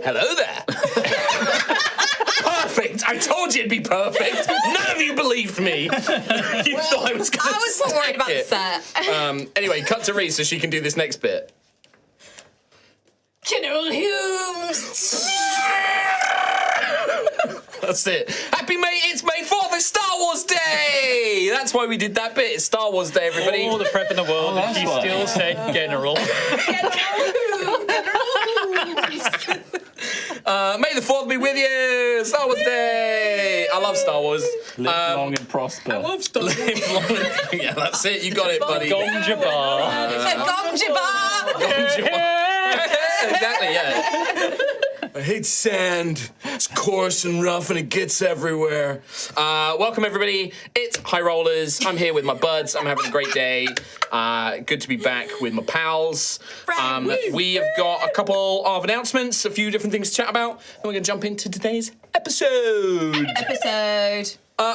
Hello there. Perfect. I told you it'd be perfect. None of you believed me. You thought I was going to I was more worried about the set. Anyway, cut to Reese so she can do this next bit. General Hughes. That's it. It's May 4th, it's Star Wars Day! That's why we did that bit. It's Star Wars Day, everybody. All the prep in the world, and she still said General. May the 4th be with you! Star Wars Day! I love Star Wars. Live long and prosper. I love Star Wars. Live long and... Yeah, that's it. You got it, buddy. Gom Jabbar. Gom Jabbar. Exactly, yeah. I hate sand. It's coarse and rough and it gets everywhere. Welcome, everybody. It's High Rollers. I'm here with my buds. I'm having a great day. Good to be back with my pals. We have got a couple of announcements, a few different things to chat about, and we're going to jump into today's episode.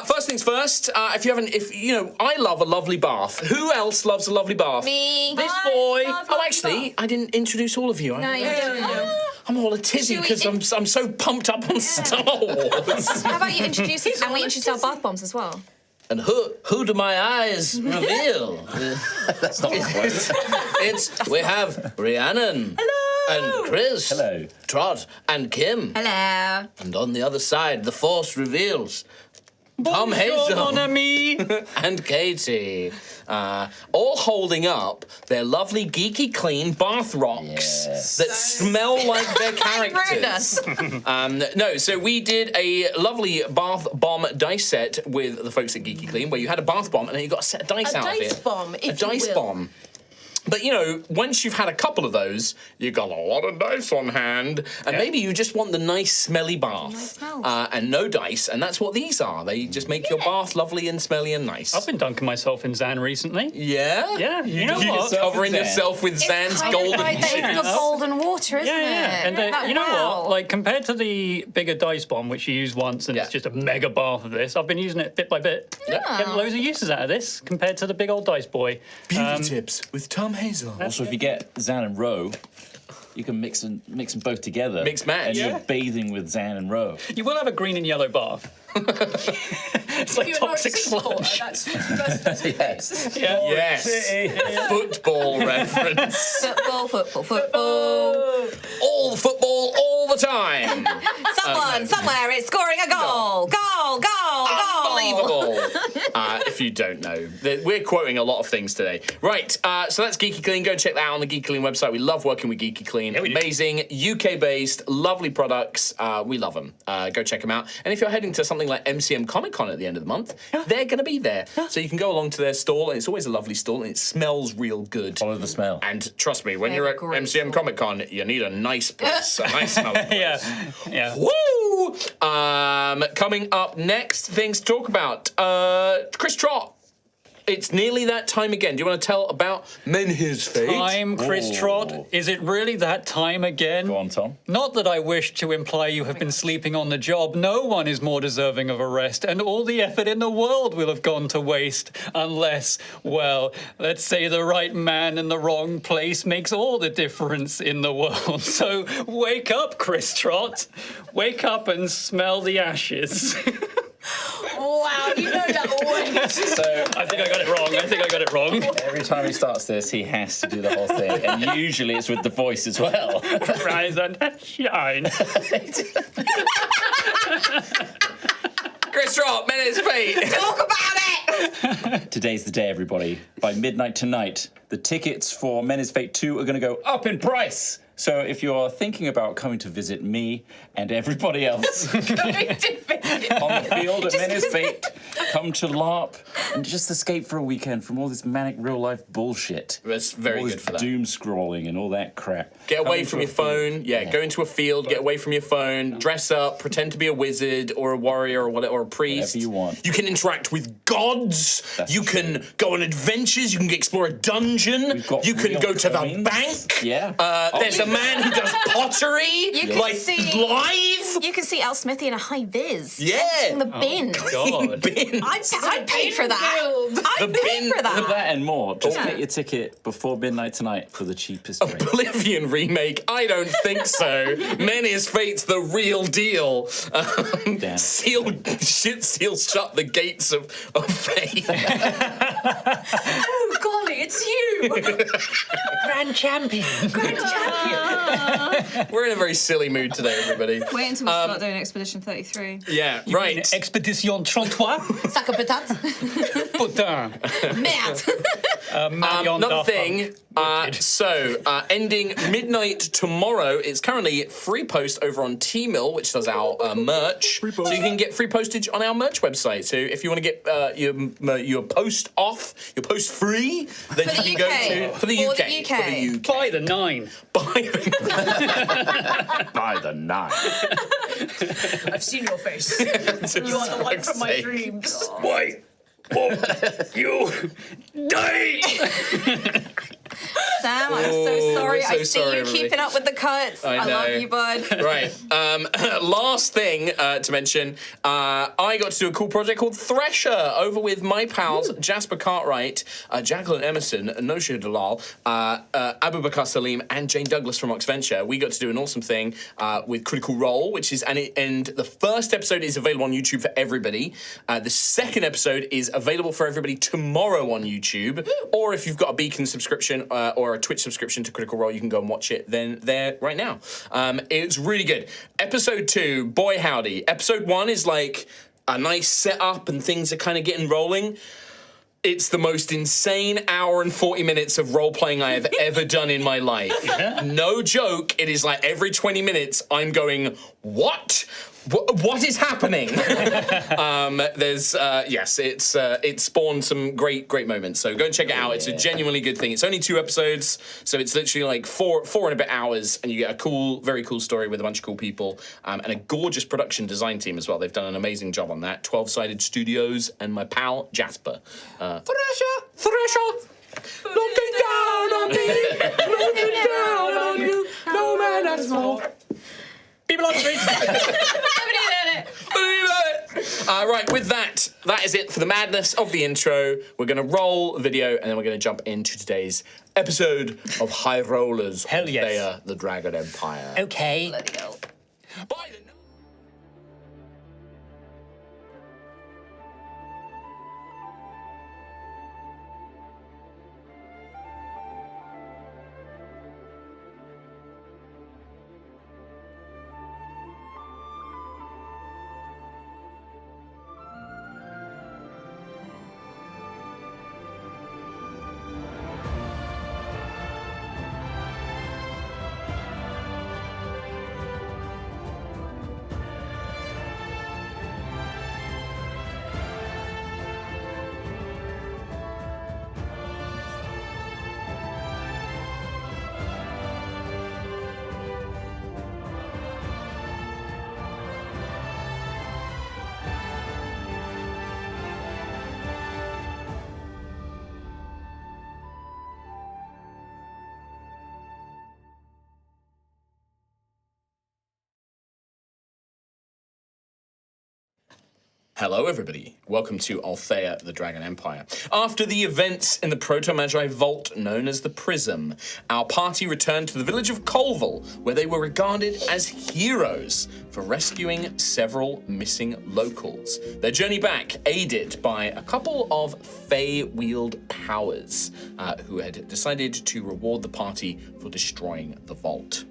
First things first, I love a lovely bath. Who else loves a lovely bath? Me. This boy. Actually, I didn't introduce all of you. No, you didn't. I'm all a tizzy because I'm so pumped up on Star Wars. How about you introduce us and we introduce our bath bombs as well? And who do my eyes reveal? That's not close. We have Rhiannon. Hello. And Chris. Hello. Trot and Kim. Hello. And on the other side, the Force reveals Tom Bonjour, Hazel mon ami. and Katie, all holding up their lovely geeky clean bath rocks that smell like their characters. No, so we did a lovely bath bomb dice set with the folks at Geeky Clean, where you had a bath bomb and then you got a set of dice out of it. A dice Bomb. But, once you've had a couple of those, you've got a lot of dice on hand, and maybe you just want the nice, smelly bath. And no dice, and that's what these are. They just make your bath lovely and smelly and nice. I've been dunking myself in Zan recently. Yeah? Yeah, you know You're what? covering yourself with Zan's golden It's the golden water, isn't it? And you know what? Like, compared to the bigger dice bomb, which you use once and it's just a mega bath of this, I've been using it bit by bit. Getting loads of uses out of this compared to the big old dice boy. Beauty tips with Tom Hazel. Also, if you get Zan and Ro, you can mix them both together. Mix match. And you're bathing with Zan and Ro. You will have a green and yellow bath. It's like toxic sludge. Yes. Yes. Football reference. Football. All football, all the time. Someone, somewhere is scoring a goal. Goal. Unbelievable. If you don't know, we're quoting a lot of things today. Right, so that's Geeky Clean. Go check that out on the Geeky Clean website. We love working with Geeky Clean. Amazing, UK-based, lovely products. We love them. Go check them out. And if you're heading to something like MCM Comic Con at the end of the month, they're going to be there. So you can go along to their stall, and it's always a lovely stall, and it smells real good. Follow the smell. And trust me, when you're at MCM Comic Con, you need a nice place, a nice smelling place. Yeah. Woo! Coming up next, things to talk about. Chris Trott. It's nearly that time again. Do you want to tell about Men His Fate? Time, Chris Trott. Is it really that time again? Go on, Tom. Not that I wish to imply you have been sleeping on the job. No one is more deserving of a rest, and all the effort in the world will have gone to waste unless, well, let's say the right man in the wrong place makes all the difference in the world. So wake up, Chris Trott. Wake up and smell the ashes. Wow, you know that always. So I think I got it wrong. every time he starts this, he has to do the whole thing. And usually it's with the voice as well. Rise and shine. Chris Trott, Men His Fate. Talk about it. Today's the day, everybody. By midnight tonight, the tickets for Men Is Fate 2 are going to go up in price. So if you're thinking about coming to visit me and everybody else on the field at Men Is Fate, come to LARP and just escape for a weekend from all this manic real-life bullshit. That's very all good this for that. doom scrolling and all that crap. Get away Come from to your a field. phone. Yeah, go into a field, get away from your phone, dress up, pretend to be a wizard or a warrior or whatever, or a priest. Whatever you want. You can interact with gods. That's you true. can go on adventures. You can explore a dungeon. dungeon. got You can real go to the coins. bank. Yeah. There's a man who does pottery. You can like see- live. You can see Al Smithy in a high vis. Yeah. In the bin. God. Bins. I'd pay for that. The I'd pay bin- for that. That and more. Just Yeah. get your ticket before midnight tonight for the cheapest rate. Oblivion remake? I don't think so. Menace Fate's the real deal. Damn. Seal shut the gates of fate. Oh, golly, it's you. Grand champion. Grand champion. We're in a very silly mood today, everybody. Wait until we start doing Expedition 33. Yeah, right. Expedition 33. Sac à patate. Putain. Merde. Marion Another Daft thing, Punk. ending midnight tomorrow, it's currently free post over on T-Mill, which does our merch. So you can get free postage on our merch website. So if you want to get your post off, your post free, then For the you can UK. go to... For the UK. For the UK. By the 9. By the 9. I've seen your face. You are the one from my dreams. Wait. You die! Sam, I'm Oh, so sorry. we're so I see sorry, you everybody. keeping up with the cuts. I I know. love you, bud. Right. Last thing to mention, I got to do a cool project called Thresher over with my pals Jasper Cartwright, Jacqueline Emerson, Nosha Dalal, Abu Bakar Salim, and Jane Douglas from Oxventure. We got to do an awesome thing with Critical Role, which is and the first episode is available on YouTube for everybody. The second episode is available for everybody tomorrow on YouTube. Or if you've got a Beacon subscription or a Twitch subscription to Critical Role, you can go and watch it then there right now. It's really good. Episode 2, boy howdy. Episode 1 is like a nice setup and things are kind of getting rolling. It's the most insane hour and 40 minutes of role-playing I have ever done in my life. No joke, it is like every 20 minutes I'm going, what? What is happening? It spawned some great moments. So go and check it out. It's a genuinely good thing. It's only 2 episodes, so it's literally like four and a bit hours, and you get a very cool story with a bunch of cool people, and a gorgeous production design team as well. They've done an amazing job on that. 12-sided studios and my pal Jasper. Thresher, looking down on me, looking down on you. No man has more. People on the street. Right, with that is it for the madness of the intro. We're going to roll a video, and then we're going to jump into today's episode of High Rollers. Hell yes. Altheya, the Dragon Empire. Okay. Bloody hell. By the Hello, everybody. Welcome to Altheya, the Dragon Empire. After the events in the Proto-Magi Vault known as the Prism, our party returned to the village of Colville, where they were regarded as heroes for rescuing several missing locals. Their journey back aided by a couple of Fey-wheeled powers who had decided to reward the party for destroying the vault.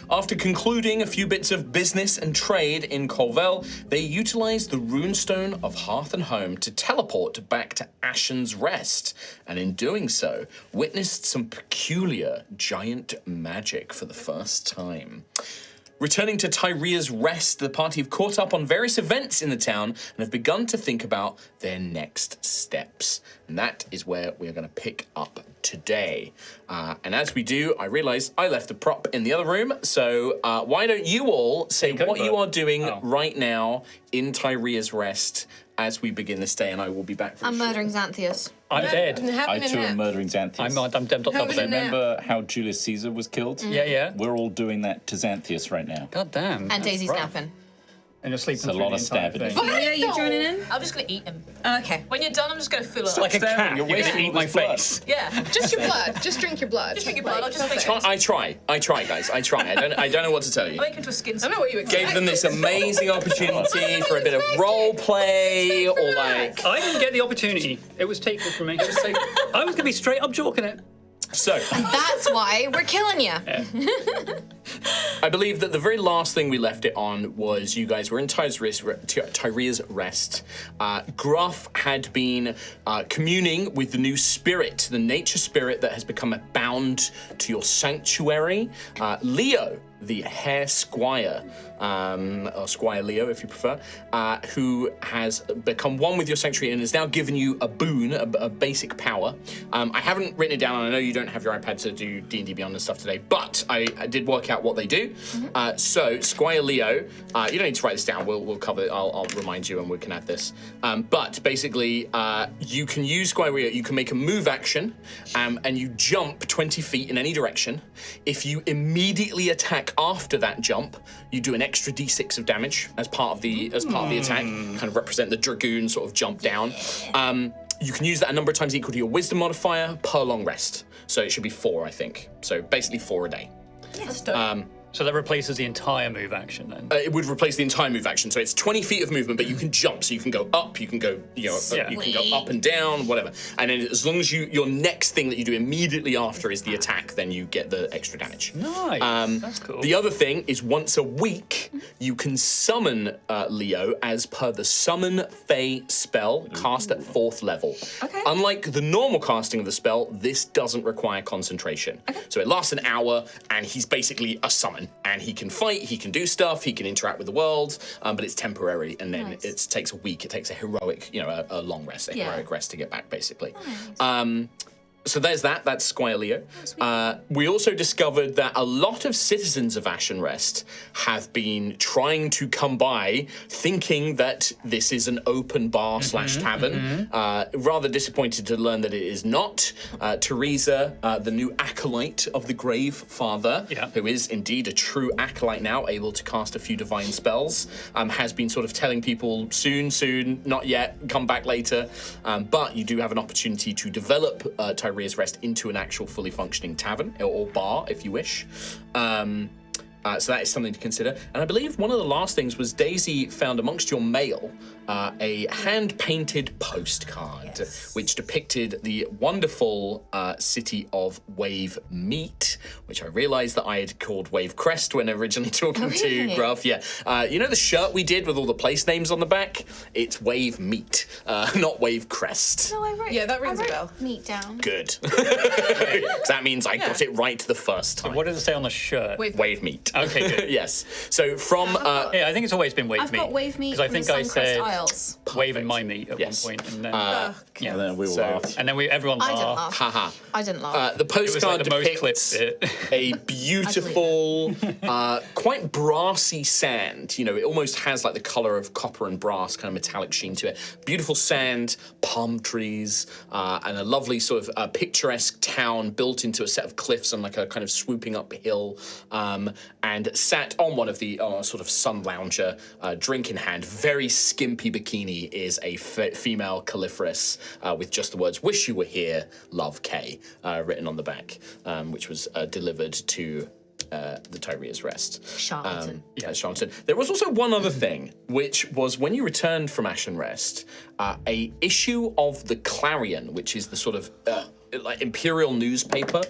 After concluding a few bits of business and trade in Colville, they utilized the runestone of Hearth and Home to teleport back to Ashen's Rest, and in doing so, witnessed some peculiar giant magic for the first time. Returning to Tyrea's Rest, the party have caught up on various events in the town and have begun to think about their next steps. And that is where we're going to pick up today. And as we do, I realize I left a prop in the other room, so why don't you all say what you are doing right now in Tyrea's Rest as we begin this day, and I will be back for I'm murdering Xanthias. I'm dead. I too am murdering Xanthias. I'm dead on top of it. Remember how Julius Caesar was killed? Yeah. We're all doing that to Xanthius right now. God damn. And that's Daisy's rough. napping. And you're sleeping It's a through lot the of entire stabbing. thing. Yeah, you joining in? I'm just gonna eat him. Okay. When you're done, I'm just gonna fill it up. Like a cat. You're You're wasting gonna eat all my this blood. face. Yeah. Just your blood. Just drink your blood. Just drink your blood, I'll just perfect. make- I try, guys. I try. I don't know what to tell you. I'll make him into a skin. I don't know what you expect. Gave them this amazing opportunity for a bit of role play, or like. I didn't get the opportunity. It was taken from me. I was gonna be straight up joking it. So, That's why we're killing you. I believe that the very last thing we left it on was you guys were in Tyrea's rest. Gruff had been communing with the new spirit, the nature spirit that has become bound to your sanctuary. Leo, the Hare Squire, or Squire Leo if you prefer, who has become one with your sanctuary and has now given you a boon, a basic power. I haven't written it down, and I know you don't have your iPad to do D&D Beyond and stuff today, but I did work out what they do. So Squire Leo, you don't need to write this down, we'll cover it, I'll remind you and we can add this. But basically, you can use Squire Leo, you can make a move action, and you jump 20 feet in any direction. If you immediately attack after that jump, you do an extra d6 of damage as part of the attack, kind of represent the dragoon sort of jump down. You can use that a number of times equal to your wisdom modifier per long rest. So it should be 4, I think. So basically 4 a day. That's dope. So that replaces the entire move action then. It would replace the entire move action. So it's 20 feet of movement, but you can jump. So you can go up, you can go, you can go up and down, whatever. And then as long as your next thing that you do immediately after is the attack, then you get the extra damage. Nice. That's cool. The other thing is once a week, you can summon Leo as per the Summon Fae spell cast at 4th level. Okay. Unlike the normal casting of the spell, this doesn't require concentration. So it lasts an hour, and he's basically a summon. And he can fight, he can do stuff, he can interact with the world, but it's temporary, and then it takes a week. It takes a heroic, a long rest, a heroic rest to get back, basically. So there's that. That's Squire Leo. We also discovered that a lot of citizens of Ashen Rest have been trying to come by, thinking that this is an open bar slash tavern. Rather disappointed to learn that it is not. Teresa, the new acolyte of the Grave Father, who is indeed a true acolyte now, able to cast a few divine spells, has been sort of telling people soon, not yet, come back later. But you do have an opportunity to develop Tyrea's Rest into an actual fully functioning tavern or bar, if you wish. So that is something to consider. And I believe one of the last things was Daisy found amongst your mail a hand-painted postcard, which depicted the wonderful city of Wave Meat, which I realized that I had called Wave Crest when originally talking to Gruff. Yeah. You know the shirt we did with all the place names on the back? It's Wave Meat, not Wave Crest. No, I wrote. Yeah, that rings I a wrote bell. Meat down. Good. 'Cause that means I got it right the first time. What does it say on the shirt? Wave Meat. Okay, good. Yes. So from Yeah, I think it's always been wave I've meat. got wave meat Because I from think the I Suncrest said Isles. waving my meat at Yes. one point, and then And then we all laughed. and then everyone I didn't laughed. laugh. haha. I didn't laugh. The It was postcard like the most depicts clipped bit. a beautiful, quite brassy sand. You know, it almost has like the color of copper and brass, kind of metallic sheen to it. Beautiful sand, palm trees, and a lovely sort of picturesque town built into a set of cliffs on like a kind of swooping up hill. And sat on one of the sort of sun lounger, drink in hand, very skimpy bikini, is a female Califerous with just the words "Wish you were here, love Kay," written on the back, which was delivered to the Tyrea's Rest. Charlatan. Charlatan. There was also one other thing, which was when you returned from Ashen Rest, a issue of the Clarion, which is the sort of like imperial newspaper,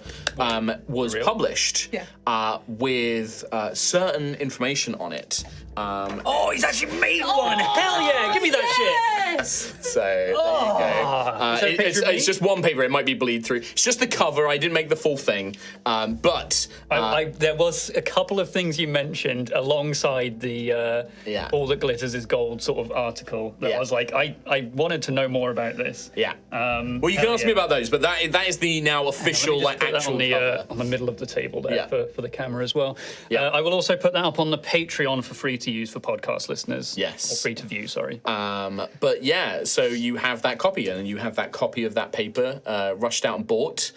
was published with certain information on it. Oh, he's actually made one! Hell yeah! Give me that shit! So there you go. Is that a picture of me? It's just one paper. It might be bleed through. It's just the cover. I didn't make the full thing, but There was a couple of things you mentioned alongside the "All That Glitters Is Gold" sort of article that I was like, I wanted to know more about this. well, you can ask me about those, but that that is the now official, like, Put that actual on the, cover. on the middle of the table there Yeah. for the camera as well. Yeah. I will also put that up on the Patreon for free to use for podcast listeners. Yes. Or free to view, sorry. But yeah, so you have that copy, and you have that copy of that paper rushed out and bought,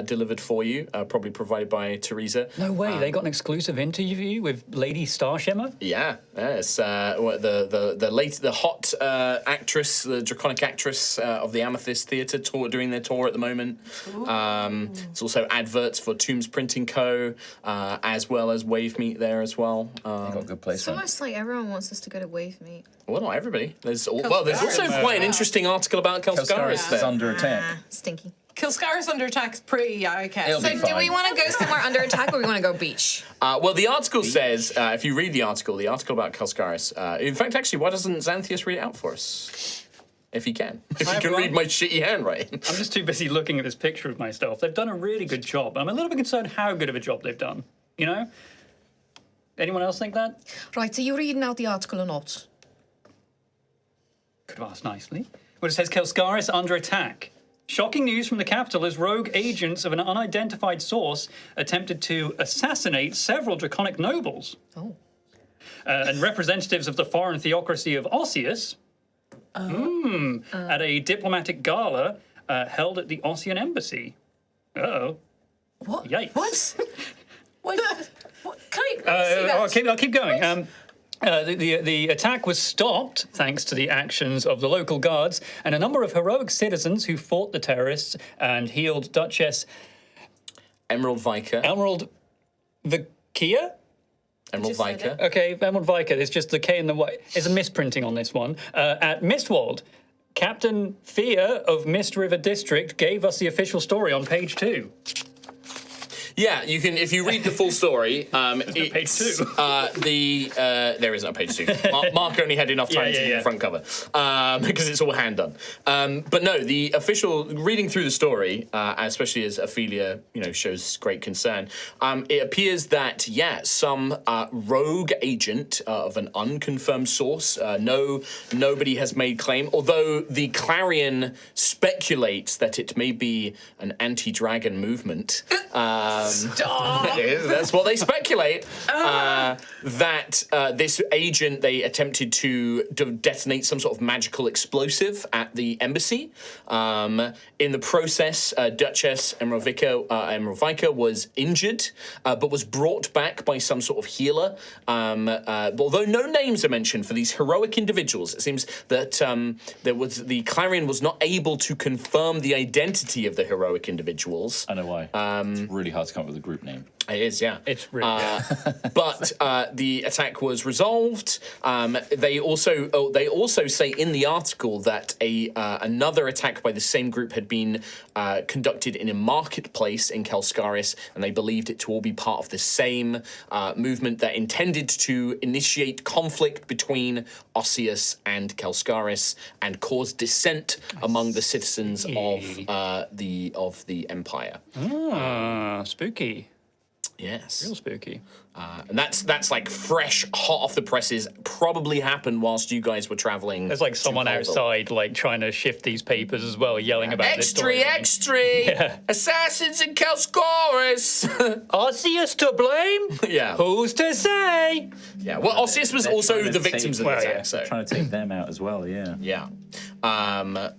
delivered for you, probably provided by Teresa. No way, they got an exclusive interview with Lady Starshimmer? Yeah, it's the hot actress, the draconic actress of the Amethyst Theatre tour, doing their tour at the moment. It's also adverts for Tombs Printing Co. As well as Wave Meet there as well. Got a good place. It's almost like everyone wants us to go to Wave Meet. Well, not everybody. There's also quite an interesting article about Kelskaris is there. under attack. Stinky. Kilscaris under attack's pretty okay. It'll So be do we fine. want to go somewhere under attack or we want to go beach? Well, the article says, if you read the article about Kelskaris, in fact, actually, why doesn't Xanthius read it out for us? If he can. If he can everyone. read my shitty handwriting. I'm just too busy looking at this picture of myself. They've done a really good job. I'm a little bit concerned how good of a job they've done. You know? Anyone else think that? Right, are you reading out the article or not? Could have asked nicely. Well, it says Kelskaris under attack. Shocking news from the capital as rogue agents of an unidentified source attempted to assassinate several draconic nobles. Oh. And representatives of the foreign theocracy of Osseous at a diplomatic gala held at the Ossian embassy. Uh-oh. What? Yikes. What? What? Can I see that? I'll keep going. The attack was stopped thanks to the actions of the local guards and a number of heroic citizens who fought the terrorists and healed Duchess Emerald Viker. Emerald Vikia? Emerald just said Viker. Okay, Emerald Viker. It's just the K and the Y. There's a misprinting on this one. At Mistwald, Captain Thea of Mist River District gave us the official story on page 2. Yeah, you can, if you read the full story, it's page 2. there isn't a page 2. Mark only had enough time to do the front cover because it's all hand done. But no, the official reading through the story, especially as Ophelia, shows great concern. It appears that some rogue agent of an unconfirmed source. Nobody has made claim. Although the Clarion speculates that it may be an anti-dragon movement. That's what they speculate. That this agent, they attempted to detonate some sort of magical explosive at the embassy. In the process, Duchess Emerald Viker was injured, but was brought back by some sort of healer. Although no names are mentioned for these heroic individuals, it seems that the Clarion was not able to confirm the identity of the heroic individuals. I know why. It's really hard to come up with a group name. It is, yeah. It's really But the attack was resolved. They also say in the article that another attack by the same group had been conducted in a marketplace in Kelskaris, and they believed it to all be part of the same movement that intended to initiate conflict between Osseous and Kelskaris and cause dissent among the citizens of the Empire. Spooky. Yes. Real spooky. And that's like fresh, hot off the presses. Probably happened whilst you guys were traveling. There's like to someone Cornwall. outside, like trying to shift these papers as well, yelling about this Extra, storyline. extra! Assassins in Kelskaris! Osseous to blame? Yeah. Who's to say? Yeah. Well, Osseous was They're also trying to the victims of the well, attack, yeah. so. Trying to take them out as well, yeah. Yeah. But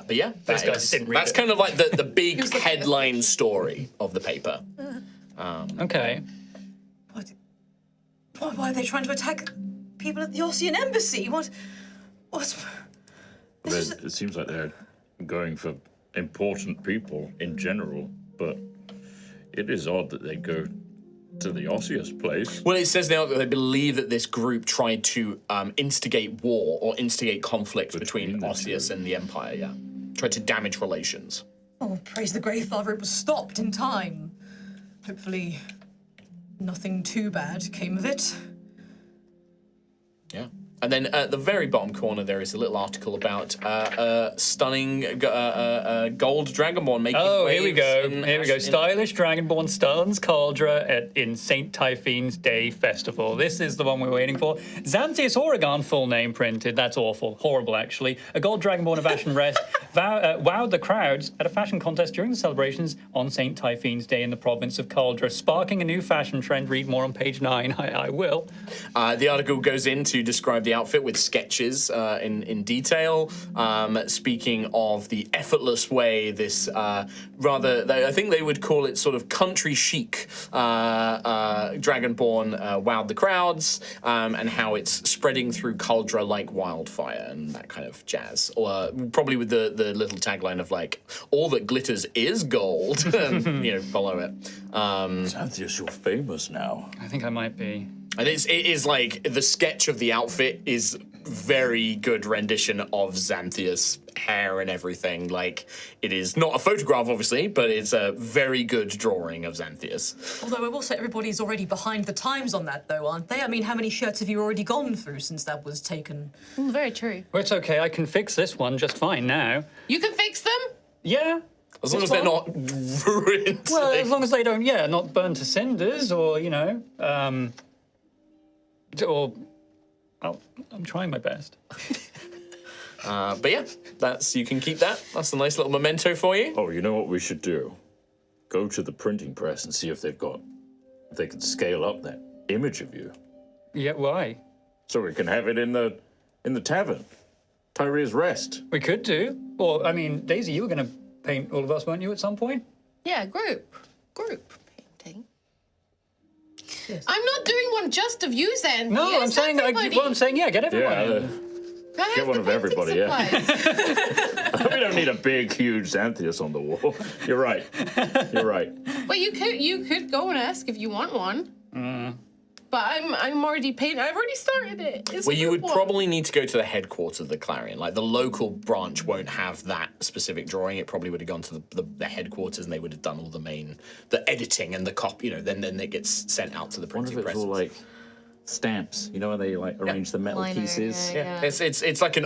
yeah, Those guys didn't read that's it. kind of like the big headline story of the paper. Okay. Why are they trying to attack people at the Ossian embassy? What's... It seems like they're going for important people in general, but it is odd that they go to the Osseous place. Well, it says now that they believe that this group tried to instigate war or instigate conflict between the Osseous two. and the Empire, yeah. Tried to damage relations. Oh, praise the Grey Father, it was stopped in time. Hopefully, nothing too bad came of it. Yeah. And then at the very bottom corner, there is a little article about stunning gold dragonborn making Oh, here we waves go. in Here we go. Ashen- Stylish Dragonborn stuns Cauldra in St. Typhoon's Day Festival. This is the one we're waiting for. Xanthius Oregon, full name printed. That's awful. Horrible, actually. A gold dragonborn of Ashen Rest wowed the crowds at a fashion contest during the celebrations on St. Typhoon's Day in the province of Cauldra, sparking a new fashion trend. Read more on page 9. I will. The article goes in to describe the outfit with sketches in detail. Speaking of the effortless way this I think they would call it sort of country chic Dragonborn wowed the crowds, and how it's spreading through Cauldra like wildfire and that kind of jazz. Or probably with the little tagline of like, all that glitters is gold, below it. Xanthius, you're famous now. I think I might be. And it is like the sketch of the outfit is very good rendition of Xanthius' hair and everything. Like, it is not a photograph, obviously, but it's a very good drawing of Xanthius. Although I will say everybody's already behind the times on that, though, aren't they? I mean, how many shirts have you already gone through since that was taken? Very true. Well, it's okay. I can fix this one just fine now. You can fix them? Yeah. As long as they're not ruined. Well, as long as they don't, not burn to cinders or, I'm trying my best. But yeah, you can keep that. That's a nice little memento for you. Oh, you know what we should do? Go to the printing press and see if they can scale up that image of you, Yeah, why? so we can have it in the tavern, Tyrea's Rest. We could do. Or, I mean, Daisy, you were going to paint all of us, weren't you, at some point? Yeah, group painting. Yes. I'm not doing one just of you, then. No, Yes, I'm saying, get everyone in. Can I get have one the of everybody, painting yeah. supplies? We don't need a big, huge Xanthius on the wall. You're right. You're right. Well, you could go and ask if you want one. But I'm already painting. I've already started it. It's Well, you would group one. probably need to go to the headquarters of the Clarion. Like, the local branch won't have that specific drawing. It probably would have gone to the headquarters, and they would have done all the editing and the copy. Then it gets sent out to the One of printing it's presses. all like stamps, where they like arrange the metal Liner, pieces. yeah. It's like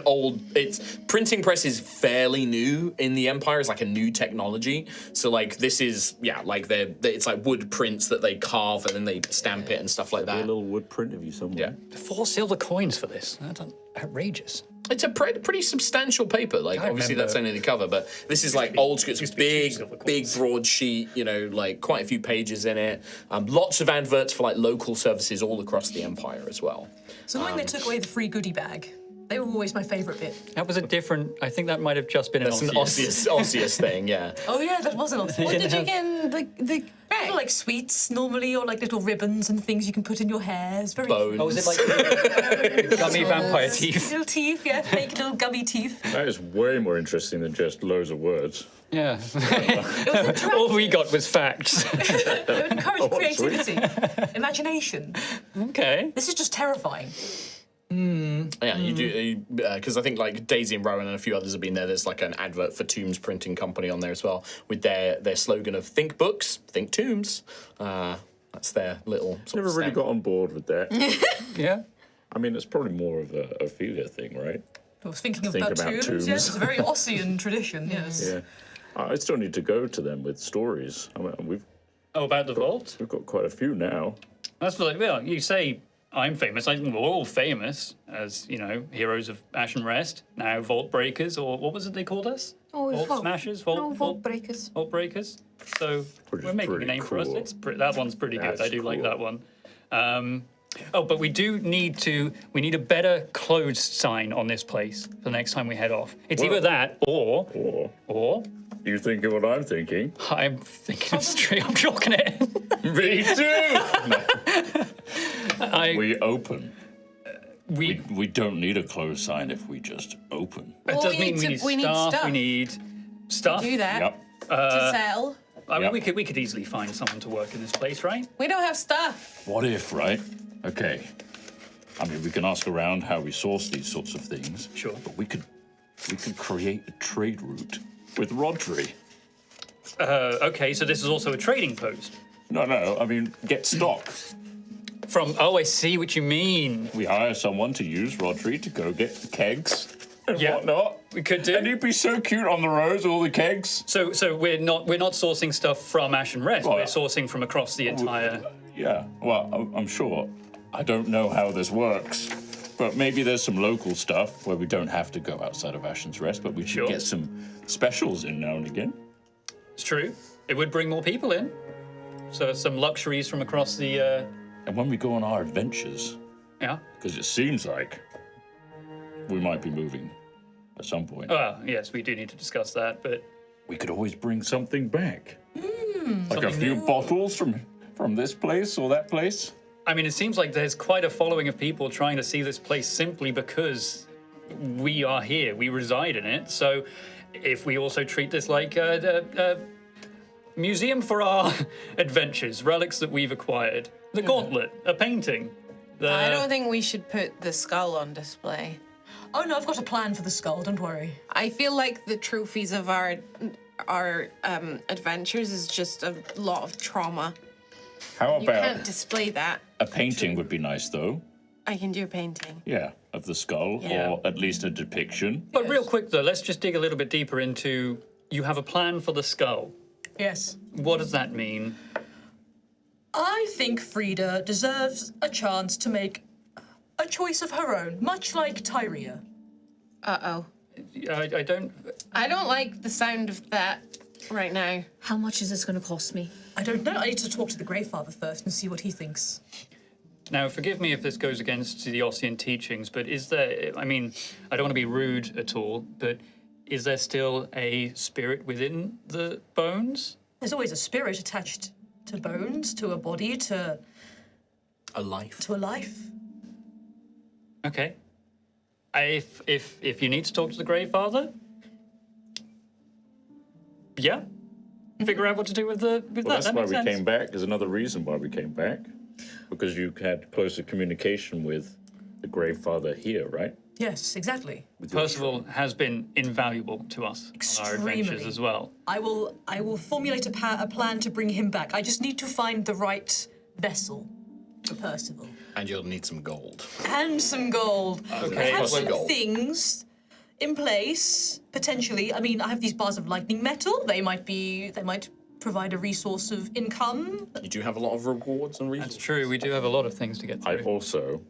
printing press is fairly new in the Empire. It's like a new technology. So like this is it's like wood prints that they carve and then they stamp it and stuff like A that. little wood print of you somewhere. Yeah. 4 silver coins for this. That's outrageous. It's a pretty substantial paper. Like, I obviously remember- that's only the cover, but this is like old school. It's used to be 2 silver big coins. broad sheet. Like quite a few pages in it. Lots of adverts for like local services all across the Empire as well. So when they took away the free goodie bag, they were always my favourite bit. That was a different, I think that might have just been an That's an Osseous. Osseous thing, yeah. Oh yeah, that was an awesome. What did you get in the bag? Like sweets normally, or like little ribbons and things you can put in your hair. It's very Bones. Oh, was it like gummy vampire teeth? little teeth, yeah, fake little gummy teeth. That is way more interesting than just loads of words. Yeah. It was interactive. All we got was facts. It would encourage Oh, sweet. creativity, imagination. Okay. This is just terrifying. Yeah, you do, because I think like Daisy and Rowan and a few others have been there. There's like an advert for Tombs Printing Company on there as well, with their slogan of "Think books, think tombs." That's their little. Sort Never of really stamp. got on board with that. Yeah. I mean, it's probably more of a Ophelia thing, right? I was thinking Think about about tombs. tombs. Yes, it's a very Ossian tradition. Yes. Yeah. I still need to go to them with stories. I mean, we've Oh, about the vault? got quite a few now. That's like, well, you say I'm famous. I think we're all famous as, heroes of Ashen Rest. Now Vault Breakers, or what was it they called us? Oh, Vault Smashers? Vault Breakers. Vault Breakers. So Which we're is making a pretty name for us. cool. That one's pretty good. That's I do like cool. that one. But we need a better closed sign on this place for the next time we head off. It's either that or Or you thinking what I'm thinking? I'm thinking of straight up chalking it. Me too. I, We open. we, We don't need a closed sign if we just open. it Well, does we mean need we to- need we need staff. stuff. We need stuff. Do that Yep. to sell. I mean, Yep. we could easily find someone to work in this place, right? We don't have stuff. What if, right? Okay. I mean, we can ask around how we source these sorts of things. Sure. But we could create a trade route with Rodri. Okay, so this is also a trading post. No, I mean, get stock. Oh, I see what you mean. We hire someone to use Rodri to go get the kegs and Yeah. whatnot. We could do. And he'd be so cute on the roads, all the kegs. So we're not sourcing stuff from Ash and Rest. Well, We're sourcing from across the entire. Yeah, well, I'm sure. I don't know how this works, but maybe there's some local stuff where we don't have to go outside of Ashen's Rest, but we should Sure. get some specials in now and again. It's true. It would bring more people in. So some luxuries from across the. And when we go on our adventures, Yeah. because it seems like we might be moving at some point, Well, yes, we do need to discuss that, but we could always bring something back. Like a something few bottles from this place or that place. I mean, it seems like there's quite a following of people trying to see this place simply because we are here, we reside in it. So if we also treat this like a museum for our adventures, relics that we've acquired, the gauntlet, a painting. I don't think we should put the skull on display. Oh no, I've got a plan for the skull. Don't worry. I feel like the trophies of our adventures is just a lot of trauma. How You about can't display that. a painting would be nice though. I can do a painting. Yeah, of the skull, Yeah. or at least a depiction. But real quick though, let's just dig a little bit deeper into. You have a plan for the skull. Yes. What does that mean? I think Frida deserves a chance to make a choice of her own, much like Tyrea. Uh-oh. I don't. I don't like the sound of that right now. How much is this going to cost me? I don't know. I need to talk to the Greyfather first and see what he thinks. Now, forgive me if this goes against the Ossian teachings, but is there? I mean, I don't want to be rude at all, but is there still a spirit within the bones? There's always a spirit attached to bones, to a body, to A life. a life. Okay. If you need to talk to the Greyfather, yeah, figure out what to do with Well, that. that's That why makes we sense. came back. There's another reason why we came back. Because you had closer communication with the Greyfather here, right? Yes, exactly. Percival has been invaluable to us on our adventures Extremely. as well. I will formulate a plan to bring him back. I just need to find the right vessel for Percival. And you'll need some gold. And some gold. Okay, I have plus some gold. things in place, potentially. I mean, I have these bars of lightning metal. They might provide a resource of income. You do have a lot of rewards and That's reasons. true. We do have a lot of things to get through.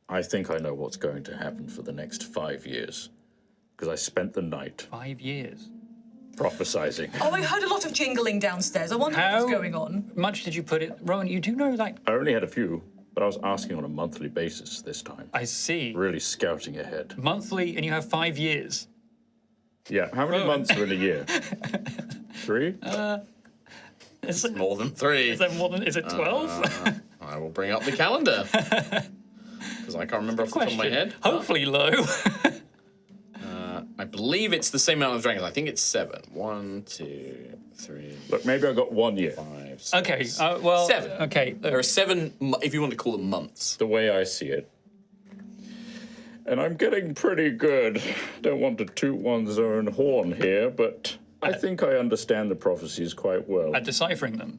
I think I know what's going to happen for the next 5 years. Because I spent the night 5 years. prophesizing. Oh, I heard a lot of jingling downstairs. I wonder How what's going on. much did you put it, Rowan? You do know that. I only had a few, but I was asking on a monthly basis this time. I see. Really scouting ahead. Monthly, and you have 5 years. Yeah, how many months are in a year? 3? Is it, More than 3. is that more than? Is it 12? I will bring up the calendar. Because I can't remember off the top of my head. Hopefully low. I believe it's the same amount of dragons. I think it's 7. 1, 2, 3, Look, maybe I got 1 year. 5, 6. Okay. Well. 7. Okay. There are 7, if you want to call them months. The way I see it. And I'm getting pretty good. Don't want to toot one's own horn here, but I think I understand the prophecies quite well. At deciphering them.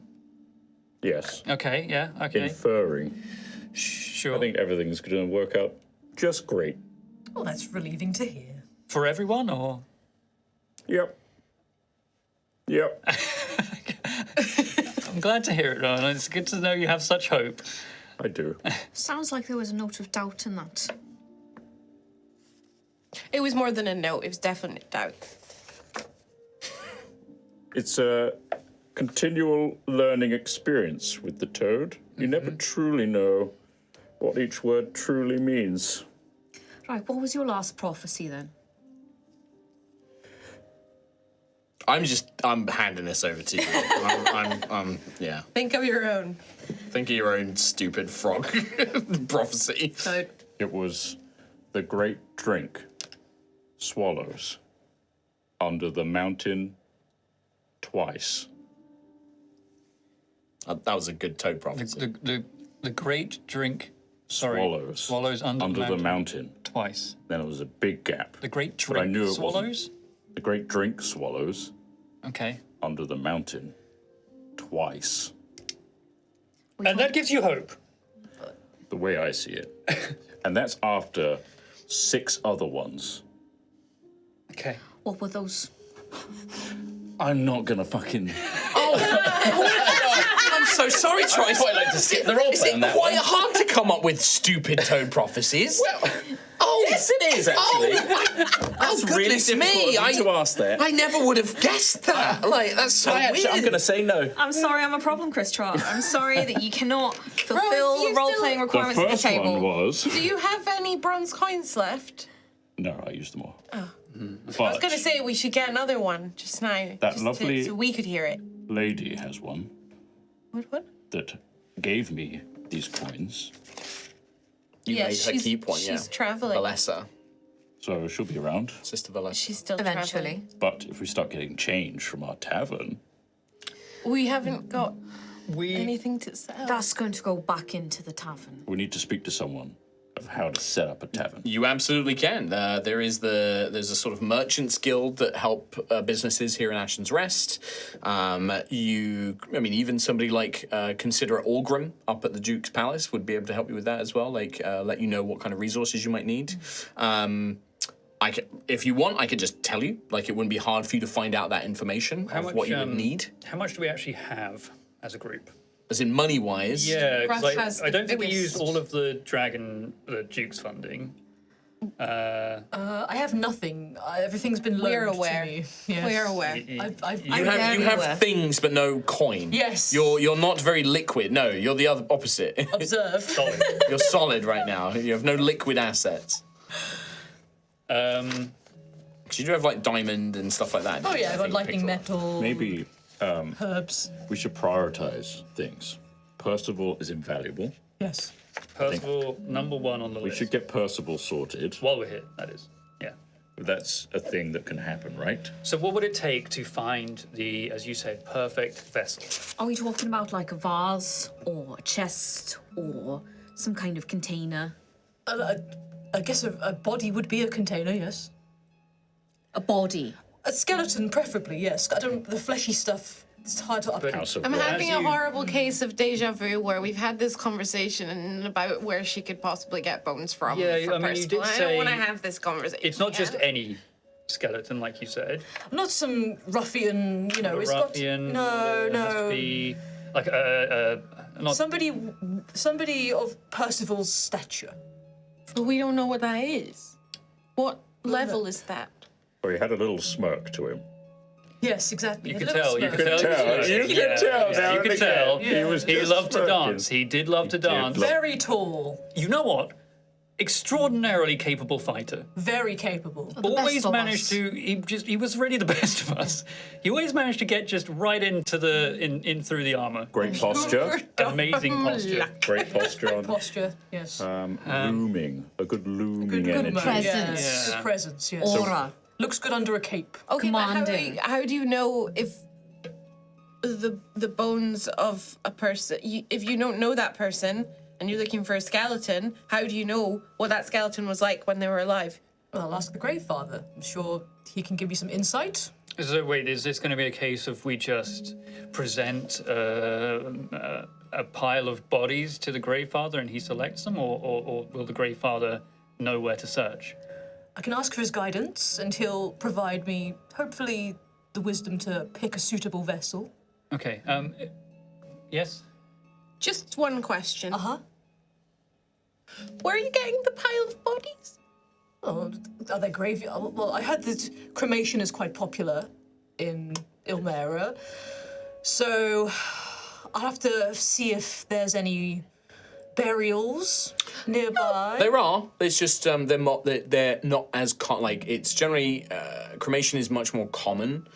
Yes. Okay. Yeah. Okay. Inferring. Sure. I think everything's going to work out just great. Well, that's relieving to hear. For everyone, or Yep. Yep. I'm glad to hear it, Rowan. It's good to know you have such hope. I do. Sounds like there was a note of doubt in that. It was more than a note. It was definite doubt. It's a continual learning experience with the toad. You never truly know what each word truly means. Right, what was your last prophecy then? I'm handing this over to you. Yeah. Think of your own. Think of your own stupid frog prophecy. So It was the great drink swallows under the mountain twice. That was a good toad prophecy. The great drink. Sorry. Swallows under the mountain. twice. Then it was a big gap. The great But I drink knew it swallows. The great drink swallows Okay. under the mountain twice. And that gives you hope. The way I see it. And that's after 6 other ones. Okay. What were those? I'm not gonna fucking... I'm so sorry, Troy. I'd quite like to skip the role Is play it on that quite one. hard to come up with stupid toad prophecies? Yes, it is, actually. Oh, really goodness difficult me! of you to ask that. I never would have guessed that. Like, that's so weird. I'm going to say no. I'm sorry, I'm a problem, Chris Trott. I'm sorry that you cannot fulfill you the role-playing still- requirements The at the first table. one was... Do you have any bronze coins left? No, I used them all. Oh. But I was going to say we should get another one just now. That just lovely- so we could hear it. lady has one What? that gave me these coins. You made her keep one, she's yeah. traveling. Valessa. So she'll be around. Sister Valessa. She's still Eventually. But if we start getting change from our tavern, traveling. We haven't got We anything to sell. That's going to go back into the tavern. we need to speak to someone of how to set up a tavern. You absolutely can. There's a sort of merchants guild that help businesses here in Ashen's Rest. Even somebody like Considerate Orgrim up at the Duke's Palace would be able to help you with that as well. Like, let you know what kind of resources you might need. If you want, I could just tell you. Like, it wouldn't be hard for you to find out that information of what you would need. How much do we actually have as a group? As in money-wise. Yeah, Ruff because has I the don't think we biggest- used all of the Duke's funding. I have nothing. Everything's been loaned We're aware. to me. Yes. We're aware. You I've have things but no coin. Yes. You're not very liquid. No, you're the other opposite. observed. Solid. You're solid right now. You have no liquid assets. Because you do have like diamond and stuff like that. Oh yeah, I've got Thing lightning picked up. metal. Maybe herbs. we should prioritize things. Percival is invaluable. Yes. Percival, number 1 on the We list. should get Percival sorted. While we're here, that is. Yeah. That's a thing that can happen, right? So what would it take to find the, as you said, perfect vessel? Are we talking about like a vase or a chest or some kind of container? I guess a body would be a container. Yes. A body? A skeleton, preferably. Yes. I don't. The fleshy stuff. It's hard to upkeep. House of I'm Brass. having a you- horrible case of deja vu where we've had this conversation about where she could possibly get bones from. Yeah, for I mean, you did Percival. I say don't want to have this conversation. It's not just again. any skeleton, like you said. Not some ruffian. You know. A It's ruffian. got It has to be like not somebody of Percival's stature. But we don't know what that is. What level is that? Oh, he had a little smirk to him. Yes, exactly. You A could little tell. You smirk. could tell. You could tell now You and could again. tell. He was He just loved to smirking. dance. He did love to did dance. love- Very tall. You know what? Extraordinarily capable fighter. Very capable. Always of managed us. to. He was really the best of us. He always managed to get just right into the in through the armor. Great posture. Amazing posture. Great posture on Posture. Yes. looming. A good looming Good energy. presence. Yes. Yeah. Good presence. Yes. Aura. Looks good under a cape. Okay, Commanding. but how do you know if the bones of a person? If you don't know that person and you're looking for a skeleton, how do you know what that skeleton was like when they were alive? Well, I'll ask the Grave Father. I'm sure he can give you some insight. So wait, is this going to be a case of we just present a pile of bodies to the Greyfather and he selects them, or will the Greyfather know where to search? I can ask for his guidance, and he'll provide me, hopefully, the wisdom to pick a suitable vessel. Okay. Yes. Just one question. Uh-huh. Where are you getting the pile of bodies? Oh, are they graveyard? Well, I heard that cremation is quite popular in Ilmera, so I'll have to see if there's any burials nearby. There are. It's just they're not as it's generally cremation is much more common.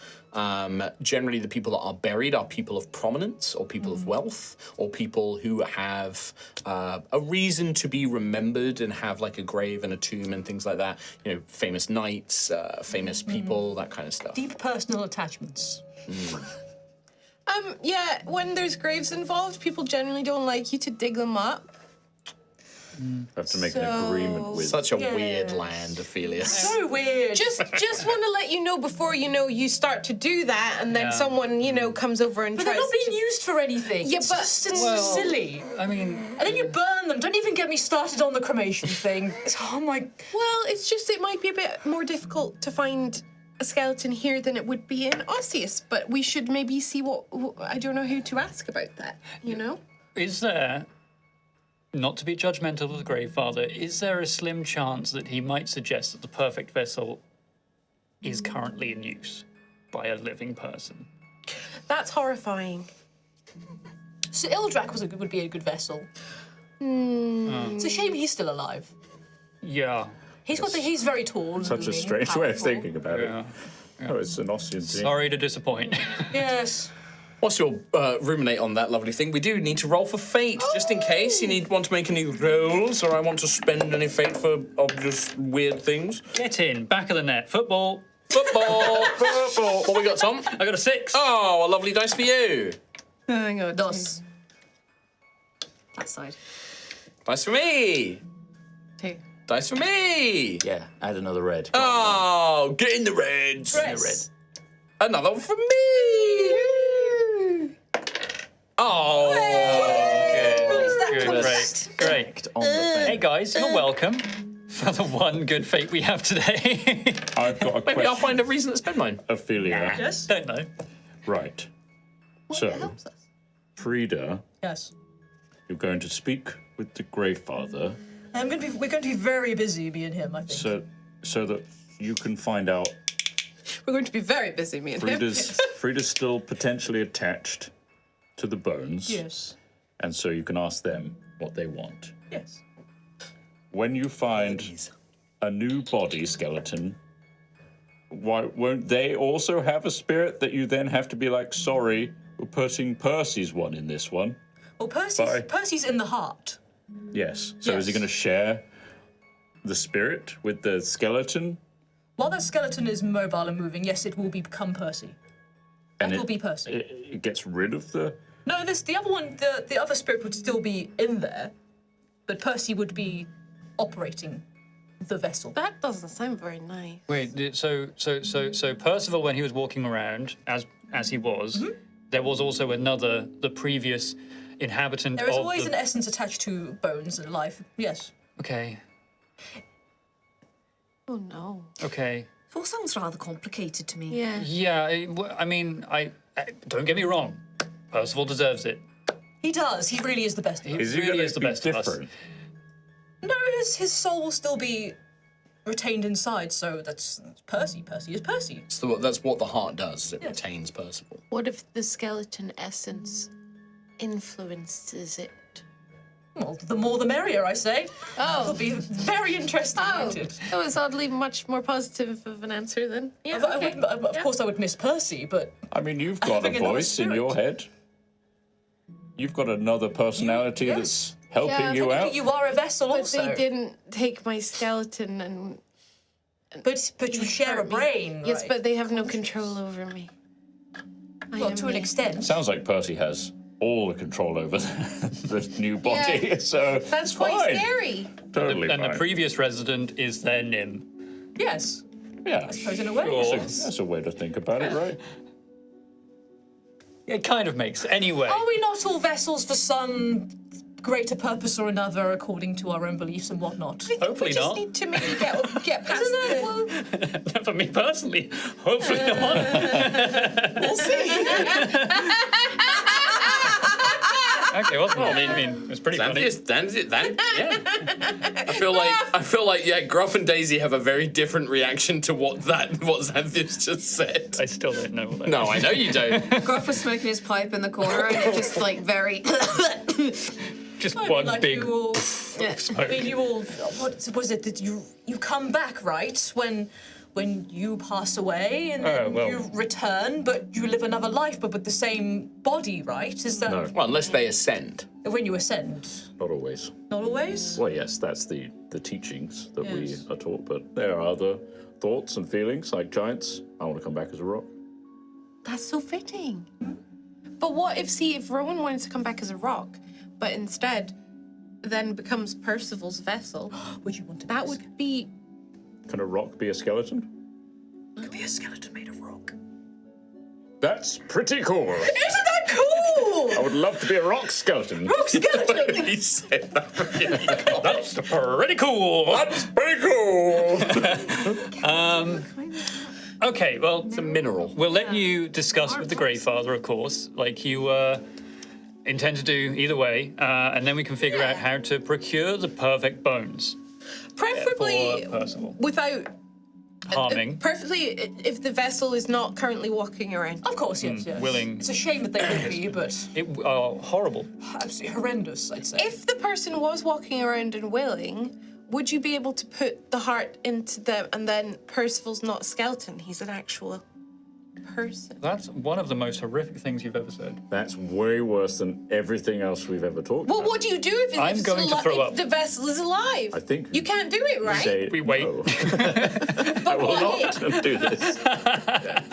Generally, the people that are buried are people of prominence, or people of wealth, or people who have a reason to be remembered and have like a grave and a tomb and things like that. You know, famous knights, famous people, that kind of stuff. Deep personal attachments. Yeah, when there's graves involved, people generally don't like you to dig them up. Have to make an agreement with. Such a weird land, Ophelia. So weird. Just want to let you know before you start to do that, and then someone comes over and But tries they're not being to. used for anything. Yeah, it's but- just, it's silly. I mean, And then you burn them. Don't even get me started on the cremation thing. Oh my. Well, it's just it might be a bit more difficult to find a skeleton here than it would be in Osseous, but we should maybe see what I don't know who to ask about that. is there, not to be judgmental of the Greyfather, is there a slim chance that he might suggest that the perfect vessel is currently in use by a living person? That's horrifying. So Ildrak would be a good vessel. It's a shame he's still alive. Yeah. He's very tall. Such a looming, strange way of powerful. thinking about Yeah. it. Oh, it's an Ossian thing. Sorry to disappoint. Yes. Whilst you'll ruminate on that lovely thing, we do need to roll for fate, just in case you want to make any rolls, or I want to spend any fate for obvious weird things. Get in, back of the net. Football. Football! Football! What we got, Tom? I got a 6. Oh, a lovely dice for you. Hang on. Dos. That side. Dice for me. 2. Dice for me. Yeah, add another red. Oh, get in the reds. Press. Another one for me. Oh. Good. Great. On the thing. Hey guys, you're welcome for the one good fate we have today. I've got a Maybe I'll question. find a reason to spend mine. Ophelia. Yes. Don't know. Right. It So, helps us. Frida, Yes. you're going to speak with the Greyfather We're going to be very busy, me and him, I think. so that you can find out We're going to be very busy, me and him. Frida's still potentially attached to the bones. Yes. And so you can ask them what they want. Yes. When you find a new body skeleton, why won't they also have a spirit that you then have to be like, sorry, we're putting Percy's one in this one? Well, Bye. Percy's in the heart. Yes. So is he Yes. going to share the spirit with the skeleton? While that skeleton is mobile and moving, yes, it will become Percy. That will be Percy. It gets rid of the... No, the other one, the other spirit would still be in there, but Percy would be operating the vessel. That doesn't sound very nice. Wait, so Percival, when he was walking around, as he was, there was also the previous inhabitant There is of always the... an essence attached to bones and life. Yes. Okay, Oh no. okay. It all sounds rather complicated to me. Yeah. Yeah, I mean, don't get me wrong. Percival deserves it. He does. He really is the best. Of us. Is he really going is to the be best of us. different? No, his soul will still be retained inside. So that's Percy. Percy is Percy. So that's what the heart does. It retains Percival. What if the skeleton essence influences it? Well, the more the merrier, I say. Oh. It'll be very interesting. Oh, won't it? that was oddly much more positive of an answer then. Yeah, I would, of course, I would miss Percy, but I mean, you've got a Having another voice in your head. You've got another personality yes. that's helping Yeah, you out. you are a vessel But also. they didn't take my skeleton and But you share a hurt me. brain, Yes, right? but they have no control over me. I Well, am to an me. extent. Sounds like Percy has all the control over the new body, Yeah. so That's it's quite fine. scary. Totally And fine. the previous resident is their Nim. Yes, yeah, I suppose in a way. Sure. Yes. that's a way to think about it, right? It kind of makes. Anyway. Are we not all vessels for some greater purpose or another, according to our own beliefs and whatnot? Hopefully We just not. need to maybe get past Isn't it? the... Well, For me personally, hopefully not. we'll see. Okay, well, I mean, it was pretty funny. Yeah. I feel like Gruff and Daisy have a very different reaction to what Xanthius just said. I still don't know what that No, I know you don't. Gruff was smoking his pipe in the corner and just like very. Just I mean, one like big you all, smoke. I mean, you all. What was it that you come back, right? When you pass away and then well. you return, but you live another life, but with the same body, right? Is that No. Well, unless they ascend. when you ascend? Not always. Not always. Well, yes, that's the teachings that Yes. we are taught, but there are other thoughts and feelings, like giants. I want to come back as a rock. That's so fitting. But what if Rowan wanted to come back as a rock, but instead then becomes Percival's vessel, Would you want to? that would be Can a rock be a skeleton? could be a skeleton made of rock. That's pretty cool. Isn't that cool? I would love to be a rock skeleton. Rock skeleton. He said that really cool. That's pretty cool. That's pretty cool. Okay, well, It's a mineral. we'll let you discuss with the Greyfather, of course, like you intend to do either way, and then we can figure out how to procure the perfect bones preferably for Percival. without Harming. perfectly if the vessel is not currently walking around. Of course, yes, yes. willing. It's a shame that they would be, but Horrible. absolutely horrendous, I'd say. If the person was walking around and willing, would you be able to put the heart into them and then Percival's not a skeleton, he's an actual person? That's one of the most horrific things you've ever said. That's way worse than everything else we've ever talked Well, about. what do you do if, I'm it's going to throw if up. the vessel is alive? I think You can't do it, right? Say We wait. no. But I will what? not do this.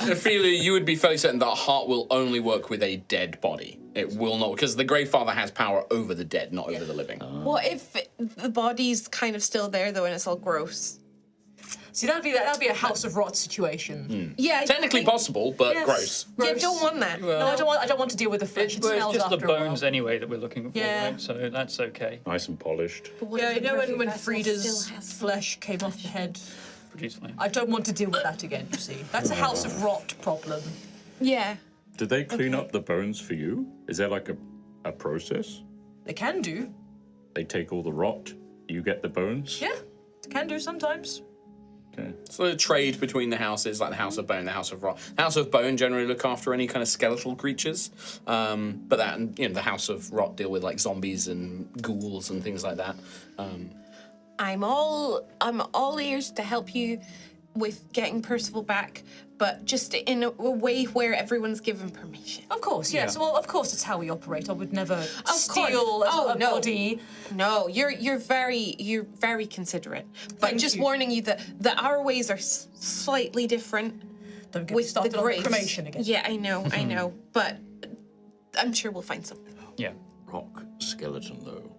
Ophelia, you would be fairly certain that a heart will only work with a dead body. It will not, because the Greyfather has power over the dead, not over the living. What if the body's kind of still there though and it's all gross? See, that'd be a House of Rot situation. Yeah, Technically possible, but Yes. gross. Yeah, don't want that. No, I don't want to deal with the flesh. It Well, smells it's just the after a while. bones anyway that we're looking for, Yeah. right? So that's okay. Nice and polished. Yeah, you know when Frida's flesh came off the head? Pretty fine. I don't want to deal with that again, you see. That's a House of Rot problem. Yeah. Do they clean up the bones for you? Is there like a process? They can do. They take all the rot, you get the bones? Yeah, they can do sometimes. Okay. So the trade between the houses, like the House of Bone, the House of Rot. The House of Bone generally look after any kind of skeletal creatures, but that and the House of Rot deal with like zombies and ghouls and things like that. I'm all ears to help you with getting Percival back, but just in a way where everyone's given permission. Of course, yes. Yeah. Well, of course, it's how we operate. I would never steal Oh, a no. body. No, you're very considerate. But Thank just you. warning you that our ways are slightly different Don't get with started the on graves. cremation again. Yeah, I know, but I'm sure we'll find something. Yeah. Rock skeleton, though.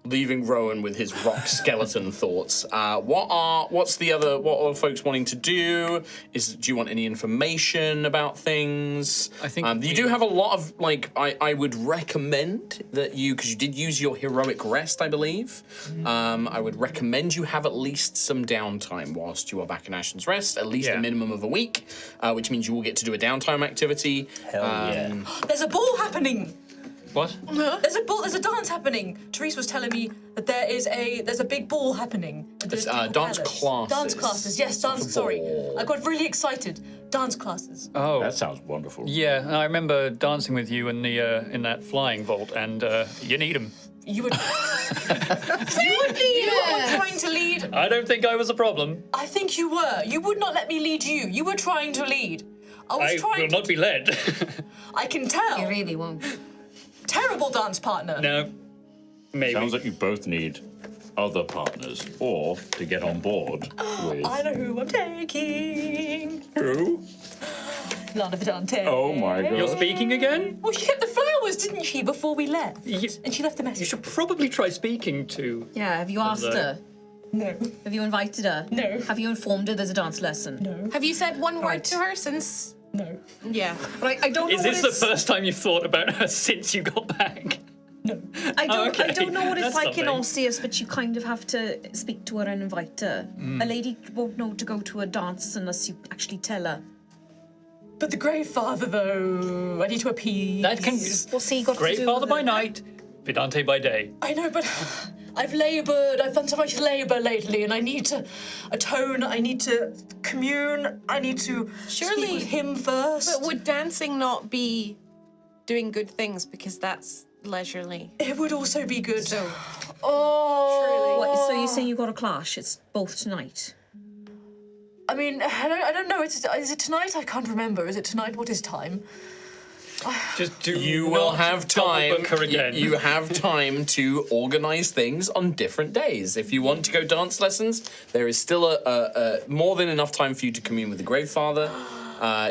Leaving Rowan with his rock skeleton thoughts. What are folks wanting to do? Do you want any information about things? I think you do have a lot of I would recommend that because you did use your heroic rest, I believe. I would recommend you have at least some downtime whilst you are back in Ashen's Rest, at least Yeah. a minimum of a week, which means you will get to do a downtime activity. There's a ball happening. What? There's a dance happening. Therese was telling me that there's a big ball happening. at the It's, Temple dance Palace. classes. Dance classes. Yes, dance. Sorry, I got really excited. Dance classes. Oh. That sounds wonderful. Yeah, I remember dancing with you in the in that flying vault, and you need them. You were. you were trying to lead. I don't think I was a problem. I think you were. You would not let me lead you. You were trying to lead. I was I trying will to. not be led. I can tell. You really won't. Terrible dance partner. No. Maybe. Sounds like you both need other partners or to get on board with. I know who I'm taking. Who? Lana Vidante. Oh my god. You're speaking again? Well, she kept the flowers, didn't she, before we left? Ye- And she left a You message. should probably try speaking to. Yeah, have you asked her? No. Have you invited her? No. Have you informed her there's a dance lesson? No. Have you said one word Right. to her since? No. Yeah. But I don't know Is what this the it's... first time you've thought about her since you got back? I okay. don't know what it's That's like in lovely. Altheya, but you kind of have to speak to her and invite her. A lady won't know to go to a dance unless you actually tell her. But the Greyfather, though, I need to appease. That can. We'll see. Got Great to do father with by it. night, Vidante by day. I know, but I've laboured. I've done so much labour lately, and I need to atone. I need to commune. I need to Surely- speak with him first. But would dancing not be doing good things because that's leisurely? It would also be good. So Oh. What, so you're saying you got a clash? It's both tonight. I mean, I don't know. Is it tonight? I can't remember. Is it tonight? What is time? Just do You will not have time. double-book her again. You have time to organise things on different days. If you want to go dance lessons, there is still a more than enough time for you to commune with the Greyfather.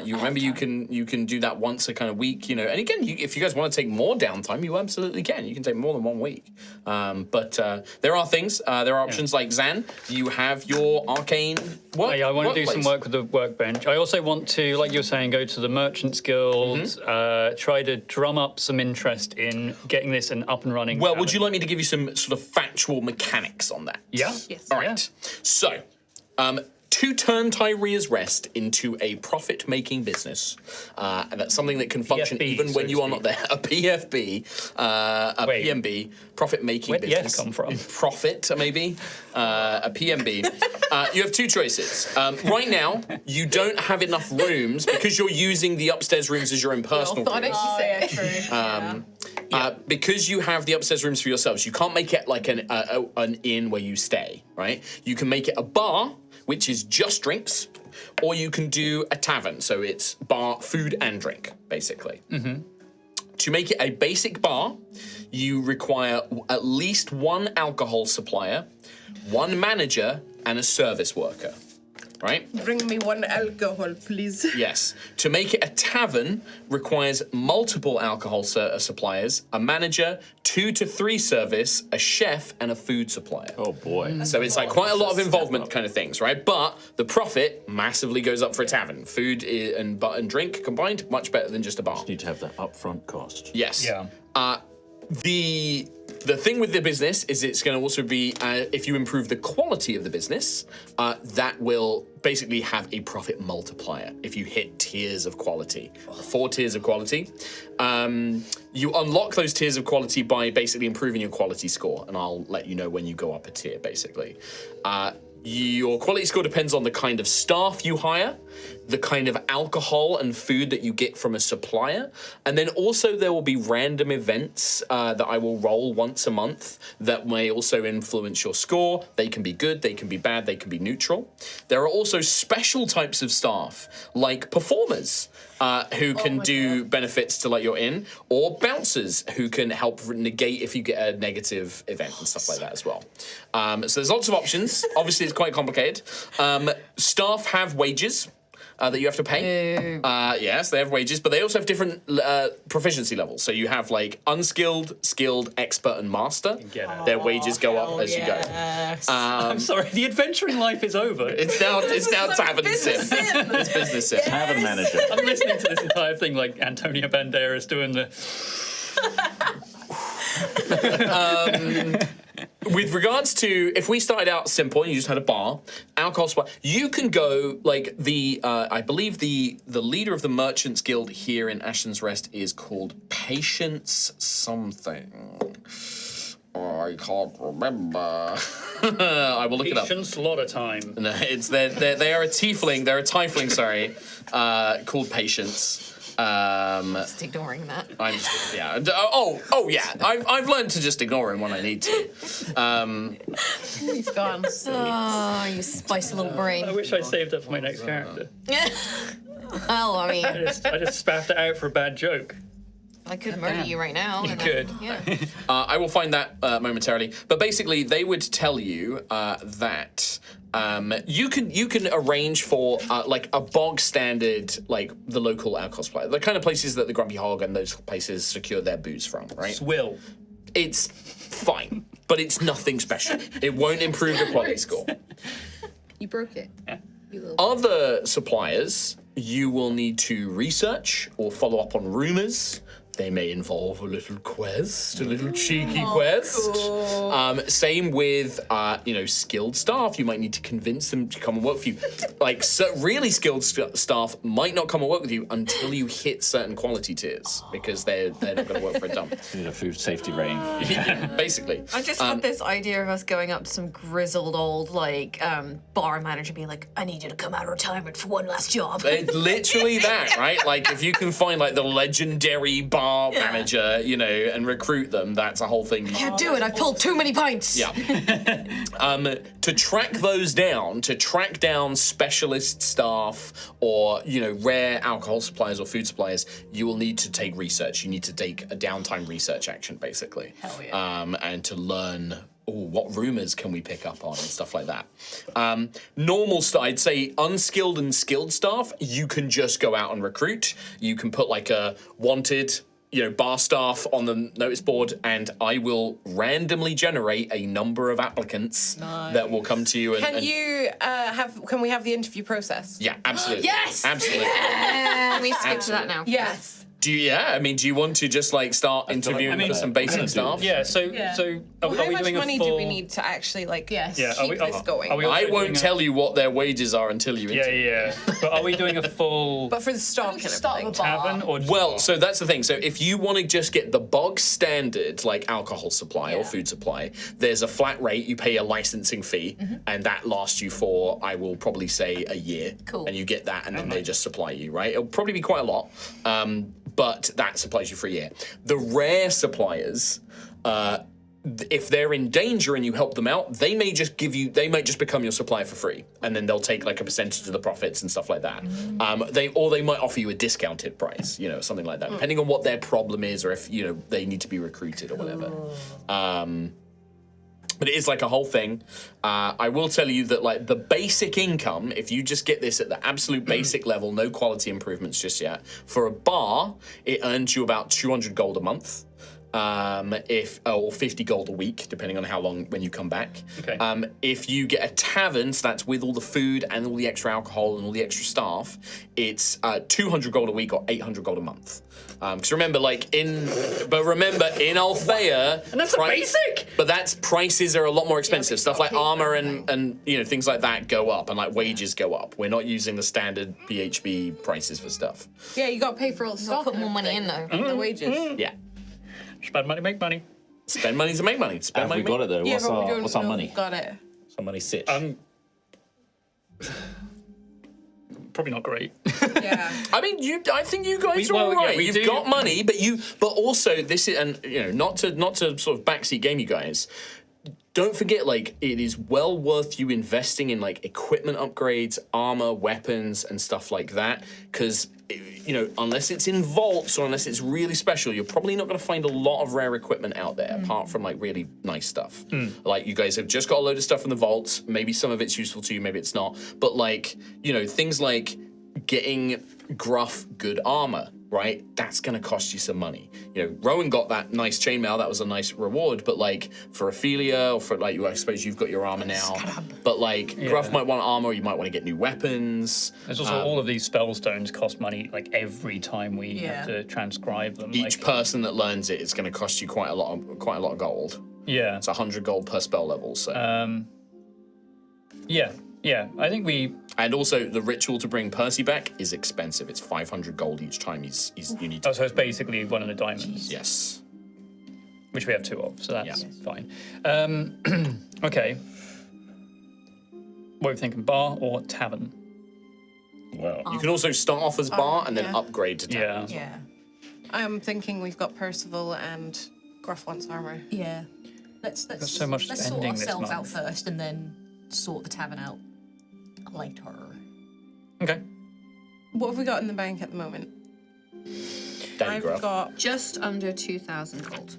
You remember you can do that once a kind of week, and again, if you guys want to take more downtime, you absolutely can. You can take more than 1 week. But there are things, there are options like Zan. You have your arcane work. Yeah, I want to do some workplace. work with the workbench. I also want to, like you're saying, go to the Merchants Guild, try to drum up some interest in getting this up and running. Well, would you like me to give you some sort of factual mechanics on that? Yeah. Yes. All right. So, to turn Tyrea's Rest into a profit-making business, and that's something that can function PFB, even so when to you are not speak. there. A PFB, a Wait. PMB, profit-making Where'd the F business. come from? Profit, maybe. A PMB. You have two choices. Right now, you don't have enough rooms because you're using the upstairs rooms as your own personal thought rooms. it. Yeah, true. Because you have the upstairs rooms for yourselves, you can't make it like an inn where you stay, right? You can make it a bar, which is just drinks, or you can do a tavern, so it's bar, food, and drink, basically. To make it a basic bar, you require at least one alcohol supplier, one manager, and a service worker, right? Bring me one alcohol, please. Yes. To make it a tavern requires multiple alcohol suppliers, a manager, 2 to 3 service, a chef, and a food supplier. Oh boy. So it's like quite a lot of involvement kind of things, right? But the profit massively goes up for a tavern. Food and drink combined, much better than just a bar. Need to have that upfront cost. Yes. Yeah. The thing with the business is it's going to also be, if you improve the quality of the business, that will basically have a profit multiplier if you hit tiers of quality. 4 tiers of quality. You unlock those tiers of quality by basically improving your quality score, and I'll let you know when you go up a tier, basically. Your quality score depends on the kind of staff you hire, the kind of alcohol and food that you get from a supplier, and then also there will be random events that I will roll once a month that may also influence your score. They can be good, they can be bad, they can be neutral. There are also special types of staff, like performers, who can do benefits to like your inn, or bouncers who can help negate if you get a negative event and stuff like that as well. So there's lots of options. Obviously, it's quite complicated. Staff have wages that you have to pay. Yes, they have wages, but they also have different proficiency levels. So you have like unskilled, skilled, expert, and master. Get it. Their wages go up as you go. I'm sorry, the adventuring life is over. It's now tavern sim. It's business sim. Tavern manager. I'm listening to this entire thing like Antonio Banderas doing the. With regards to, if we started out simple and you just had a bar, alcohol supply, you can go like I believe the leader of the Merchants Guild here in Ashton's Rest is called Patience something. Oh, I can't remember. I will look it up. Patience, a lot of time. No, they are a tiefling. They're a tiefling, sorry, called Patience. Just ignoring that. I'm just, yeah. Oh yeah. I've learned to just ignore him when I need to. He's gone. Oh, you spicy little brain. I wish I saved up for my next character. Well, I mean, I just spaffed it out for a bad joke. I could murder you right now. You could. Yeah. I will find that momentarily. But basically, they would tell you that you can arrange for like a bog standard, like the local alcohol supply, the kind of places that the Grumpy Hog and those places secure their booze from, right? Swill. It's fine, but it's nothing special. It won't improve your quality score. You broke it. Other suppliers, you will need to research or follow up on rumors. They may involve a little quest, a little cheeky quest. Cool. Same with, skilled staff. You might need to convince them to come and work for you. Like, really skilled staff might not come and work with you until you hit certain quality tiers, because they're not going to work for a dump. Need a food safety rating. Yeah, basically. I just had this idea of us going up to some grizzled old, bar manager being like, I need you to come out of retirement for one last job. It's literally that, right? Like, if you can find, like, the legendary bar manager, and recruit them, that's a whole thing. Can't do it. I've pulled too many pints. Yeah. to track those down, to track down specialist staff or, rare alcohol suppliers or food suppliers, you will need to take research. You need to take a downtime research action, basically. Hell yeah. And to learn, what rumors can we pick up on and stuff like that. I'd say unskilled and skilled staff, you can just go out and recruit. You can put like a wanted, bar staff on the notice board, and I will randomly generate a number of applicants that will come to you. Can we have the interview process? Yeah, absolutely. Yes! Absolutely. Can we skip to that now? Yes. Do you want to just like start interviewing for some basic staff? Yeah. So are How we much doing money a full? do we need to actually Yes. Yeah. keep this going? Are we also I won't doing tell you what their wages are until you interview. Yeah. But are we doing a full But for the stock and Start everything. with a bar. tavern or just Well, bar? so that's the thing. So if you want to just get the bog standard, like alcohol supply or food supply, there's a flat rate. You pay a licensing fee, and that lasts you for, I will probably say, a year. Cool. And you get that, and then they just supply you, right? It'll probably be quite a lot, but that supplies you for a year. The rare suppliers, if they're in danger and you help them out, they might just become your supplier for free, and then they'll take like a percentage of the profits and stuff like that. They might offer you a discounted price, something like that, depending on what their problem is, or if they need to be recruited or whatever. But it is like a whole thing. I will tell you that like the basic income, if you just get this at the absolute basic level, no quality improvements just yet, for a bar, it earns you about 200 gold a month. Or 50 gold a week, depending on how long when you come back. Okay. If you get a tavern, so that's with all the food and all the extra alcohol and all the extra staff, it's 200 gold a week or 800 gold a month. Because remember in Altheya, and that's a basic. but that's prices are a lot more expensive. Stuff like armor and things like that go up, and like wages go up. We're not using the standard PHB prices for stuff. Yeah, you got to pay for all the stock. Put and more money in everything. though. The wages. Yeah. spend money, make money? Spend money to make money. Spend Have money. we got it though? Yeah, What's but we our don't what's our know money? we've got it. What's our money sit? Probably not great. Yeah. I mean, I think you guys are well, all yeah, right. we You've do- got money, but also this is, and not to sort of backseat game you guys. Don't forget, like, it is well worth you investing in like equipment upgrades, armor, weapons, and stuff like that. Because unless it's in vaults or unless it's really special, you're probably not going to find a lot of rare equipment out there, apart from like really nice stuff. Like you guys have just got a load of stuff in the vaults. Maybe some of it's useful to you, maybe it's not. But like things like getting gruff good armor, right? That's going to cost you some money. Rowan got that nice chainmail. That was a nice reward. But like for Ophelia or for like I suppose you've got your armor now. But like Gruff might want armor. You might want to get new weapons. There's also all of these spell stones cost money like every time we have to transcribe them. Each person that learns it is going to cost you quite a lot of gold. Yeah. It's 100 gold per spell level. So. Yeah. I think we. And also, the ritual to bring Percy back is expensive. It's 500 gold each time you need to. Oh, so it's basically one of the diamonds. Yes. Which we have two of, so that's Yeah. fine. Okay. What are we thinking, bar or tavern? Well, You can also start off as bar and then upgrade to tavern. Yeah. Yeah. I'm thinking we've got Percival and Gruff wants armor. Yeah. Let's so much let's sort spending this ourselves out month. first and then sort the tavern out later. Okay. What have we got in the bank at the moment? Daddy I've Gruff. got Just under 2,000 gold.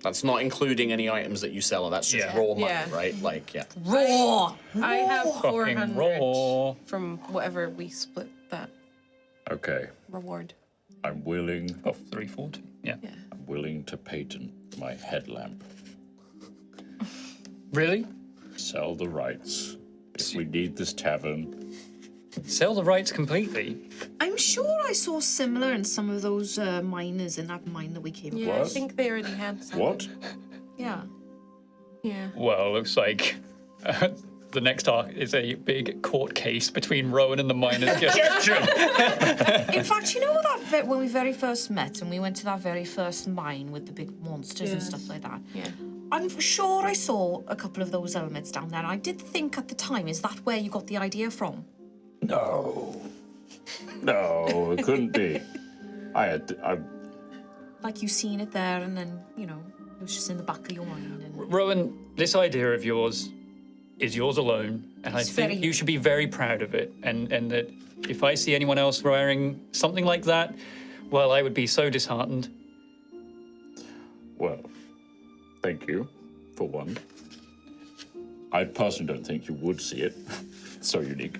That's not including any items that you sell, or that's just Yeah. raw money, Yeah. right? Like, yeah. Raw! I have Fucking 400 raw. from whatever we split that okay. reward. I'm willing Got 340. Yeah. to patent my headlamp. Really? Sell the rights. If we need this tavern, Sell the rights completely. I'm sure I saw similar in some of those miners in that mine that we came Yeah, across. I think they already had some. what? Yeah. Yeah. Well, looks like the next arc is a big court case between Rowan and the miners. In fact, you know that when we very first met and we went to that very first mine with the big monsters and stuff like that? Yeah. I'm sure I saw a couple of those elements down there. And I did think at the time, is that where you got the idea from? No. No, it couldn't be. I Like you seen it there and then, it was just in the back of your mind. And... Rowan, this idea of yours, is yours alone, and I It's think very- you should be very proud of it. And that if I see anyone else wearing something like that, well, I would be so disheartened. Well, thank you, for one. I personally don't think you would see it. It's so unique.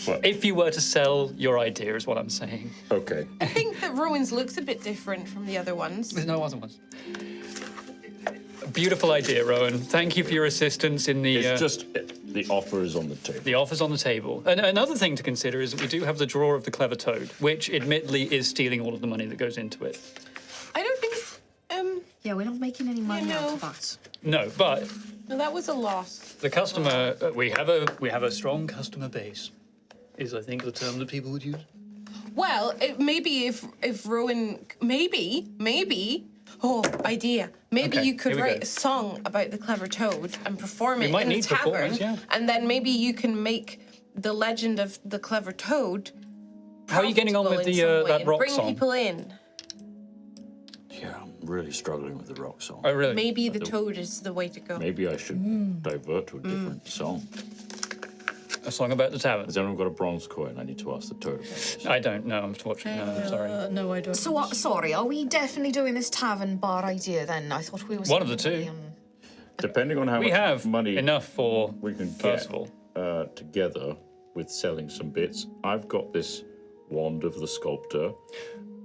But, If you were to sell your idea, is what I'm saying. okay. I think that Rowan's looks a bit different from the other ones. There's no other ones. A beautiful idea, Rowan. Thank you for your assistance in the. It's just, the offer is on the table. The offer's on the table. And another thing to consider is that we do have the drawer of the clever toad, which admittedly is stealing all of the money that goes into it. I don't think. Yeah, we're not making any money You out know. of that. No, but No, that was a loss. the customer, we have a strong customer base, is I think the term that people would use. Well, maybe if Rowan, maybe. Oh, idea. Maybe Okay, you could here we write go. a song about the clever toad and perform it might in the need tavern, performers, yeah. and then maybe you can make the legend of the clever toad. How are you getting on with profitable in the some way that and rock bring song? people in. Yeah, I'm really struggling with the rock song. Oh, really? Maybe the toad is the way to go. Maybe I should divert to a different song. A song about the tavern. Has anyone got a bronze coin? I need to ask the toad about this. I don't know, unfortunately. No, I'm sorry. No, I don't. So what? Sorry, are we definitely doing this tavern bar idea then? I thought we were. One of the saving two. money on- Depending on how We much have money enough for we can get Percival. together with selling some bits, I've got this wand of the sculptor,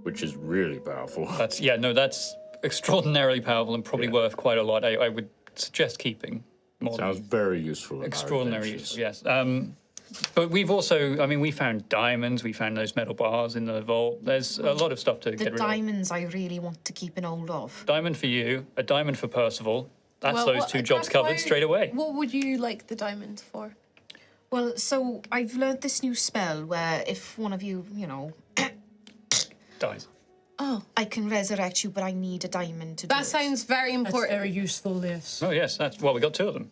which is really powerful. That's extraordinarily powerful and probably Yeah. worth quite a lot. I would suggest keeping more than Sounds very useful. in our extraordinary adventures. use, yes. But we've also, we found diamonds, we found those metal bars in the vault. There's a lot of stuff to The get rid of. diamonds I really want to keep in hold of. Diamond for you, a diamond for Percival. That's Well, those what- two jobs that's covered why- straight away. What would you like the diamond for? Well, so I've learned this new spell where if one of you, Dies. I can resurrect you, but I need a diamond to do That it. sounds very That's important. very useful, yes. Oh, yes, we got two of them.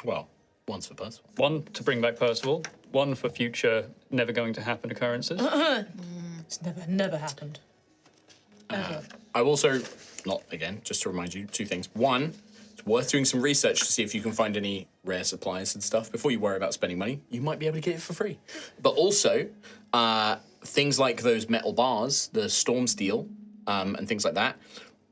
Well, one's for Percival. One to bring back Percival, one for future never going to happen occurrences. It's never happened. I also, not again, just to remind you, two things. One, it's worth doing some research to see if you can find any rare supplies and stuff before you worry about spending money. You might be able to get it for free. But also, things like those metal bars, the storm steel, and things like that,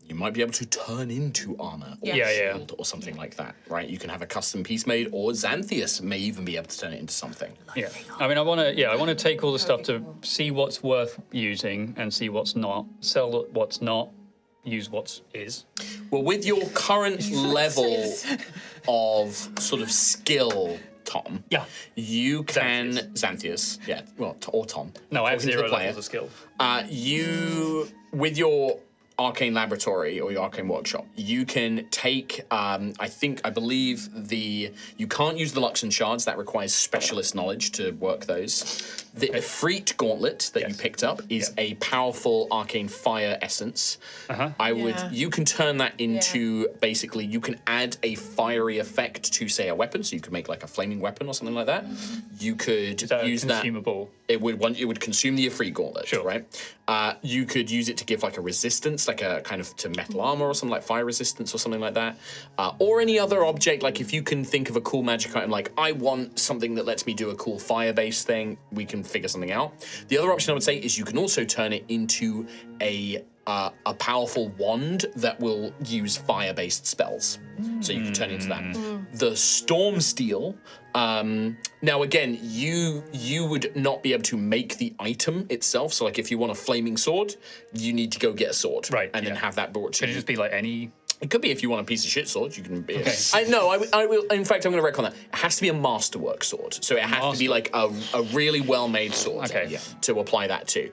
you might be able to turn into armor or Yeah, yeah. shield or something like that, right? You can have a custom piece made, or Xanthias may even be able to turn it into something. Yeah, I want to take all the stuff to see what's worth using and see what's not, sell what's not, use what's is. Well, with your current level of sort of skill, Tom, Yeah. you can Xanthias, yeah, well, or Tom. No, I have talking to the 0 player. levels of skill. You, with your arcane laboratory or your arcane workshop, you can take, I believe you can't use the Luxon shards, that requires specialist knowledge to work those. The Efreet gauntlet that you picked up is a powerful arcane fire essence. You can turn that into, basically, you can add a fiery effect to, say, a weapon, so you could make like a flaming weapon or something like that. You could use that. Consumable. It would consume the Efreet gauntlet, Sure. right? You could use it to give like a resistance, like a kind of to metal armor or something like fire resistance or something like that. Or any other object, like if you can think of a cool magic item, like I want something that lets me do a cool fire-based thing, we can figure something out. The other option I would say is you can also turn it into a powerful wand that will use fire-based spells. So you can turn it into that. The Storm Steel, now again, you would not be able to make the item itself. So like if you want a flaming sword, you need to go get a sword. Right, And then yeah. have that brought to Could it you. just be like any? It could be if you want a piece of shit sword, you can be. I will. In fact, I'm going to retcon that. It has to be a masterwork sword, so it has to be like a really well-made sword. Okay, yeah. To apply that to.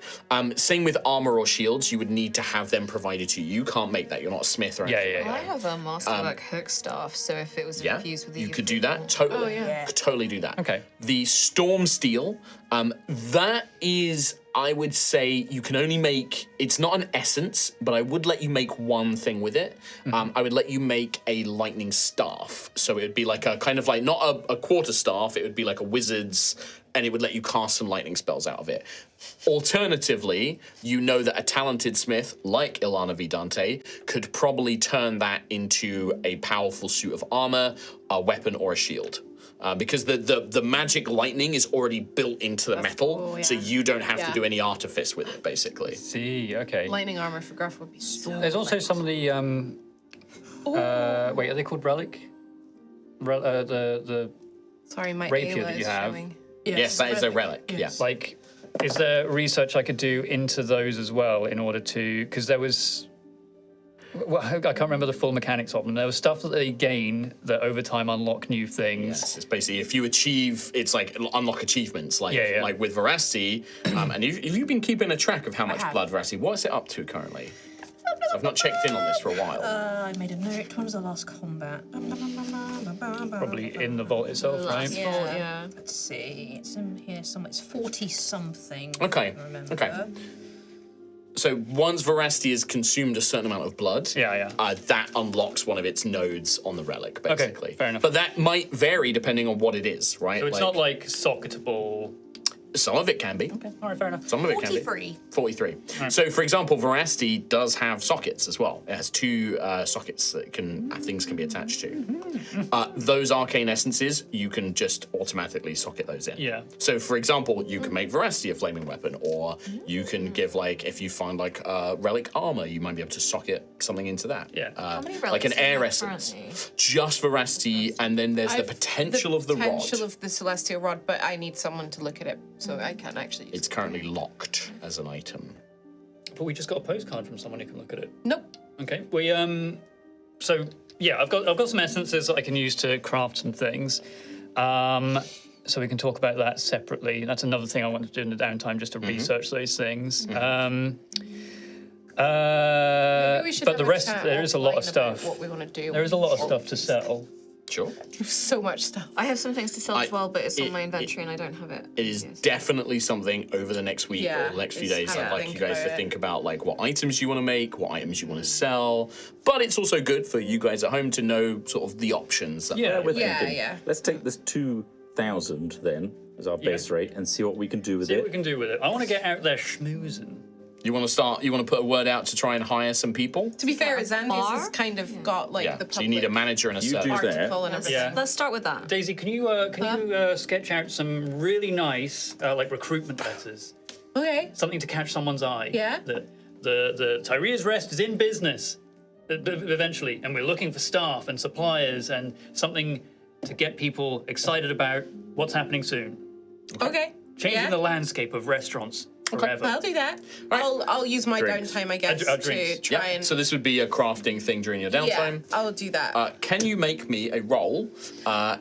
Same with armor or shields, you would need to have them provided to you. You can't make that. You're not a smith or anything. I have a masterwork hook staff, so if it was Yeah, infused with the you could do that. Totally. Oh, yeah. Could totally do that. Okay. The Storm Steel, that is I would say you can only make, it's not an essence, but I would let you make one thing with it. I would let you make a lightning staff. So it would be like a kind of like, not a quarter staff, it would be like a wizard's, and it would let you cast some lightning spells out of it. Alternatively, you know that a talented smith like Ilana Vidante could probably turn that into a powerful suit of armor, a weapon, or a shield. Because the magic lightning is already built into the metal, cool, yeah. so you don't have to Yeah. do any artifice with it, basically. See, okay. Lightning armor for Gruff would be so. There's also some of the wait, are they called relic? The Sorry, my rapier Ayla that you is have. showing. Yes, that is a relic, Yes. like, is there research I could do into those as well in order to, because there was, well, I can't remember the full mechanics of them. There was stuff that they gain that over time unlock new things. Yes, it's basically if you achieve, it's like unlock achievements, like Yeah. like with Veracity. And if you've been keeping a track of how much have. blood Veracity, what's it up to currently? So I've not checked in on this for a while. I made a note. When was the last combat? Probably in the vault itself, right? Last vault, yeah. Let's see. It's in here somewhere. It's 40 something. Okay, okay. So once Veracity has consumed a certain amount of blood, Yeah. that unlocks one of its nodes on the relic, basically. fair enough. But that might vary depending on what it is, right? So it's not like socketable. Some of it can be. Okay, all right, fair enough. Some of it can be. 43. 43. So, for example, Veracity does have sockets as well. It has two sockets that things can be attached to. Those arcane essences, you can just automatically socket those in. Yeah. So, for example, you can make Veracity a flaming weapon, or you can give, like, if you find, like, relic armor, you might be able to socket something into that. Yeah. How many Like an relics do you air have essence. currently? Just Veracity, and then there's the I've- potential of the rod. potential of the celestial rod, but I need someone to look at it, so I can't actually. Use It's currently locked as an item. But we just got a postcard from someone who can look at it. Nope. Okay. We so yeah, I've got some essences that I can use to craft some things. So we can talk about that separately. That's another thing I want to do in the downtime, just to research those things. Maybe we should but have the a rest, chat there is a lot of offline about stuff. What we want to do. There is a lot of stuff to sell. Sure. So much stuff. I have some things to sell as well, but it's it- on my inventory and I don't have it. It is Yes. definitely something over the next week Yeah, or the next few it's days have I'd to like you think guys to about it. think about, like, what items you want to make, what items you want to sell. But it's also good for you guys at home to know sort of the options. That Yeah, We're Yeah, thinking, yeah. let's take this 2,000 then as our base rate and see what we can do with See what it. we can do with it. I want to get out there schmoozing. You want to put a word out to try and hire some people? To be fair, Xandius bar? has kind of got like Yeah. the public So you need a manager and a You server. do that. article and everything. Yeah. Let's start with that. Daisy, can you sketch out some really nice like recruitment letters? Okay. Something to catch someone's eye. Yeah. That the Tyrea's Rest is in business eventually, and we're looking for staff and suppliers and something to get people excited about what's happening soon. Okay. Changing Yeah. the landscape of restaurants forever. I'll do that. I'll use my Drinks. downtime, I guess, Our to drinks. try Yeah. and. So this would be a crafting thing during your yeah, downtime. I'll do that. Can you make me a roll?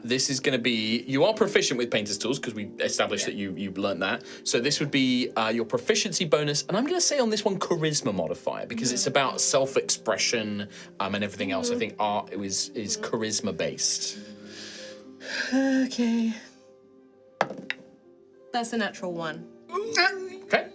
This is going to be, you are proficient with painter's tools because we established that you learned that. So this would be your proficiency bonus, and I'm going to say on this one charisma modifier because it's about self-expression and everything else. I think art is charisma based. Okay. That's a natural one. Okay.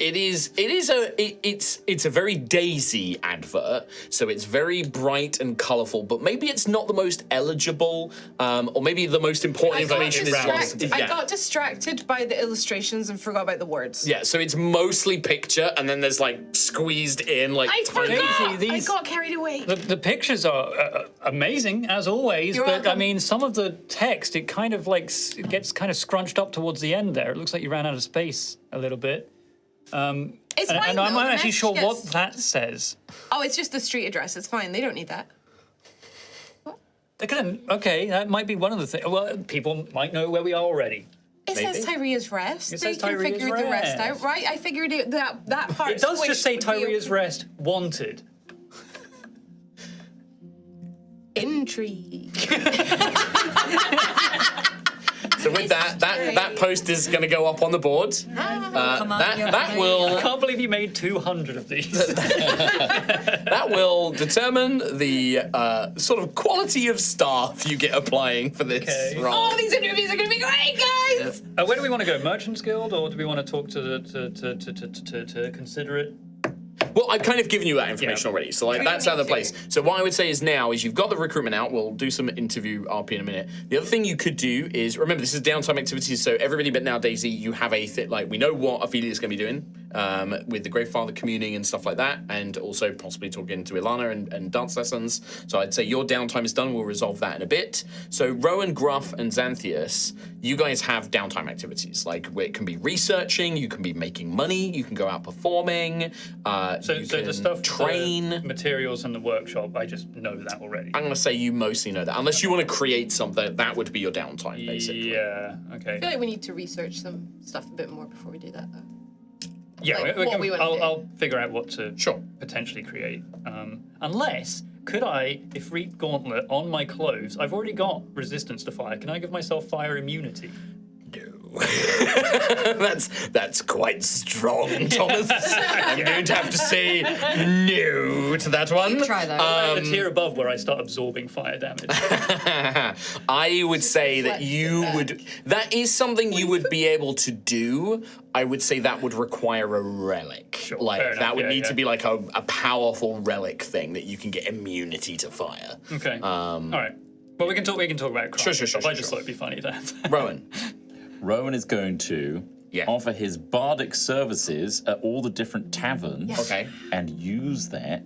It's a very Daisy advert, so it's very bright and colourful, but maybe it's not the most eligible, or maybe the most important information is lost. I got distracted by the illustrations and forgot about the words. Yeah, so it's mostly picture, and then there's like squeezed in like I tiny. forgot. These- I got carried away. The pictures are amazing as always, You're but I welcome. mean, some of the text it kind of like it gets kind of scrunched up towards the end there. It looks like you ran out of space a little bit. It's fine. And I'm though, not the actually sure what messages- that says. Oh, it's just the street address. It's fine. They don't need that. Again, okay, that might be one of the things. Well, people might know where we are already. It says Tyrea's Rest. It They says can Tyrea's figure the rest Rest. out, right? I figured it, that part. It does just say Tyrea's Rest wanted. Intrigue. So with that post is going to go up on the board. That will I can't believe you made 200 of these. that will determine the sort of quality of staff you get applying for this role. Oh, these interviews are going to be great, guys! Where do we want to go? Merchants Guild, or do we want to talk to consider it? Well, I've kind of given you that information already, so like that's out of the place. So what I would say is now is you've got the recruitment out. We'll do some interview RP in a minute. The other thing you could do is remember this is downtime activities, so everybody but now Daisy, you have a like we know what Ophelia's going to be doing with the Gravefather communing and stuff like that, and also possibly talking to Ilana and dance lessons. So I'd say your downtime is done. We'll resolve that in a bit. So Rowan, Gruff, and Xanthius, you guys have downtime activities like where it can be researching, you can be making money, you can go out performing. So the stuff, train the materials in the workshop, I just know that already. I'm going to say you mostly know that. Unless you want to create something, that would be your downtime, basically. Yeah, okay. I feel like we need to research some stuff a bit more before we do that, though. Yeah, like what we wanna do. I'll figure out what to potentially create. Unless, could I, if read Gauntlet on my clothes, I've already got resistance to fire. Can I give myself fire immunity? No. that's quite strong, Thomas. I'm going to have to say no to that one. Try that. The tier above where I start absorbing fire damage. I would say that you would. That is something you would be able to do. I would say that would require a relic. Sure, like fair enough, that would yeah, need yeah. to be like a powerful relic thing that you can get immunity to fire. Okay. All right. Well, we can talk about crime. Sure. I just thought it'd be funny to have that. Rowan. Rowan is going to offer his bardic services at all the different taverns. Okay. And use that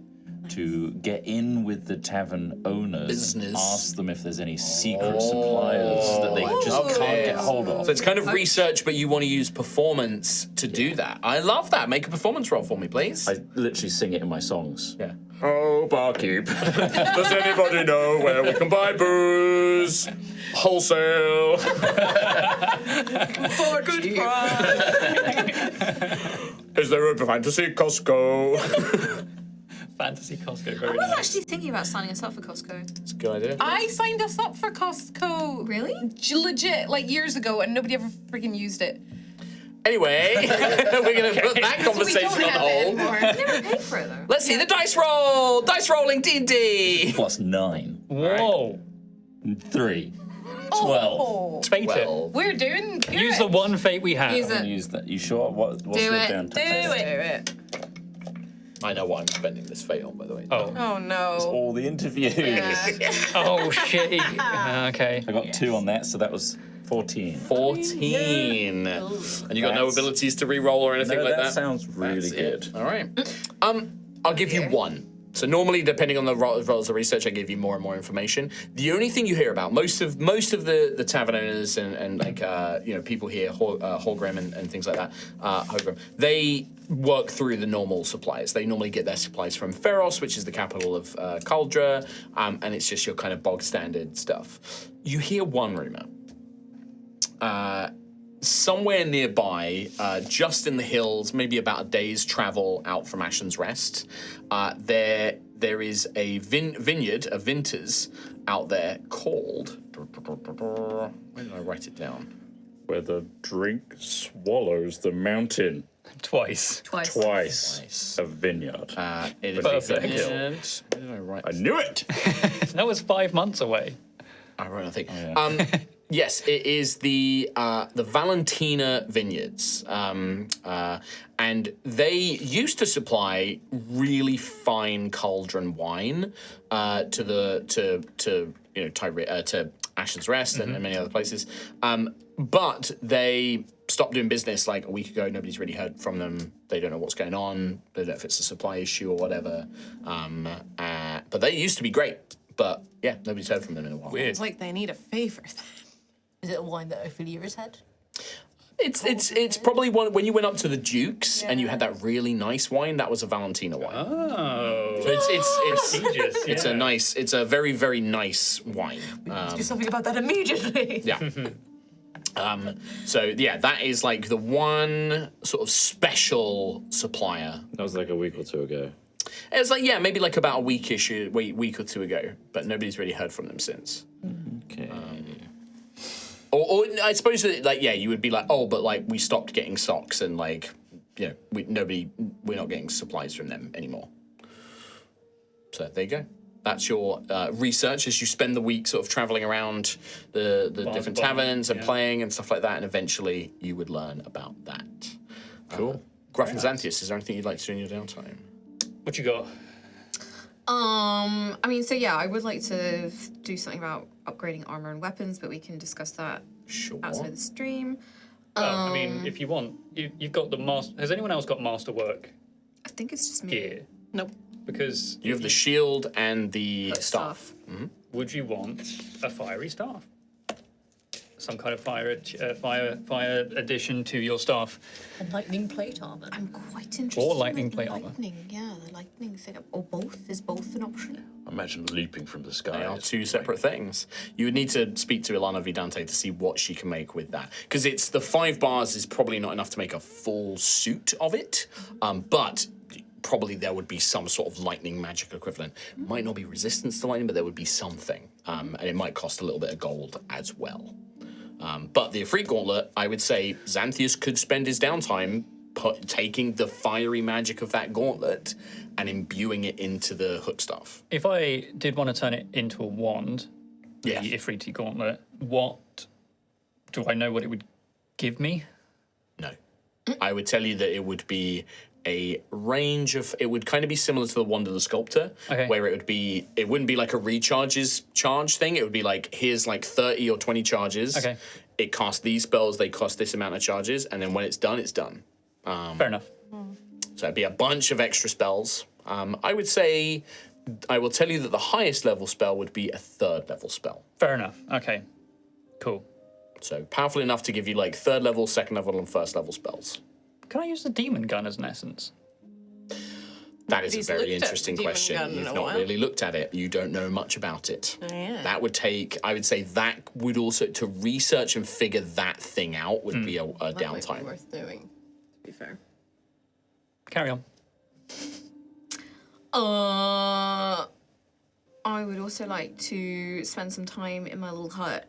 to get in with the tavern owners Business. and ask them if there's any secret suppliers that they just can't get hold of. So it's kind of research, but you want to use performance to do that. I love that. Make a performance roll for me, please. I literally sing it in my songs. Yeah. Oh, barkeep. Does anybody know where we can buy booze? Wholesale. For a good price. Is there a fantasy Costco? Fantasy Costco, very I was nice. actually thinking about signing us up for Costco. It's a good idea. I signed us up for Costco. Really? Legit, like years ago, and nobody ever freaking used it. Anyway, we're going to put that conversation on hold. I never paid for it though. Let's see the dice roll. Dice rolling D&D. Plus 9. Whoa. 3. 12. Oh, Fate it. we're doing good. Use the one fate we have. Use it. Use that. You sure? What's Do your it. downtime? Do it. I know what I'm spending this fate on, by the way. Oh. Oh no. All the interviews. Oh, shit. Okay. I got 2 on that, so that was 14. 14. And you got no That's- abilities to re-roll or anything No, like that? that sounds really That's good. it. All right. I'll give you 1. So normally, depending on the rolls of research, I give you more and more information. The only thing you hear about most of the tavern owners and like people here, Holgrim and things like that, Holgrim, they work through the normal suppliers. They normally get their supplies from Pharos, which is the capital of Caldra, and it's just your kind of bog standard stuff. You hear one rumor. Somewhere nearby, just in the hills, maybe about a day's travel out from Ashen's Rest, there is a vineyard, a Vinters, out there called. Where did I write it down? Where the drink swallows the mountain Twice. twice. A vineyard. It is Perfect. a vineyard. Where did I write? I knew it! That was 5 months away. I wrote nothing. Yes, it is the Valentina Vineyards, and they used to supply really fine cauldron wine to Tyrea, to Ashen's Rest and many other places, but they stopped doing business like a week ago. Nobody's really heard from them. They don't know what's going on. They don't know if it's a supply issue or whatever. But they used to be great. But yeah, nobody's heard from them in a while. Weird. It's like they need a favor. Is it a wine that Ophelia has had? It's probably one when you went up to the Dukes and you had that really nice wine. That was a Valentina wine. Oh. So it's Prestigious, it's yeah. it's a very very nice wine. Do something about that immediately. Yeah. So yeah, that is like the one sort of special supplier. That was like a week or 2 ago. It was like maybe like about a week or 2 ago, but nobody's really heard from them since. Okay. or I suppose that, like, yeah, you would be like, oh, but like we stopped getting socks and like, you know, we're not getting supplies from them anymore. So there you go. That's your research as you spend the week sort of traveling around the different taverns and playing and stuff like that, and eventually you would learn about that. Cool. Gruff and Xanthius, is there anything you'd like to do in your downtime? What you got? I mean, so yeah, I would like to do something about upgrading armor and weapons, but we can discuss that Sure. outside the stream. Well, I mean, if you want, you've got the master. Has anyone else got masterwork I think it's just me. gear? Nope. Because You have the shield and the staff. would you want a fiery staff? Some kind of fire addition to your staff, And lightning plate armor. I'm quite interested. Or in, lightning like, plate armor. lightning, yeah, the lightning thing. Or both. Is both an option? Imagine leaping from the sky. They are is two great. separate things. You would need to speak to Ilana Vidante to see what she can make with that. Because it's the 5 bars is probably not enough to make a full suit of it, but probably there would be some sort of lightning magic equivalent. Might not be resistance to lightning, but there would be something. And it might cost a little bit of gold as well. But the Ifrit Gauntlet, I would say Xanthius could spend his downtime taking the fiery magic of that gauntlet and imbuing it into the hook staff. if I did want to turn it into a wand, Yes. the Ifriti gauntlet, what do I know what it would give me? No. I would tell you that it would be a range of, it would kind of be similar to the Wand of the Sculptor, Okay. where it wouldn't be like a charge thing. It would be like, here's like 30 or 20 charges. Okay. It costs these spells, they cost this amount of charges, and then when it's done, it's done. Fair enough. So it'd be a bunch of extra spells. I would say, I will tell you that the highest level spell would be a 3rd level spell. Fair enough. Okay. Cool. So powerful enough to give you like 3rd level, 2nd level, and 1st level spells. Can I use the demon gun as an essence? That is a Nobody's very looked at interesting demon question. gun in You've a not while. really looked at it. You don't know much about it. Yeah. That would take, I would say that would also, to research and figure that thing out would be a That might be downtime. worth doing, to be fair. Carry on. I would also like to spend some time in my little hut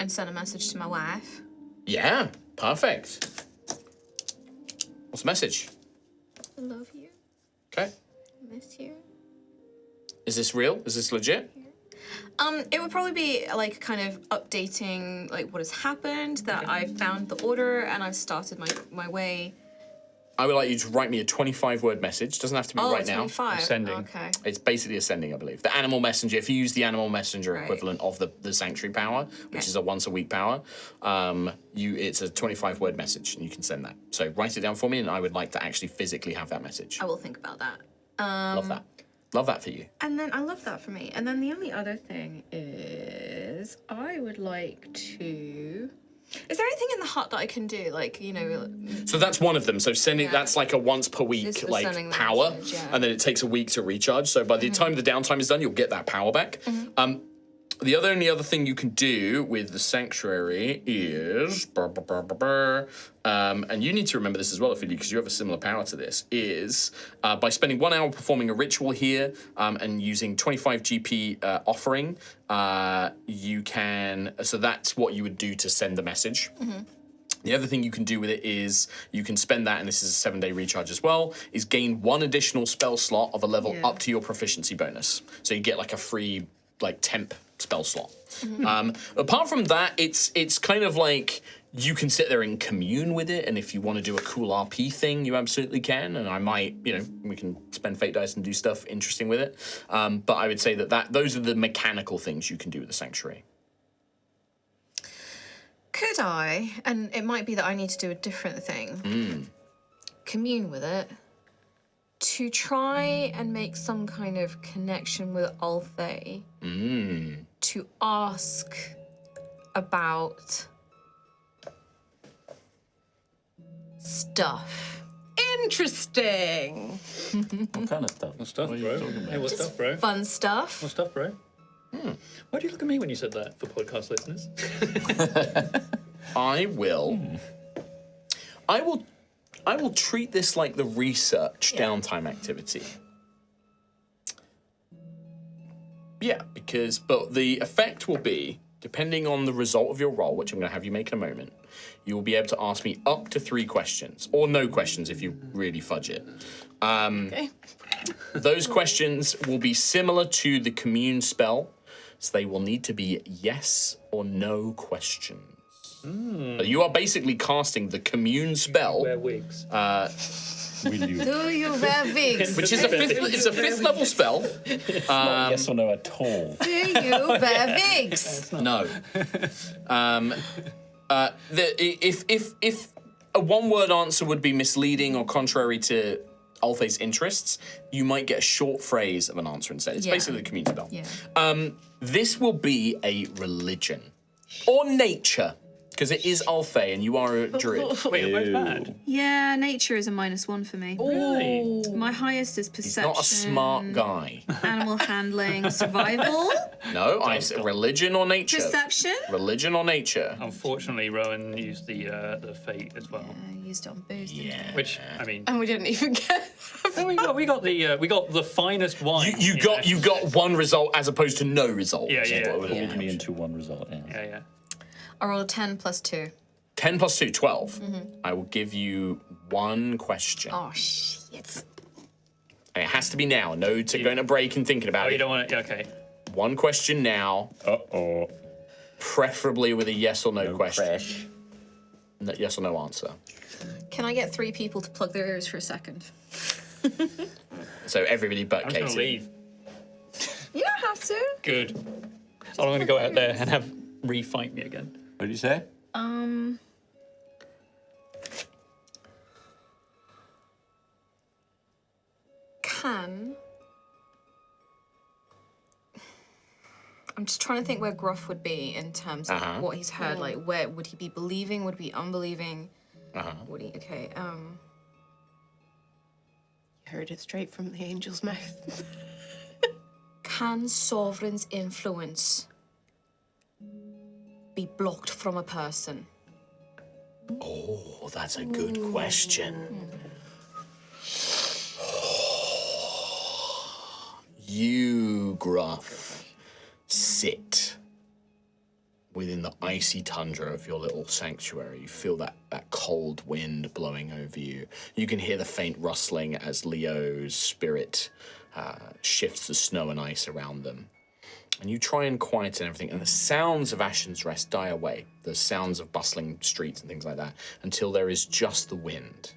and send a message to my wife. Yeah, perfect. What's the message? I love you. Okay. I miss you. Is this real? Is this legit? It would probably be like kind of updating like what has happened, that I've found the order and I've started my way. I would like you to write me a 25-word message. Doesn't have to be right now. 25. Sending. Okay. It's basically ascending, I believe. The animal messenger, if you use the animal messenger Right. equivalent of the sanctuary power, which Okay. is a once-a-week power, it's a 25-word message, and you can send that. So write it down for me, and I would like to actually physically have that message. I will think about that. Love that. Love that for you. And then I love that for me. And then the only other thing is I would like to. Is there anything in the hut that I can do? Like, you know, So that's one of them. So sending, Yeah. that's like a once per week This was like sending the power, message, yeah. and then it takes a week to recharge. So by the time the downtime is done, you'll get that power back. The only other thing you can do with the sanctuary is, and you need to remember this as well, Ophelia, because you have a similar power to this, is by spending 1 hour performing a ritual here and using 25 GP offering, you can, so that's what you would do to send the message. The other thing you can do with it is you can spend that, and this is a 7-day recharge as well, is gain 1 additional spell slot of a level Yeah. up to your proficiency bonus. So you get like a free like temp spell slot. Apart from that, it's kind of like you can sit there and commune with it, and if you want to do a cool RP thing, you absolutely can. And I might, we can spend fate dice and do stuff interesting with it. But I would say that those are the mechanical things you can do with the sanctuary. could I, and it might be that I need to do a different thing, commune with it, to try and make some kind of connection with Altheya, to ask about stuff. Interesting. What kind of stuff? What stuff, What are you bro? talking about? Hey, what stuff, bro? Fun stuff. What stuff, bro? Why do you look at me when you said that for podcast listeners? I will treat this like the research downtime activity. Yeah, but the effect will be depending on the result of your roll, which I'm going to have you make in a moment, you will be able to ask me up to 3 questions, or no questions if you really fudge it. Okay. Those questions will be similar to the commune spell, so they will need to be yes or no questions. You are basically casting the commune spell, Wear wigs. Will you? Do you wear wigs? which is a fifth level spell. Not yes or no at all. Do you wear wigs? No. If a one-word answer would be misleading or contrary to Althea's interests, you might get a short phrase of an answer instead. It's Yeah. basically the commune spell. Yeah. This will be a religion or nature, because it is Althea and you are a druid. Wait, you're both bad. Yeah, nature is a -1 for me. Really? My highest is He's perception. not a smart guy. Animal handling, survival, No, I said religion or nature. perception. Religion or nature. Unfortunately, Rowan used the fate as well. I used it on booze. Yeah. Which I mean, And we didn't even get. we got the finest wine. You got one result as opposed to no result. Yeah, which is yeah, what would yeah. happen. Me into one result. Yeah. Yeah. I rolled a 10 plus 2. 10 plus 2, 12. I will give you one question. Oh, shit. And it has to be now. No to going to break and thinking about Oh, it. you don't want it? Okay. One question now, Uh-oh. preferably with a yes or no, question. Crash. Yes or no answer. Can I get 3 people to plug their ears for a second? So everybody but I'm just gonna Katie. leave. You don't have to. Good. I'm gonna go out there and have re-fight me again. What did you say? I'm just trying to think where Gruff would be in terms of what he's heard. Like, where would he be believing? Would he be unbelieving? Would he? Okay. Heard it straight from the angel's mouth. Can sovereign's influence be blocked from a person? Oh, that's a good question. You, Gruff, sit within the icy tundra of your little sanctuary. You feel that cold wind blowing over you. You can hear the faint rustling as Leo's spirit shifts the snow and ice around them. And you try and quieten everything, and the sounds of Ashen's Rest die away. The sounds of bustling streets and things like that, until there is just the wind.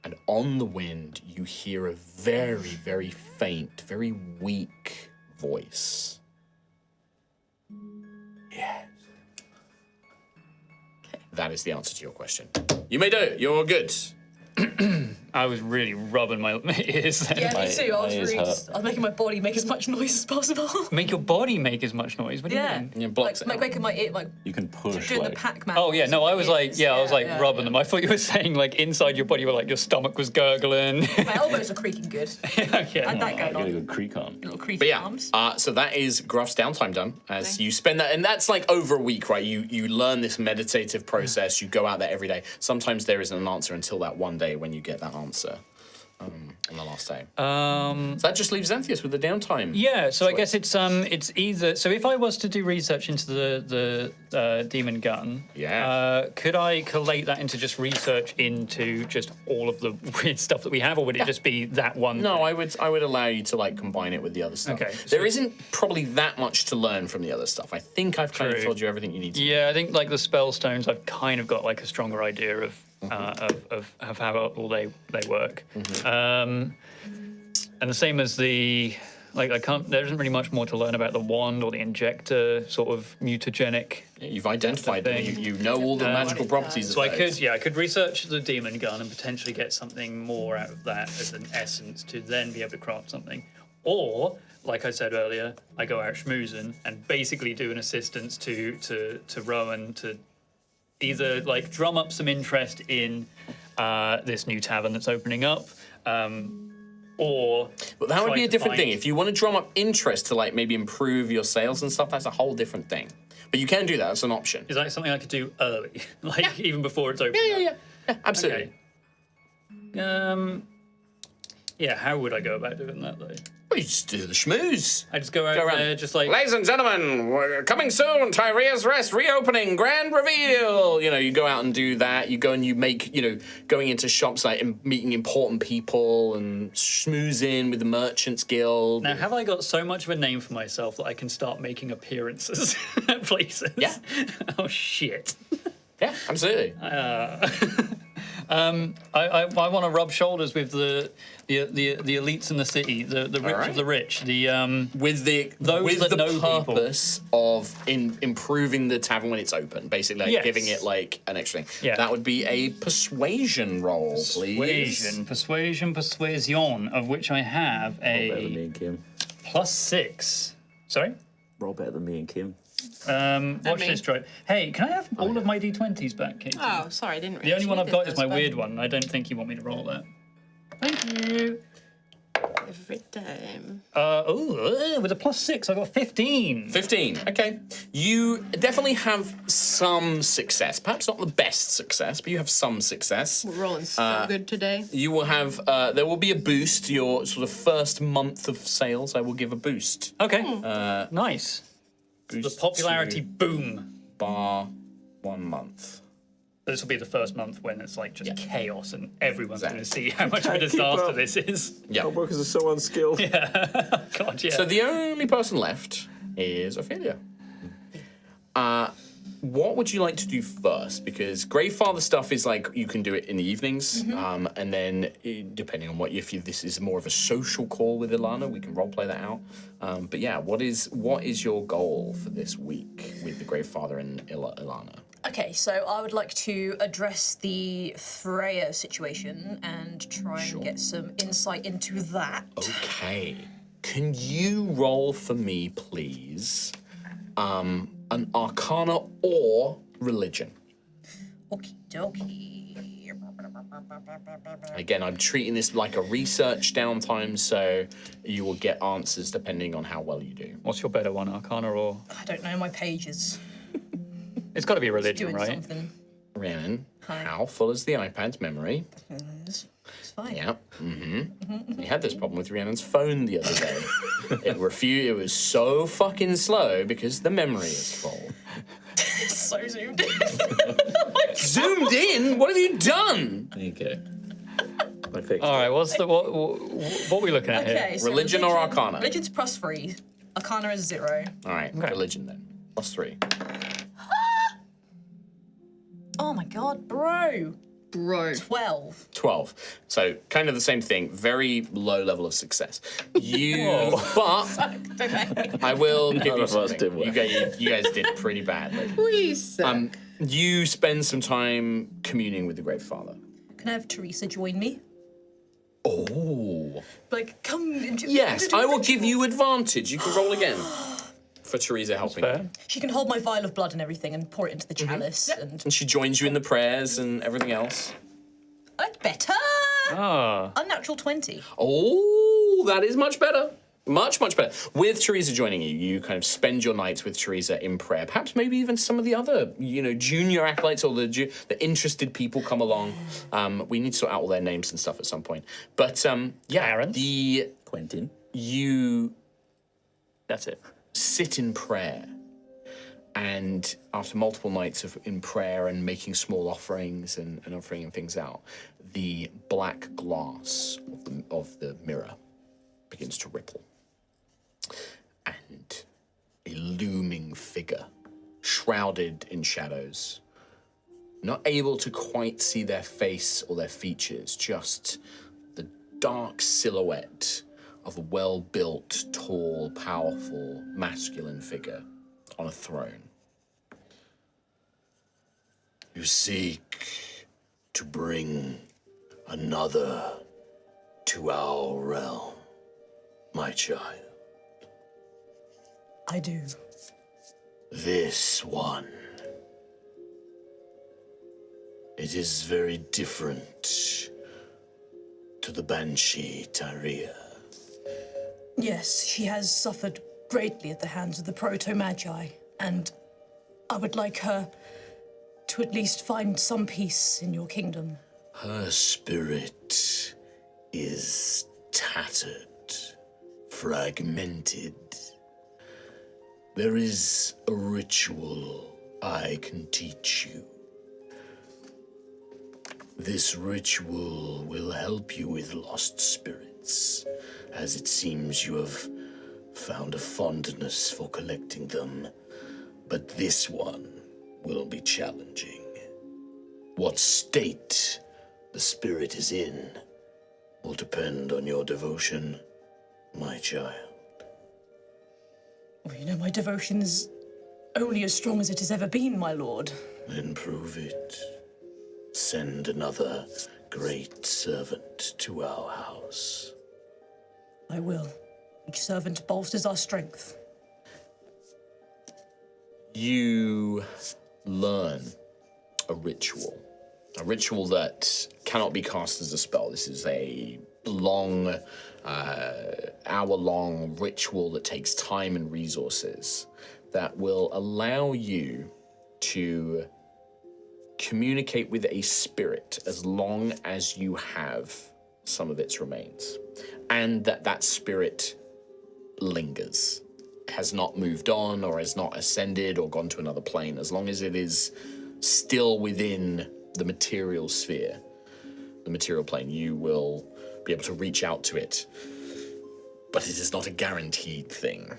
And on the wind, you hear a very, very faint, very weak voice. Yes. That is the answer to your question. You may do it. You're good. I was really rubbing my ears then. Yeah, me too. I was my ears really hurt. just, I was making my body make as much noise as possible. Make your body make as much noise. What do Yeah. you mean? Yeah, blocks like it. making my ear, like You can push doing the like Pac-Man. Oh yeah, no, I was like, I was like rubbing them. I thought you were saying like inside your body, where like your stomach was gurgling. My elbows are creaking good. Okay. And that get going a on. good creak on. Little creaky But yeah, arms. so that is Gruff's downtime done. As you spend that, and that's like over a week, right? You learn this meditative process. You go out there every day. Sometimes there isn't an answer until that one day when you get that answer on the last day. So that just leaves Xanthius with the downtime. Yeah, so I guess it's either. So if I was to do research into the demon gun, could I collate that into just research into just all of the weird stuff that we have, or would it just be that one? No, thing? I would allow you to like combine it with the other stuff. Okay, There isn't probably that much to learn from the other stuff. I think I've kind of True. told you everything you need to. Yeah, I think like the spell stones, I've kind of got like a stronger idea of how all they work. And the same as the there isn't really much more to learn about the wand or the injector sort of mutagenic. You've identified them. thing. You know all the magical properties. So of those. I could research the demon gun and potentially get something more out of that as an essence to then be able to craft something. Or, like I said earlier, I go out schmoozing and basically do an assistance to Rowan to either like drum up some interest in this new tavern that's opening up, or But that would try be a to different find- thing. If you want to drum up interest to like maybe improve your sales and stuff, that's a whole different thing. But you can do that. That's an option. Is that something I could do early, like even before it's open? Yeah, absolutely. Okay. Yeah, how would I go about doing that though? Well, you just do the schmooze. I just go out there, just like, Ladies and gentlemen, we're coming soon. Tyrea's Rest reopening, grand reveal. You know, you go out and do that. You go and you make, going into shops like and meeting important people and schmoozing with the Merchants Guild. now have I got so much of a name for myself that I can start making appearances at places? Yeah. Oh shit. Yeah, absolutely. I want to rub shoulders with the elites in the city, the rich right. of the rich, with the that know people. purpose of improving the tavern when it's open, basically like Yes. giving it like an extra thing. Yeah. That would be a persuasion roll, please. Persuasion, of which I have Better than me a and Kim. +6. Sorry? Roll better than me and Kim. Watch me. this, Droid. Hey, can I have all of my d20s back, Katie? Oh, sorry, I didn't. The only one I've got is my weird one. one. I don't think you want me to roll that. Thank you. Every time. With a +6, I got 15. 15. Okay. You definitely have some success. Perhaps not the best success, but you have some success. We're rolling so good today. You will have, there will be a boost to your sort of first month of sales. I will give a boost. Okay. Nice. The Boost popularity to boom. bar 1 month. This will be the first month when it's like just chaos and everyone's going to Exactly. see how much of a Keep disaster up. this is. Yeah. Workers are so unskilled. God, yeah. So the only person left is Ophelia. What would you like to do first? Because Greyfather stuff is like you can do it in the evenings, and then depending on this is more of a social call with Ilana, we can roleplay that out. But yeah, what is your goal for this week with the Greyfather and Ilana? Okay, so I would like to address the Freya situation and try and get some insight into that. Okay, can you roll for me, please? An Arcana or Religion. Okie dokie. Again, I'm treating this like a research downtime, so you will get answers depending on how well you do. What's your better one, Arcana or? I don't know my pages. It's got to be religion, Doing right? something. Rhiannon, Hi. how full is the iPad's memory? It's fine. Yeah. We had this problem with Rhiannon's phone the other day. It was so fucking slow because the memory is full. So zoomed in. Zoomed in? What have you done? Okay. I fixed All it. right, what are we looking at Okay, here? so Religion or Arcana? Religion's +3. Arcana is 0. All right, Religion then. +3. Oh my god, bro. Bro. 12. 12. So kind of the same thing. Very low level of success. But I will give you of us something. did well. You guys did pretty badly. We suck. You spend some time communing with the Great Father. Can I have Teresa join me? Oh. Like, come into. Yes, I will give you advantage. You can roll again for Teresa helping you. Fair. She can hold my vial of blood and everything and pour it into the chalice. And And she joins you in the prayers and everything else. that's better. Ah. Unnatural 20. Oh, that is much better. Much, much better. With Teresa joining you, you kind of spend your nights with Teresa in prayer. Perhaps maybe even some of the other, junior acolytes or the interested people come along. We need to sort out all their names and stuff at some point. But yeah, Aaron? Quentin. you That's it. sit in prayer, and after multiple nights in prayer and making small offerings and offering things out, the black glass of the mirror begins to ripple, and a looming figure, shrouded in shadows, not able to quite see their face or their features, just the dark silhouette of a well-built, tall, powerful, masculine figure on a throne. You seek to bring another to our realm, my child. I do. This one. It is very different to the Banshee Tyrea. Yes, she has suffered greatly at the hands of the Proto-Magi, and I would like her to at least find some peace in your kingdom. Her spirit is tattered, fragmented. There is a ritual I can teach you. This ritual will help you with lost spirits, as it seems you have found a fondness for collecting them. But this one will be challenging. What state the spirit is in will depend on your devotion, my child. Well, you know, my devotion is only as strong as it has ever been, my lord. Then prove it. Send another great servant to our house. I will. Each servant bolsters our strength. You learn a ritual that cannot be cast as a spell. This is a long, hour-long ritual that takes time and resources that will allow you to communicate with a spirit as long as you have some of its remains, and that spirit lingers, has not moved on or has not ascended or gone to another plane. As long as it is still within the material sphere, the material plane, you will be able to reach out to it. But it is not a guaranteed thing.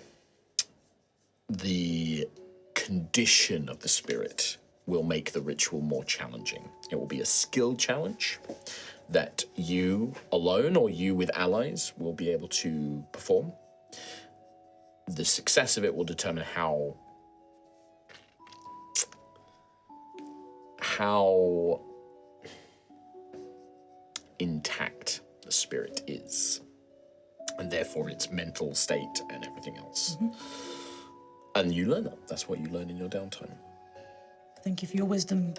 The condition of the spirit will make the ritual more challenging. It will be a skill challenge that you alone or you with allies will be able to perform. The success of it will determine how intact the spirit is, and therefore its mental state and everything else. And you learn that. That's what you learn in your downtime. Thank you for your wisdom,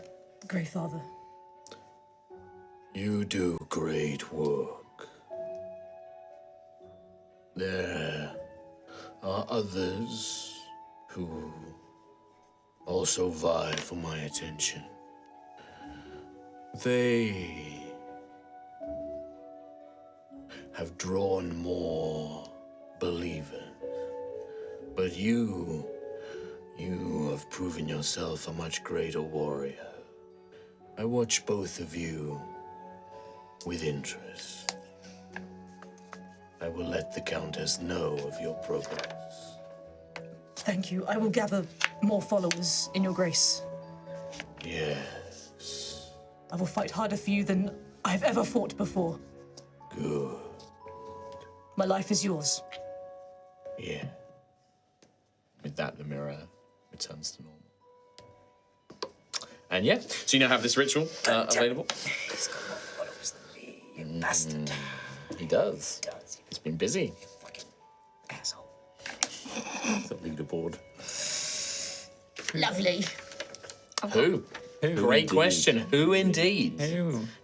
Grey Father. You do great work. There are others who also vie for my attention. They have drawn more believers, but you have proven yourself a much greater warrior. I watch both of you with interest. I will let the Countess know of your progress. Thank you. I will gather more followers in your grace. Yes, I will fight harder for you than I've ever fought before. good. My life is yours. Yeah. With that, the mirror returns to normal. And yeah, so you now have this ritual available. He's got more followers than me, you bastard. He does. He's been busy. Fucking asshole. It's a leaderboard. Lovely. Who? Great question. Who indeed?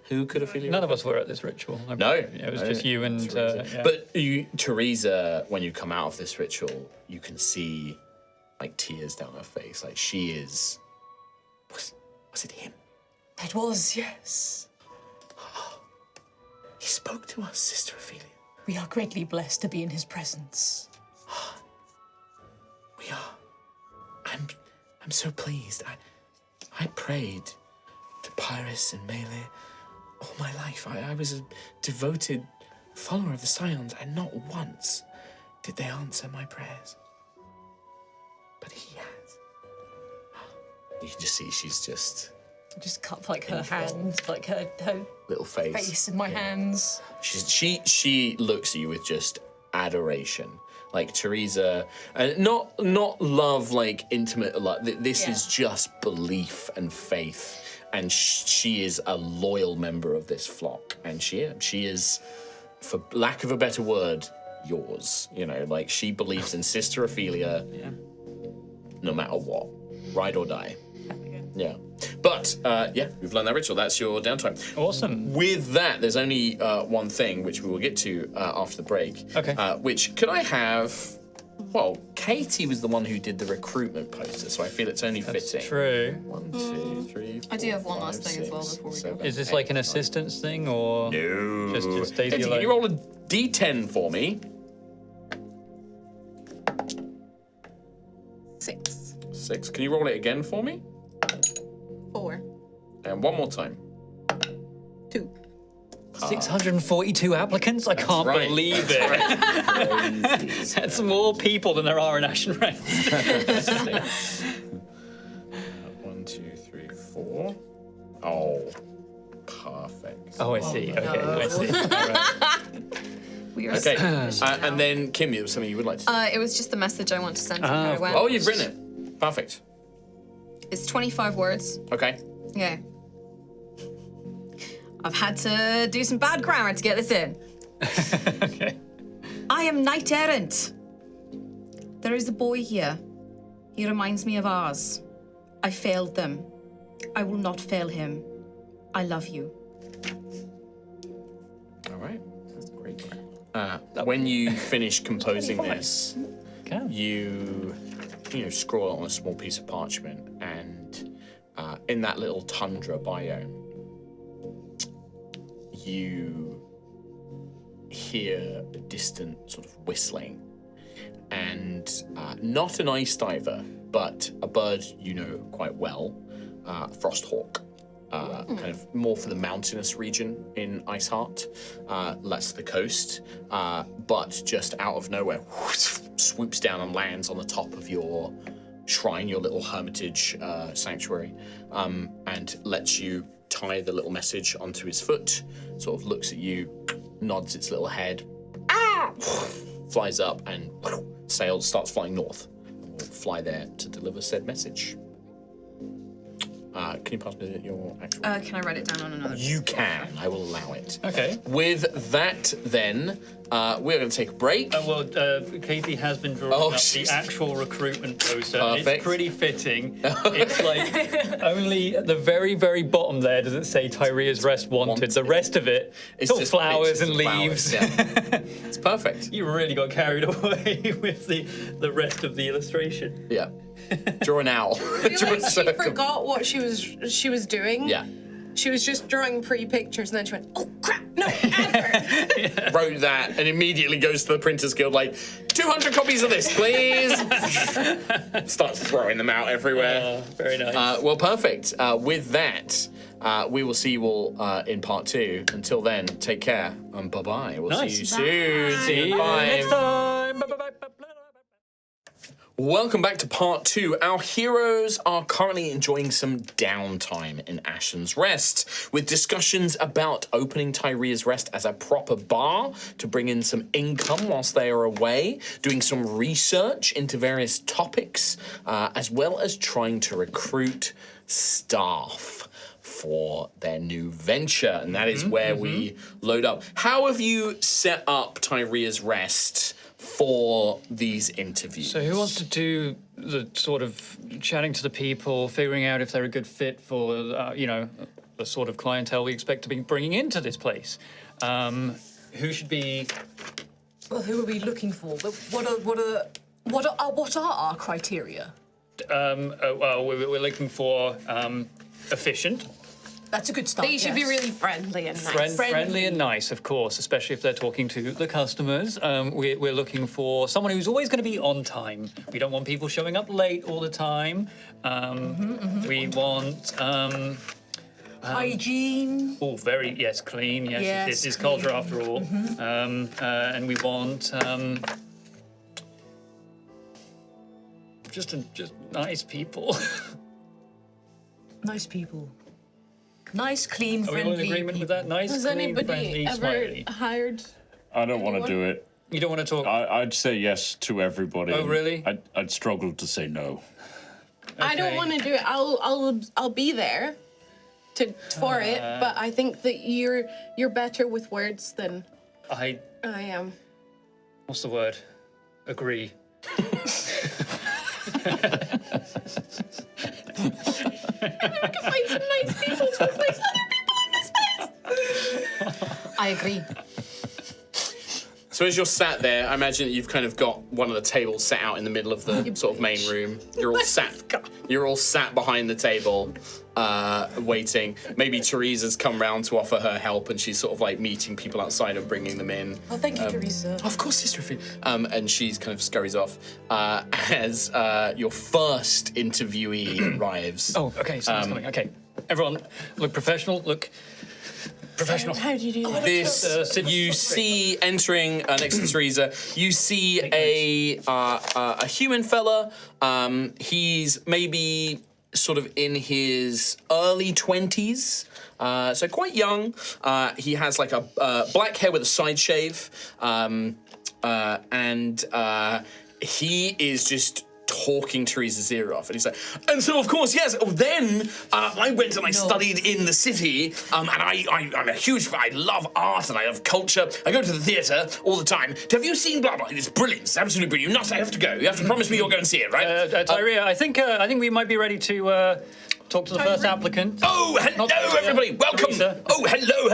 Who could have figured None of us were at this ritual. No. It was just you and... yeah. But Teresa, when you come out of this ritual, you can see like tears down her face. Like she is... Was it him? It was, yes. He spoke to us, Sister Ophelia. We are greatly blessed to be in his presence. We are. I'm so pleased. I prayed to Pyrrhus and Melee all my life. I was a devoted follower of the Scions, and not once did they answer my prayers. But he has. You can just see she's just Just cup like her hand, like her little face. face in my hands. She looks at you with just adoration. Like Teresa, and not love, like intimate love. This is just belief and faith, and she is a loyal member of this flock, and she is, for lack of a better word, yours. You know, like she believes in Sister Ophelia, no matter what, ride or die. Yeah. But, we've learned that ritual. That's your downtime. Awesome. With that, there's only one thing, which we will get to after the break. Okay. Which, could I have... Well, Katie was the one who did the recruitment poster, so I feel it's only fitting. True. 1, 2, 3, 4, I do have one 5, last thing as well 6, before we go. 7, Is this 8, like an 9. assistance thing, or No. just Daisy Katie, alone? can you roll a d10 for me? 6. 6. Can you roll it again for me? 4. And one more time. 2. 642 applicants? I can't right. believe it. That's more people than there are in Ashen Rest. 6. 1, 2, 3, 4. Oh, perfect. Oh, I see. Okay, I see. All right. We are Okay, and then Kim, it was something you would like to say. It was just the message I want to send to her. Oh, you've written it. Perfect. It's 25 words. Okay. Okay. I've had to do some bad grammar to get this in. Okay. I am knight errant. There is a boy here. He reminds me of ours. I failed them. I will not fail him. I love you. All right. That's great. When you finish composing this, you scroll it on a small piece of parchment, and in that little tundra biome, you hear a distant sort of whistling, and not an ice diver, but a bird you know quite well, frosthawk. Kind of more for the mountainous region in Iceheart, less the coast, but just out of nowhere, swoops down and lands on the top of your shrine, your little hermitage sanctuary, and lets you tie the little message onto his foot, sort of looks at you, nods its little head, flies up and starts flying north. We'll fly there to deliver said message. Can you pass me your actual... Can I write it down on another? You can. I will allow it. Okay. With that, then, we're going to take a break. Well, Katie has been drawing up the actual recruitment poster. Perfect. It's pretty fitting. It's like only at the very, very bottom there does it say Tyrea's Rest wanted. The rest of it, it's all just flowers and pictures leaves. of flowers, yeah. It's perfect. You really got carried away with the rest of the illustration. Yeah. Draw an owl. I feel like she forgot what she was doing. Yeah. She was just drawing pretty pictures, and then she went, "Oh crap, no, ever." Wrote that and immediately goes to the Printers Guild like, 200 copies of this, please. Starts throwing them out everywhere. Very nice. Well, perfect. With that, we will see you all in part 2. Until then, take care and bye-bye. We'll see you soon. See you. Bye. Next time. Bye. Welcome back to part 2. Our heroes are currently enjoying some downtime in Ashen's Rest, with discussions about opening Tyrea's Rest as a proper bar to bring in some income whilst they are away, doing some research into various topics, as well as trying to recruit staff for their new venture, and that is where we load up. How have you set up Tyrea's Rest for these interviews? So who wants to do the sort of chatting to the people, figuring out if they're a good fit for, the sort of clientele we expect to be bringing into this place? Who should be... Well, who are we looking for? What are our criteria? We're looking for efficient. That's a good start. They should be really friendly and nice. Friendly and nice, of course, especially if they're talking to the customers. We're looking for someone who's always going to be on time. We don't want people showing up late all the time. We want... hygiene. Oh, yes, clean. Yes, this is culture after all. And we want just nice people. Nice people. Nice, clean, Are we friendly all in agreement people. with that? Nice, Has clean, anybody friendly, ever smiley. hired? I don't want to do it. You don't want to talk? I'd say yes to everybody. Oh, really? I'd struggle to say no. I don't want to do it. I'll be there for it, but I think that you're better with words than I am. What's the word? Agree. I can find some nice people to replace other people in this place. I agree. So as you're sat there, I imagine that you've kind of got one of the tables set out in the middle of the sort of main room. You're all sat. You're all sat behind the table, waiting. Maybe Teresa's come round to offer her help, and she's sort of like meeting people outside and bringing them in. Oh, thank you, Teresa. Of course, Sister Ophelia. And she's kind of scurries off as your first interviewee arrives. Oh, okay, someone's coming. Okay, everyone, look professional. Look professional. How do you do that? This you see entering next to Teresa. You see a human fella. He's maybe sort of in his early 20s. So quite young. He has like a black hair with a side shave, and he is just talking Teresa's ear off, and he's like, and so of course, yes. Then I went and I studied in the city, and I'm a huge. I love art and I love culture. I go to the theatre all the time. Have you seen blah blah? It's brilliant. It's absolutely brilliant. You must. I have to go. You have to promise me you'll go and see it, right? Tyrea, I think we might be ready to talk to the first applicant. Oh, hello, everybody. Welcome. Teresa. Oh, hello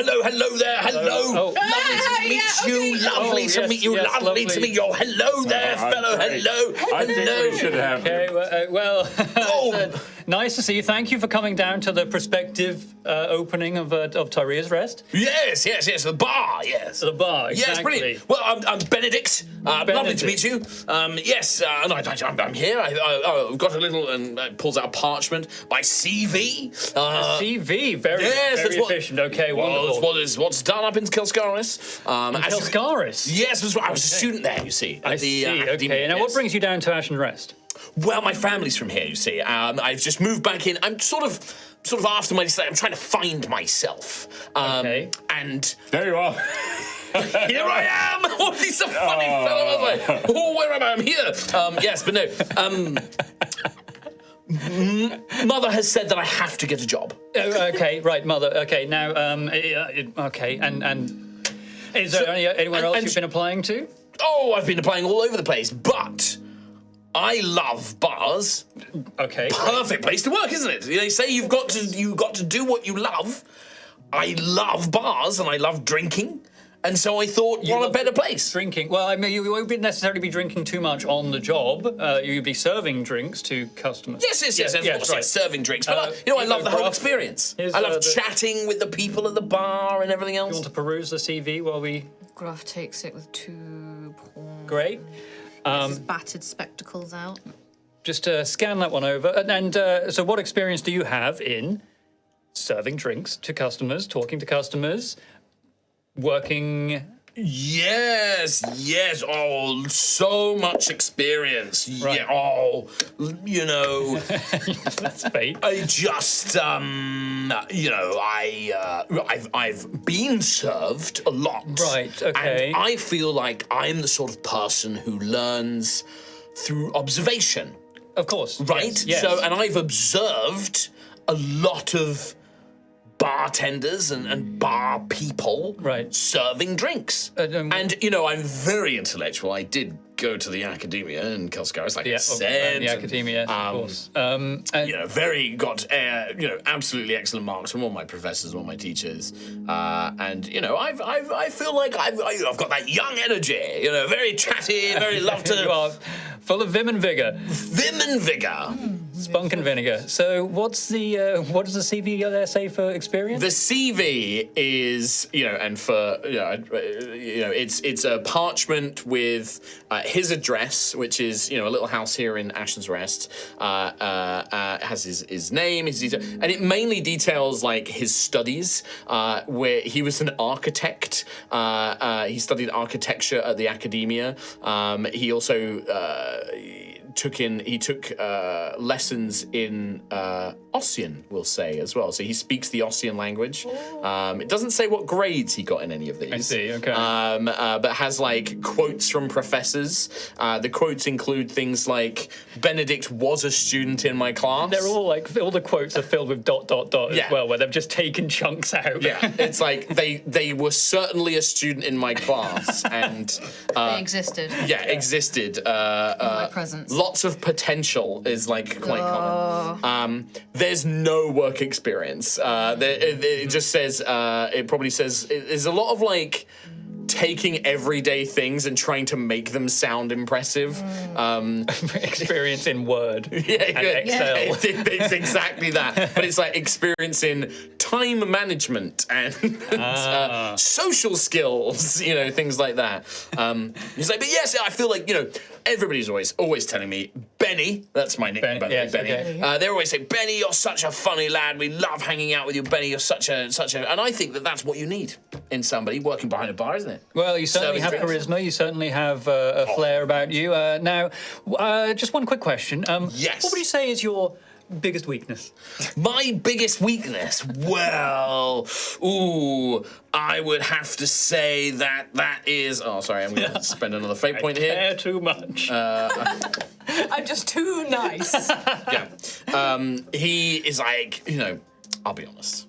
there. Hello. Oh. Lovely to meet you. Lovely to yes, meet you. yes, Lovely lovely. to meet you. Hello there, fellow. Hello. I think we should have. Okay, well, Oh. nice to see you. Thank you for coming down to the prospective opening of Tyrea's Rest. Yes. The bar. Yes. The bar, exactly. Yes, brilliant. Well, I'm Benedict. Lovely to meet you. Yes, and I'm here. I've got a little, and pulls out a parchment. My CV. CV, very Yes, that's what- efficient. Okay, Well, wonderful. what's done up in Kilscaris. Kilscaris? Yes, that's what I was a student there. You see. I at the, see, academia, okay. Now, yes. what brings you down to Ashen Rest? Well, my family's from here, you see. I've just moved back in. I'm sort of after my study. I'm trying to find myself. Okay. And There you are. here I am. Oh, he's a funny fellow. I was like, oh, where am I? I'm here. Yes, but no. Mother has said that I have to get a job. Okay, right, Mother. Okay, now, okay, and is there anywhere else and- you've been applying to? Oh, I've been applying all over the place, but I love bars. Okay. Perfect place to work, isn't it? They say you've got to do what you love. I love bars and I love drinking, and so I thought, what a better place. Drinking. Well, I mean, you won't necessarily be drinking too much on the job. You'd be serving drinks to customers. Yes, of course, right. yes, serving drinks. But I love the whole experience. Here's, I love the- chatting with the people at the bar and everything else. You want to peruse the CV while we... Gruff takes it with 2 points. Great. His battered spectacles out. Just scan that one over. And so what experience do you have in serving drinks to customers, talking to customers, working... Yes. Oh, so much experience. Right. Yeah. Oh, you know. That's fate. I just, I've been served a lot. Right, okay. And I feel like I'm the sort of person who learns through observation, Of course. right? Yes. So, and I've observed a lot of bartenders and bar people Right. serving drinks. And, I'm very intellectual. I did go to the academia in Kilscaris, like I said. the academia, yes, of course. Absolutely excellent marks from all my professors, all my teachers, I feel like I've got that young energy, very chatty, very love You to are full of vim and vigor. vim and vigor. Spunk and vinegar. So what does the CV there say for experience? The CV is, it's a parchment with his address, which is, a little house here in Ashen's Rest. Has his name, his detail, and it mainly details like his studies, where he was an architect. He studied architecture at the academia. He also took lessons in Ossian, we'll say, as well. So he speaks the Ossian language. It doesn't say what grades he got in any of these. I see, okay. But has like quotes from professors. The quotes include things like, Benedict was a student in my class. They're all all the quotes are filled with ... as Yeah. well, where they've just taken chunks out. Yeah, it's like they were certainly a student in my class, and They existed. existed. my presence. Lots of potential is like quite common. There's no work experience. It just says. It probably says there's a lot of like taking everyday things and trying to make them sound impressive. Experience in Word and Excel. It's exactly that. But it's like experience in time management and social skills, things like that. He's like, but yes, I feel like, everybody's always telling me, Benny, that's my nickname, by the way, Benny. Okay. They always say, Benny, you're such a funny lad. We love hanging out with you, Benny. You're such a, and I think that's what you need in somebody working behind a bar, isn't it? Well, you certainly have drinks. charisma. You certainly have a flair about you. Now, just one quick question. Yes. What would you say is your biggest weakness? My biggest weakness? Well, I would have to say that is... Oh, sorry, I'm going to spend another fate point here. Care too much. I'm just too nice. Yeah. He is like, I'll be honest.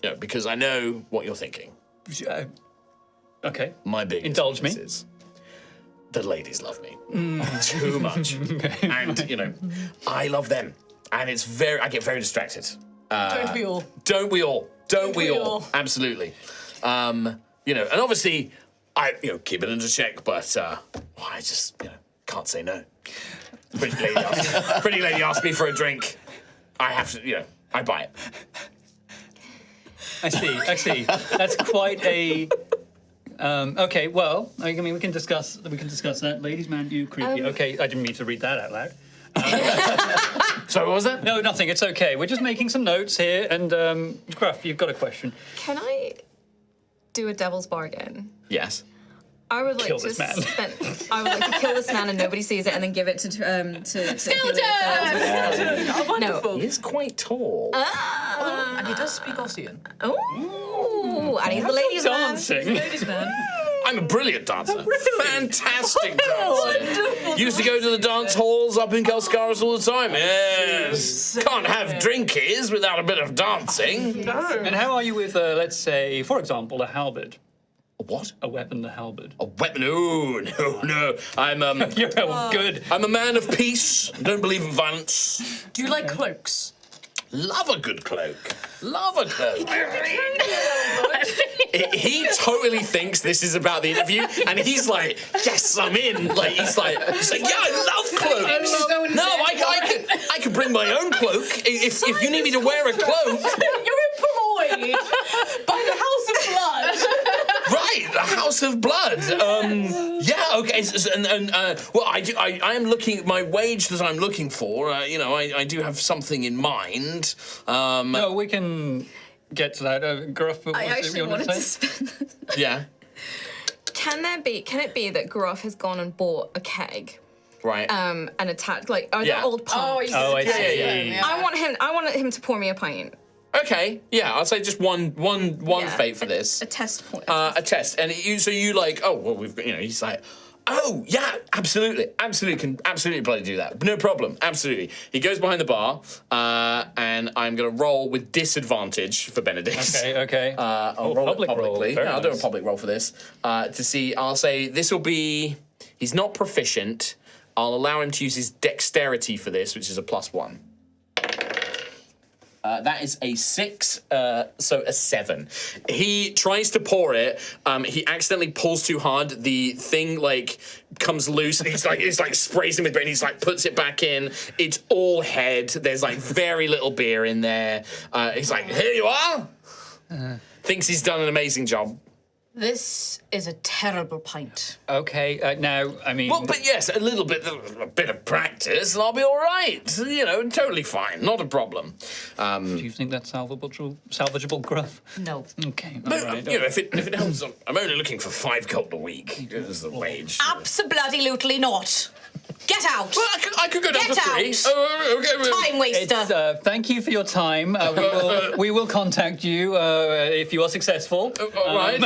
Yeah, because I know what you're thinking. Okay. My biggest Indulge me. weakness is the ladies love me too much. And, I love them. And I get very distracted. Don't we all? Don't we all? Don't we we all? all? Absolutely. And obviously, I keep it under check, but I just can't say no. Pretty lady asked me for a drink. I have to, I buy it. I see. That's quite a... okay, well, I mean, we can discuss that. Ladies, man, you creepy. Okay, I didn't mean to read that out loud. Sorry, what was that? No, nothing. It's okay. We're just making some notes here. And Gruff, you've got a question. Can I do a devil's bargain? Yes. I would like Kill to this man. I would like to kill this man and nobody sees it, and then give it to Skeleton! Oh, wonderful. He is quite tall. And he does speak Ossian. Oh, and he's the ladies' man. Dancing. Ladies, man. I'm a brilliant dancer. Fantastic dancer. Used to go to the dance halls up in Kelskaris all the time. Yes. Can't have drinkies without a bit of dancing. And how are you with, let's say, for example, a halberd? A what? A weapon, the halberd. A weapon? Oh, no. I'm You're good. I'm a man of peace. Don't believe in violence. Do you like cloaks? Love a good cloak. Love a cloak. He totally thinks this is about the interview, and he's like, "Yes, I'm in." He's like, "Yeah, I love cloaks. No, I can bring my own cloak if you need me to wear a cloak." You're employed by the House of Blood. Right, the House of Blood. Yeah, okay. Well, I am looking. My wage that I'm looking for. I do have something in mind. No, we can get to that. Gruff, what I was it actually you wanted wanted to say? to spend. Yeah. Can it be that Gruff has gone and bought a keg? Right. And attacked are Yeah. they old punks? Oh, I see. Yeah. I want him to pour me a pint. Okay. Yeah, I'll say just one Yeah, fate for this. A test point. A test, and you like, oh well, we've got, he's like, oh yeah, absolutely, can absolutely bloody do that, no problem, absolutely. He goes behind the bar, and I'm gonna roll with disadvantage for Benedict. Okay. I'll roll public it publicly. roll. Very Yeah, I'll do a nice. public roll for this to see. I'll say this will be. He's not proficient. I'll allow him to use his dexterity for this, which is a +1. That is a 6, so a 7. He tries to pour it. He accidentally pulls too hard. The thing comes loose, and he's like sprays him with beer, and he's like puts it back in. It's all head. There's very little beer in there. He's like, here you are. Thinks he's done an amazing job. This is a terrible pint. Okay, now, I mean... Well, but yes, a bit of practice, and I'll be all right. Totally fine, not a problem. Do you think that's salvageable, Gruff? No. Okay, all But, right. if it helps, I'm only looking for 5 gold a week. Is the wage. Absolutely not. Get out. Well, I could go down Get to 3. out. Oh, okay. well- Time waster. Thank you for your time. We will contact you if you are successful. All right.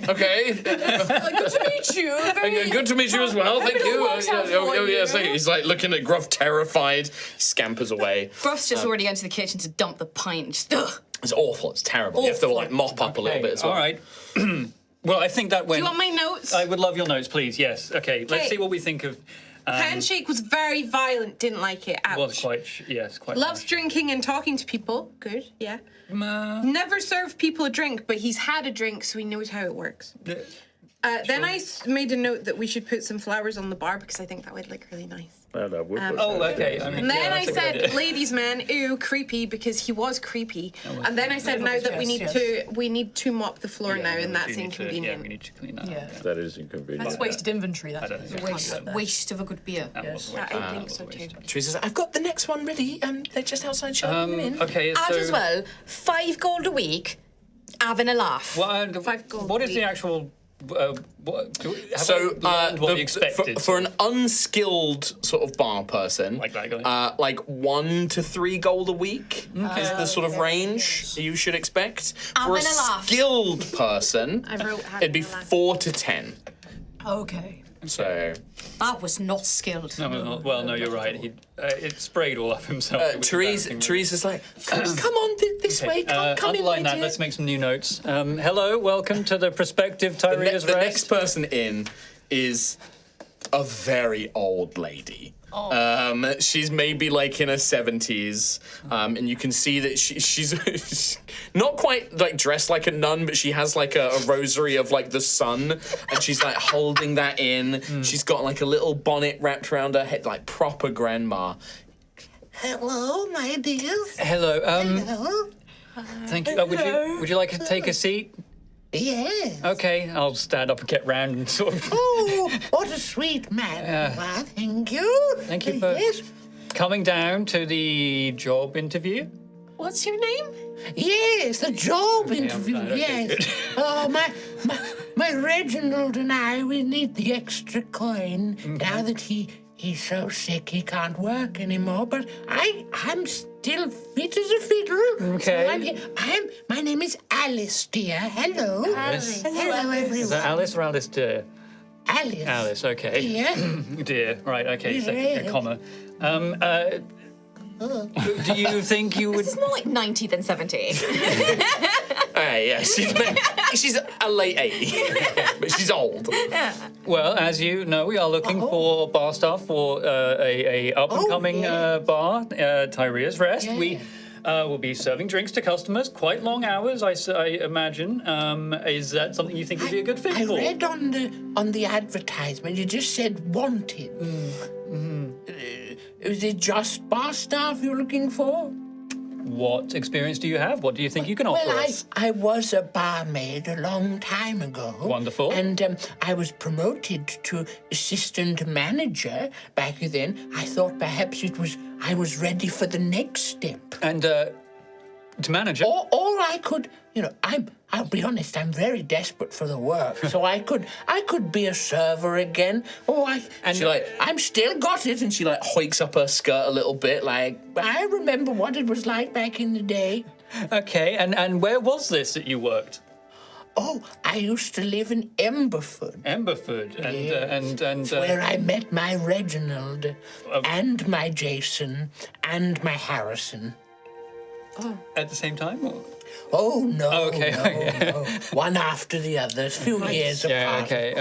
Okay. Good to meet you. Good to meet you as well. Thank it you. all works out for Yes. you. He's looking at Gruff, terrified. He scampers away. Gruff's just already gone to the kitchen to dump the pint. Just, ugh. It's awful. It's terrible. You have to Awful. mop up a little bit as well. All right. Well, I think that went... Do you want my notes? I would love your notes, please. Yes. Okay. Let's see what we think of... Handshake was very violent. Didn't like it. Ouch. Was quite quite. Loves harsh. drinking and talking to people. Good, yeah. Never served people a drink, but he's had a drink, so he knows how it works. Then I made a note that we should put some flowers on the bar because I think that would look really nice. Well, that would look Oh, nice. okay. I mean, And then yeah, I that's a good said, idea. "Ladies' man, ooh, creepy," because he was creepy. And then I said, "Now that we need to mop the floor now, and that's inconvenient." We need to clean that Yeah. up. That is inconvenient. That's wasted inventory. That's don't think Waste of a good beer. I think so too. Teresa's like, I've got the next one ready. They're just outside showing you in. Okay, Add so as well, 5 gold a week, having a laugh. what is the actual? What, have So, I learned what you expected? for an unskilled sort of bar person, Like that guy? like 1 to 3 gold a week is the sort of range you should expect. For a Having a laugh. skilled person, I wrote it'd be having a laugh. 4 to 10. Okay. So, That was not skilled. Well, no, you're right. He it sprayed all up himself. It was embarrassing, really. Teresa's like, come on this way, come in, my Underline that. dear." Let's make some new notes. Hello, welcome to the prospective Tyrea's The Rest. next person in is a very old lady. She's maybe like in her 70s, and you can see that she's not quite like dressed like a nun, but she has like a rosary of like the sun, and she's like holding that in. She's got like a little bonnet wrapped around her head, like proper grandma. Hello, my dears. Hello. Hello. Thank you. Would you like to take a seat? Yes. Okay, I'll stand up and get round and sort of. Oh, what a sweet man you are. Thank you. Thank you for Yes. coming down to the job interview. What's your name? Yes, the job interview. fine, okay, Yes. good. Oh, my Reginald and I, we need the extra coin now that he's so sick he can't work anymore. But I'm still fit as a fiddle. Okay. So I'm here. My name is Alice, dear. Hello. Alice. Hello, everyone. Is that Alice or Alice Dear? Alice. Alice, okay. Yeah. Dear, right, okay, Yes. second comma. Do you think you would... It's more like 90 than 70. Yeah, she's a late 80, but she's old. Well, as you know, we are looking for bar staff for a up-and-coming bar, Tyrea's Rest. Yeah. We will be serving drinks to customers, quite long hours, I imagine. Is that something you think would be a good fit I for? read on the advertisement, you just said wanted. Is it just bar staff you're looking for? What experience do you have? What do you think you can offer Well, us? I was a barmaid a long time ago. Wonderful. And I was promoted to assistant manager back then. I thought perhaps I was ready for the next step. And to manager? Or I could, I'll be honest, I'm very desperate for the work. So I could be a server again. And she I'm still got it, and she like hikes up her skirt a little bit, like I remember what it was like back in the day. Okay, and where was this that you worked? Oh, I used to live in Emberford. Emberford, and Where I met my Reginald, and my Jason, and my Harrison. at the same time? Or? Oh, no. Okay, no. One after the other, a few years Yeah, apart. okay.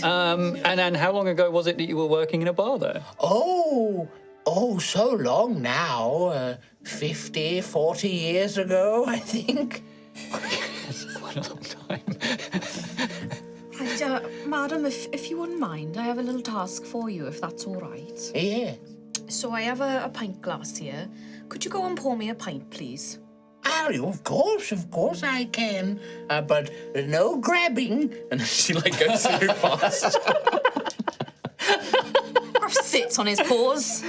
And how long ago was it that you were working in a bar there? Oh, so long now. 50, 40 years ago, I think. It's quite a long time. Right, madam, if you wouldn't mind, I have a little task for you, if that's all right. Yeah. So I have a pint glass here. Could you go and pour me a pint, please? Oh, of course I can. But no grabbing. and she like goes through past. Gruff sits on his paws.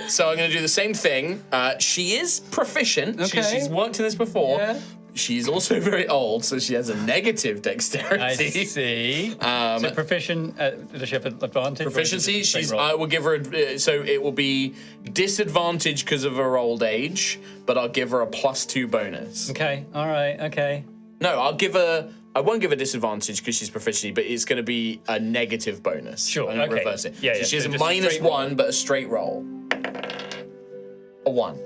So I'm going to do the same thing. She is proficient. Okay. She's worked in this before. Yeah. She's also very old, so she has a negative I dexterity. see. So proficient, does she have an advantage? or is it Proficiency, just a straight she's. roll? I will give her. So it will be disadvantage because of her old age, but I'll give her a +2 bonus. Okay, all right, okay. No, I'll give her. I won't give her disadvantage because she's proficient, but it's going to be a negative bonus. Sure, I'm gonna okay. reverse it. Yeah, so yeah, she has so a just a straight -1, but a straight roll. A 1.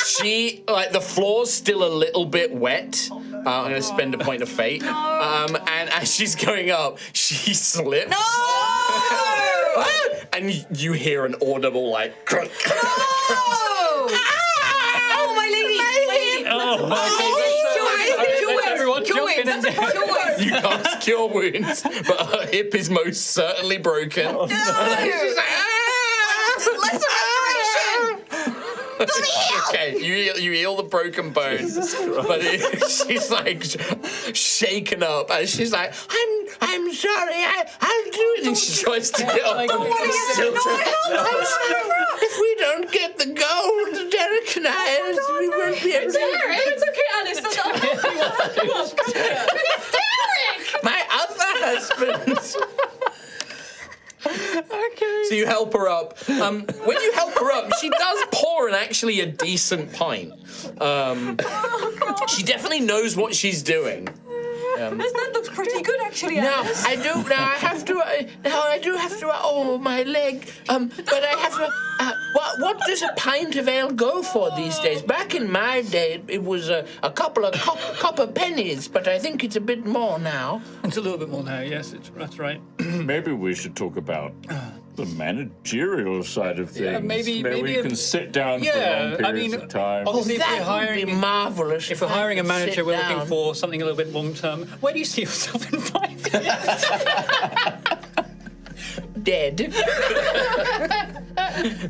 She, like, the floor's still a little bit wet. I'm going to spend a point of fate. And as she's going up, she slips. No! And you hear an audible, like, crunk. Oh, my lady! My lady! Oh, okay. Everyone not jumping in there. You cast Cure Wounds, but her hip is most certainly broken. She's like, Lesser restoration! Okay, you heal the broken bone, but she's like shaken up, and she's like, I'm sorry, I'll do it. and she tries to get up. If we don't get the gold, Derek and I, we won't be able to. It's okay, Alice. That's not My other husband. So you help her up. When you help her up, she does pour actually a decent pint. She definitely knows what she's doing. That looks pretty good, actually, Now Alice. I do. Now I have to. Now I do have to. Oh, my leg. But I have to. What does a pint of ale go for these days? Back in my day, it was a couple of copper pennies, but I think it's a bit more now. It's a little bit more now, yes, that's right. Maybe we should talk about the managerial side of things. Yeah, maybe we a- can sit down Yeah, for long I periods mean, of time. obviously if That we're would hiring be marvelous. If we're hiring a I could manager, sit we're down. looking for something a little bit long term. Where do you see yourself in 5 years? Dead.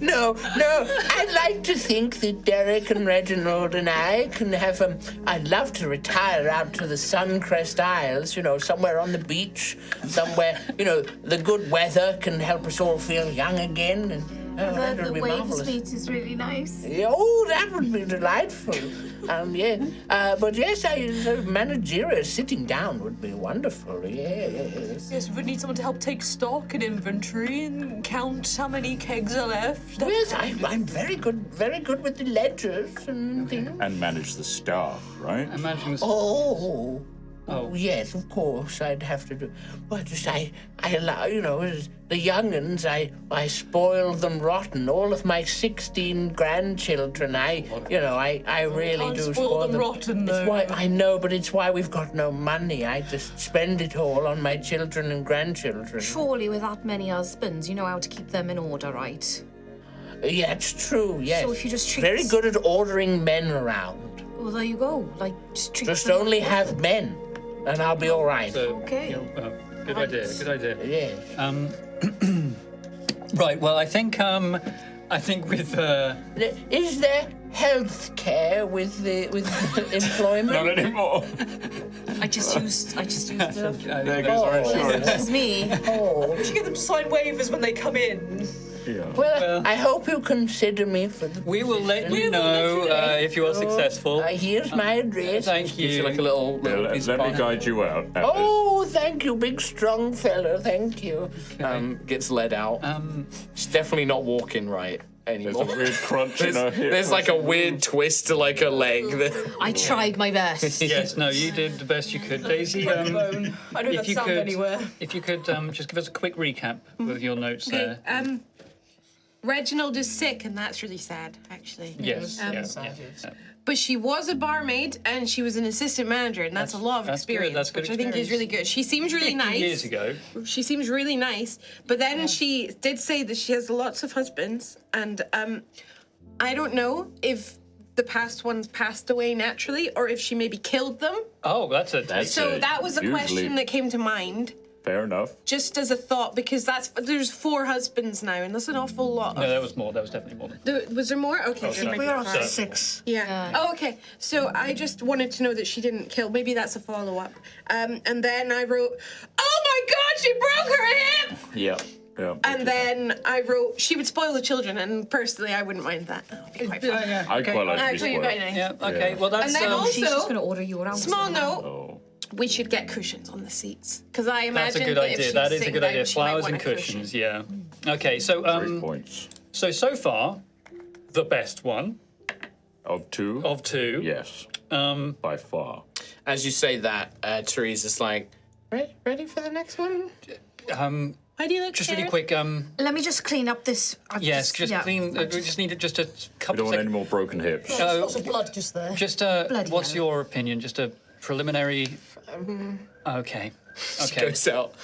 No, I'd like to think that Derek and Reginald and I can have I'd love to retire out to the Suncrest Isles, somewhere on the beach, somewhere, the good weather can help us all feel young again, and that would The be waves marvelous. meet is really nice. Oh, that would be delightful. Yeah. But yes, managerial sitting down would be wonderful. Yes. Yes, we would need someone to help take stock and inventory and count how many kegs are left. Yes, I'm very good with the ledgers and things. And manage the staff, right? I'm imagining this. Oh, yes, of course, I'd have to do. Well, just I allow, as the young'uns, I spoil them rotten. All of my 16 grandchildren, I really Can't do spoil them rotten, It's though. why I know, but it's why we've got no money. I just spend it all on my children and grandchildren. Surely with that many husbands, you know how to keep them in order, right? Yeah, it's true. Yes. So if you just treat very good at ordering men around. Well, there you go. Like, just treat Just them only like- have men, and I'll be all right. So, Okay. good idea. Good idea. Yes. Right. Well, I think with Is there health care with employment? Not anymore. I just used the... There goes our insurance. This is me. Oh. We should get them to sign waivers when they come in. Yeah. Well, I hope you consider me for the. we will let you know if you are successful. Here's my address. Thank Gives you you. like a little piece of Let me pie. guide you out. Alice. Oh, thank you, big strong fellow. Thank you. Gets led out. She's definitely not walking right There's anymore. a weird crunch in her hip. There's like a weird twist to like her leg. I tried my best. Yes. No, you did the best you could, Daisy. I don't have if you sound could, anywhere. if you could just give us a quick recap with your notes there. Reginald is sick, and that's really sad, actually. Yes. Yeah. But she was a barmaid, and she was an assistant manager, and that's a lot of That's good, experience, that's good which I think is really good. She seems really 50 nice. years ago. She seems really nice, but then she did say that she has lots of husbands, and I don't know if the past ones passed away naturally, or if she maybe killed them. Oh, that's a. So that was a usually- question that came to mind. Fair enough. Just as a thought, because there's 4 husbands now, and that's an awful lot. No, that was more. That was definitely more. Was there more? Okay. Oh, sorry. We are So- 6. Yeah. Oh, okay. So I just wanted to know that she didn't kill. Maybe that's a follow-up. And then I wrote, "Oh my God, she broke her hip!" Yeah. Yeah. And then I wrote, "She would spoil the children," and personally, I wouldn't mind that. That would be quite fun. Yeah. I quite like to be Actually, you're spoiled. very nice. Yeah. Okay. Well, that's. And then also, She's just going to order you around. small note, Oh. we should get cushions on the seats because I That's a imagine good that if idea. she's That is a sitting good down, idea. she might Flowers want and a cushion. cushions. Yeah. Okay. So 3 points. so far, the best one Of 2? of 2. Yes. By far. As you say that, Teresa's like, Ready for the next one? Why do you look Just scared? really quick. Let me just clean up this. I've Yes. Just yeah. clean. We just need just a We couple don't of want any seconds. more broken hips. Lots of blood just there. Just Bloody what's hell. your opinion? Just a preliminary. Okay. Okay. goes out.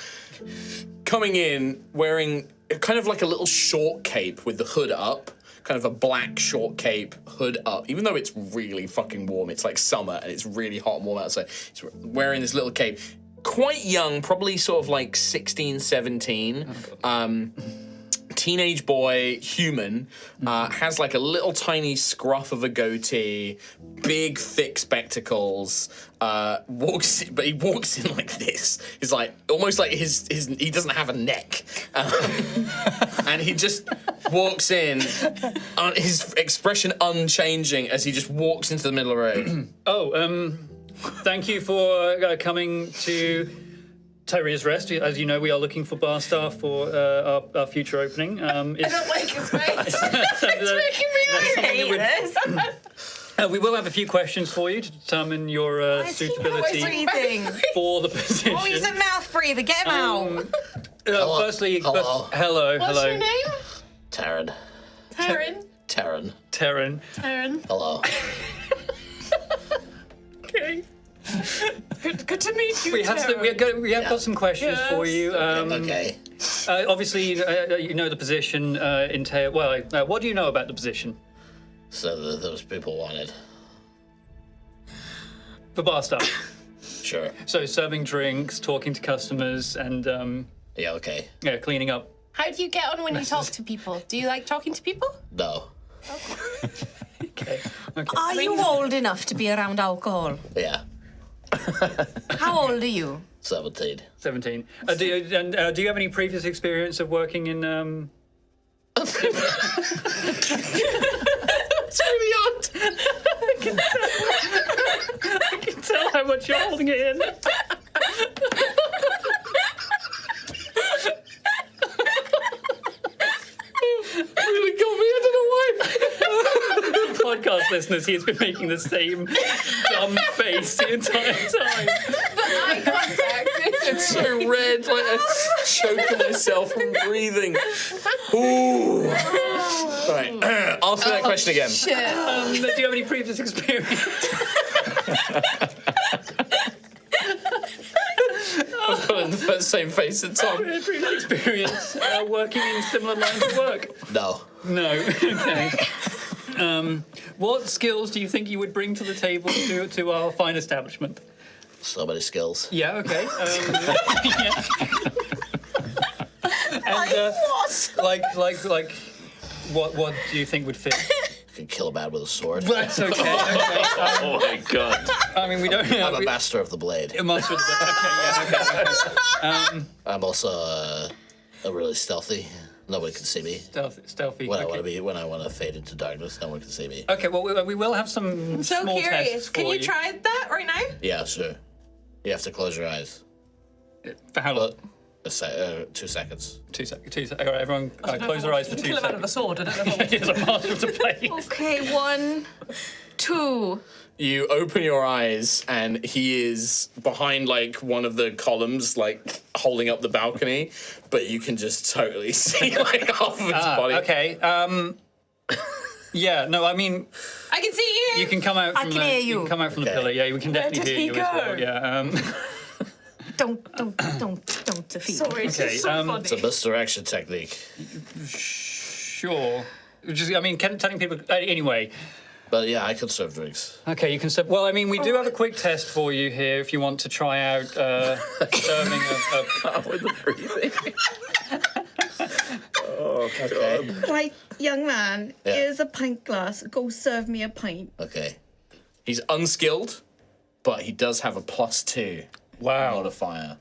Coming in wearing kind of like a little short cape with the hood up, kind of a black short cape, hood up. Even though it's really fucking warm, it's like summer and it's really hot and warm outside. He's wearing this little cape. Quite young, probably sort of like 16, 17. Teenage boy, human, has like a little tiny scruff of a goatee, big thick spectacles, but he walks in like this. He's like, almost like he doesn't have a neck. And he just walks in, his expression unchanging as he just walks into the middle of the road. Thank you for coming to Tyrea's Rest. As you know, we are looking for bar staff for our future opening. I don't like his face. It's making me this. We will have a few questions for you to determine your suitability for the position. Oh, he's a mouth breather. Get him out. Firstly, hello. What's your name? Taryn. Taryn. Taryn. Hello. Okay. Good to meet you. We have got some questions for you. Okay. Obviously, you know the position entail. Well, what do you know about the position? So those people wanted. For bar staff. Sure. So serving drinks, talking to customers, and Yeah, okay. cleaning up. How do you get on when you talk to people? Do you like talking to people? No. Okay. Are you old enough to be around alcohol? Yeah. How old are you? 17. 17. Do you have any previous experience of working in? It's really odd. I can tell how much you're holding it in. Really got me. I don't know why. Podcast listeners, he's been making the same dumb face the entire time. Eye contact. It's so red, like I'm choking myself from breathing. Ooh. All right, answer that question again. Do you have any previous experience? I've got the same face as Tom. Previous experience working in similar lines of work? No. No. Okay. What skills do you think you would bring to the table to our fine establishment? So many skills. Yeah. Okay. Yeah. And like, what do you think would fit? I can kill a man with a sword. That's okay. Oh my god. I mean, we don't. I'm a master of the blade. A master of the blade. Okay. Yeah. Okay. I'm also really stealthy. Nobody can see me. Stealthy. When Okay. when I want to fade into darkness, no one can see me. Okay. Well, we will have some So small curious. tests for Can you try that right now? Yeah, sure. You have to close your eyes. For how long? 2 seconds. 2 seconds. 2 seconds. All right, everyone, close their eyes for 2 Kill him out of a seconds. sword. I don't know. If He's a master of the blade. Okay, 1, 2. You open your eyes, and he is behind like one of the columns, like holding up the balcony. But you can just totally see like half of his body. Okay. Yeah. No, I mean, I can see you. you can come out. From can hear you. You can come out from the Okay. pillar. Yeah, we can definitely did hear he you as well. go? Yeah. Don't defeat. Sorry, it's Okay, just so funny. It's a misdirection technique. Sure. Just, I mean, telling people anyway. But yeah, I can serve drinks. Okay, you can step. Well, I mean, we do have a quick test for you here if you want to try out serving a With the breathing. Oh, God. Right, young man, Yeah. here's a pint glass. Go serve me a pint. Okay. He's unskilled, but he does have a +2 modifier.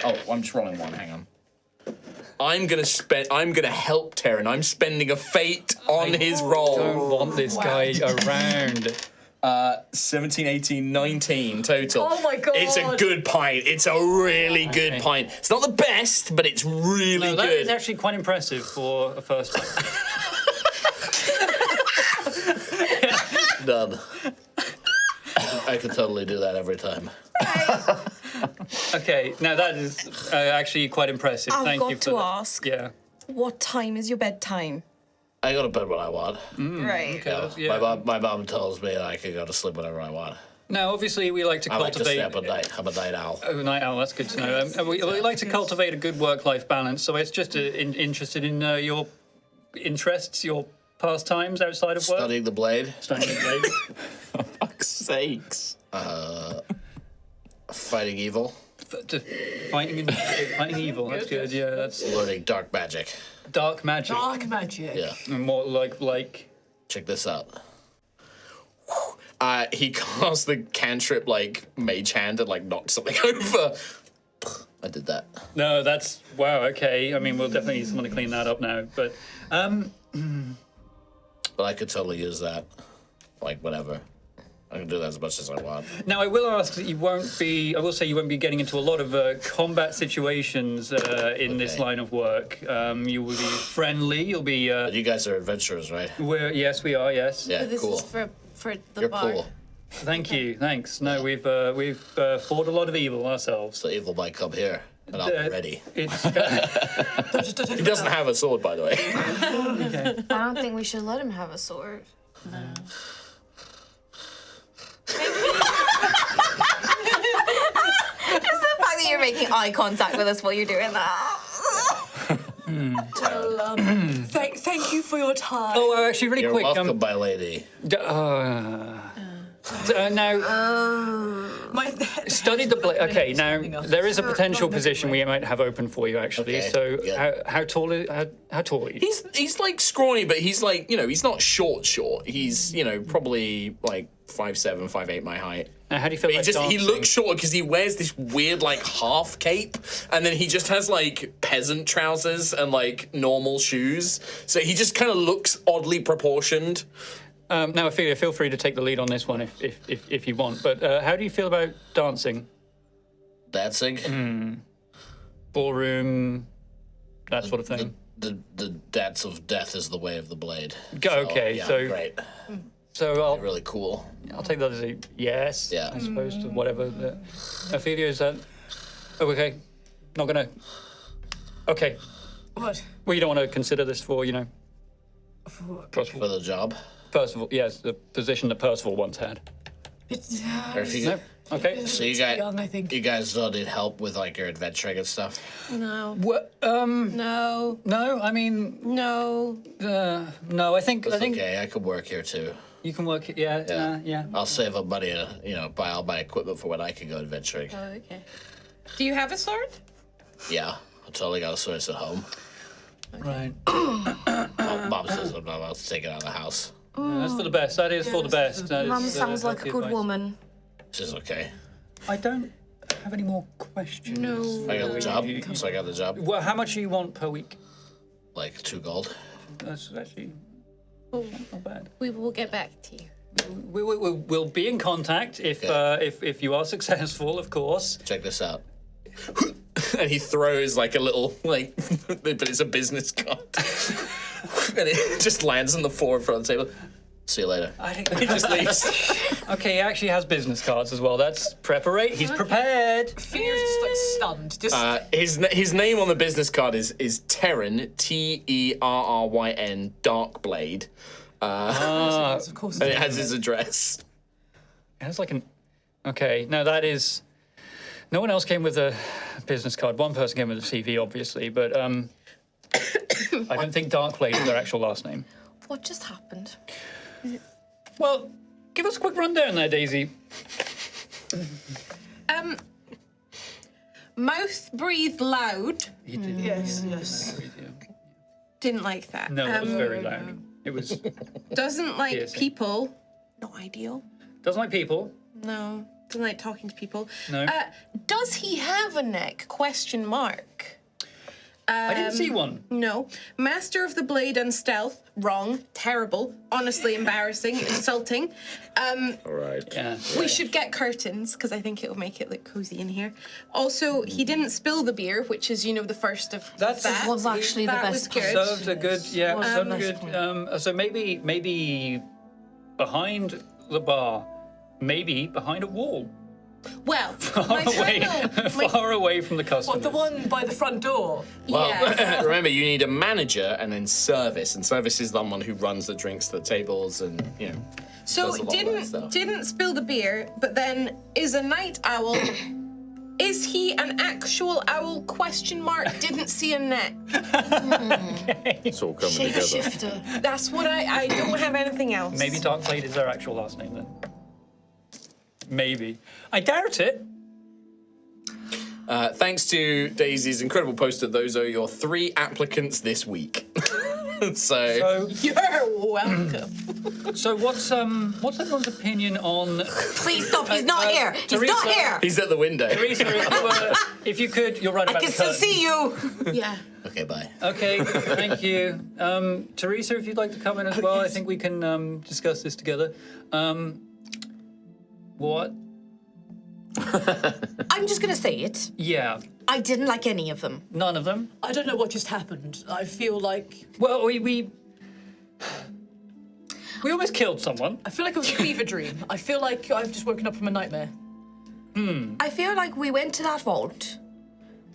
Oh, I'm just rolling one. Hang on. I'm gonna help Terran. I'm spending a fate on his roll. don't want this guy around. 17, 18, 19 total. Oh my God. It's a good pint. It's a really good pint. It's not the best, but it's really No, that good. is actually quite impressive for a first time. Done. I could totally do that every time. Okay, now that is actually quite impressive. I've Thank got you for to that. ask. Yeah. What time is your bedtime? I go to bed when I want. Right. Yeah. My mom tells me I can go to sleep whenever I want. Now, obviously, we like to I like to cultivate. stay up at night. I'm a night owl. Oh, night owl. That's good to know. We like to cultivate a good work-life balance. So it's just interested in your interests, your pastimes outside of work? Studying the blade. Studying the blade. For fuck's sakes. Fighting evil. Fighting evil. That's good. Yeah, that's Learning dark magic. dark magic. Dark magic. Yeah. And more like. Check this out. He casts the cantrip like mage hand and like knocks something over. I did that. No, that's wow. Okay. I mean, we'll definitely need someone to clean that up now. But But I could totally use that. Like whatever. I can do that as much as I want. now I will ask that you won't be. I will say you won't be getting into a lot of combat situations in this line of work. You will be friendly. You'll be. But you guys are adventurers, right? Yes, we are. Yes. Yeah, This cool. is for the You're bar. cool. Thank you. Thanks. No, we've fought a lot of evil ourselves. So evil might come here, and I'll be ready. It's He doesn't have a sword, by the way. I don't think we should let him have a sword. Just the fact that you're making eye contact with us while you're doing that. Well, thank you for your time. oh, actually, really You're quick. welcome, my lady. Now, My studied the blade. Okay, now Something else. there is a potential position we might have open for you, actually. Okay, So, yeah. how tall are you? He's like scrawny, but he's like, you know, he's not short. He's, you know, probably like 5'7", 5'8", my height. Now, how do you feel about He dancing? looks short because he wears this weird like half cape, and then he just has like peasant trousers and like normal shoes. So he just kind of looks oddly proportioned. Now, Altheya, feel free to take the lead on this one if you want. But how do you feel about dancing? Dancing. Ballroom, that sort of thing? The dance of death is the way of the blade. Okay, yeah, so- great, So really cool. I'll take that as a yes, Yeah. I suppose, to whatever. Altheya, is that... Oh, okay. Not gonna... Okay. What? Well, you don't want to consider this for, you know... For the job. Percival, yes, the position that Percival once had. Or if you, No? Okay. So you young, I think. guys don't need help with like your adventuring and stuff. No. What, No. no, I mean, No. no, I think Okay, I could work here too. you can work, yeah. I'll save up money to, you know, buy all my equipment for when I can go adventuring. Oh, okay. Do you have a sword? Yeah, I totally got a sword at home. Right. Mom says I'm not allowed to take it out of the house. That's for the best. That is for the best. That Mum is, sounds like a healthy good advice. woman. This is okay. I don't have any more questions. No. I got the job, so I got the job. Well, how much do you want per week? Like 2 gold. That's actually not bad. We will get back to you. We'll be in contact if you are successful, of course. Check this out. And he throws like a little, like, but it's a business card. And it just lands on the floor in front of the table. See you later. He just leaves. Okay, he actually has business cards as well. That's preparate. He's prepared. Fear's just like stunned. Just His name on the business card is Terran, Terryn, Darkblade. of course. And it has his address. It has like an. Okay, now that is. No one else came with a business card. One person came with a CV, obviously, but I don't think Darkblade is their actual last name. What just happened? Well, give us a quick rundown there, Daisy. Mouth breathed loud. Yes, yes. Didn't like that. No, it was very loud. It was. Doesn't like Piercing. people. Not ideal. Doesn't like people. No. Doesn't like talking to people. No. Does he have a neck? Question mark. I didn't see one. No. Master of the blade and stealth. Wrong. Terrible. Honestly embarrassing. Insulting. All right. Yeah. We should get curtains because I think it'll make it look cozy in here. Also, he didn't spill the beer, which is, you know, the first of That's- that. Was actually the That best was good. Served a good. Yeah. Served a best good. So maybe behind the bar, maybe behind a wall, Well, far away from the customers. What, the one by the front door? Well, yeah. remember, you need a manager and then service. And service is the one who runs the drinks, the tables, and, you know. So Does a lot of that stuff. didn't spill the beer, but then is a night owl Is he an actual owl? Question mark. Didn't see a net. It's all coming together. Shapeshifter. That's what I don't have anything else. Maybe Darkblade is their actual last name then. Maybe. I doubt it. Thanks to Daisy's incredible poster, those are your 3 applicants this week. So You're welcome. So what's everyone's opinion on? Please stop. He's not here. He's not Teresa. here. he's at the window. Teresa, if you could, you're right I about can the still curtain. see you. Yeah. Okay, bye. Okay, thank you. Teresa, if you'd like to come in as well, I think we can discuss this together. What? I'm just gonna say it. Yeah, I didn't like any of them. none of them. I don't know what just happened. I feel like Well, we almost killed someone. it was a fever dream. I feel like I've just woken up from a nightmare. I feel like we went to that vault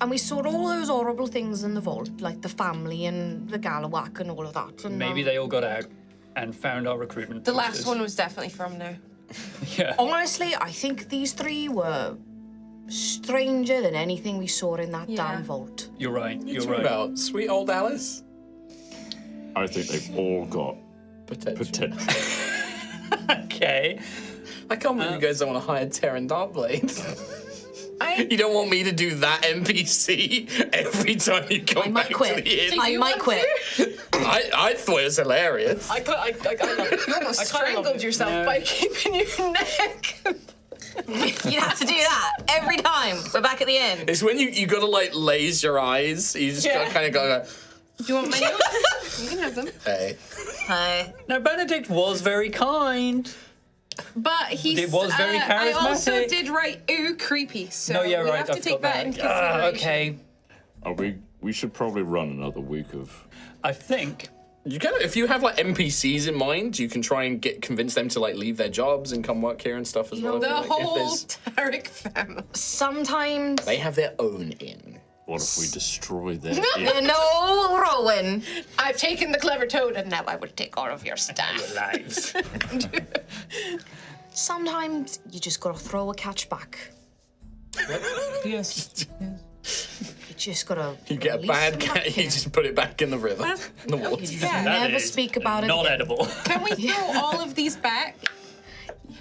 and we saw all those horrible things in the vault, like the family and the Galawak and all of that. And, Maybe they all got out and found our recruitment. The last posters. one was definitely from there. Yeah. Honestly, I think these 3 were stranger than anything we saw in that damn vault. You're right. You're What right. about sweet old Alice? I think they've all got potential. Okay. I can't believe you guys don't want to hire Tyrea Darkblade. You don't want me to do that NPC every time you come I back might quit. to the inn? I might quit. I thought it was hilarious. I love it. You almost strangled yourself by keeping your neck. You have to do that every time. We're back at the end. It's when you gotta like laze your eyes. You just gotta kind of go, Do you want my notes? You can have them. hey. Hi. Now Benedict was very kind. But he's. It was very I also charismatic. did write ooh creepy, so No, yeah, we right. have to I've take got that into consideration. Okay. We should probably run another week of. I think. You can, if you have like NPCs in mind, you can try and convince them to like leave their jobs and come work here and stuff as well. The Like, if whole there's- Tarek family. Sometimes. they have their own inn. What if we destroy their? No, Rowan. I've taken the clever toad, and now I will take all of your stuff. Lives. Sometimes you just gotta throw a catch back. Yes. You just gotta. You get a release bad them cat, back you in. just put it back in the river, in the water. Yeah. Never is speak about it Not again. edible. Can we throw all of these back?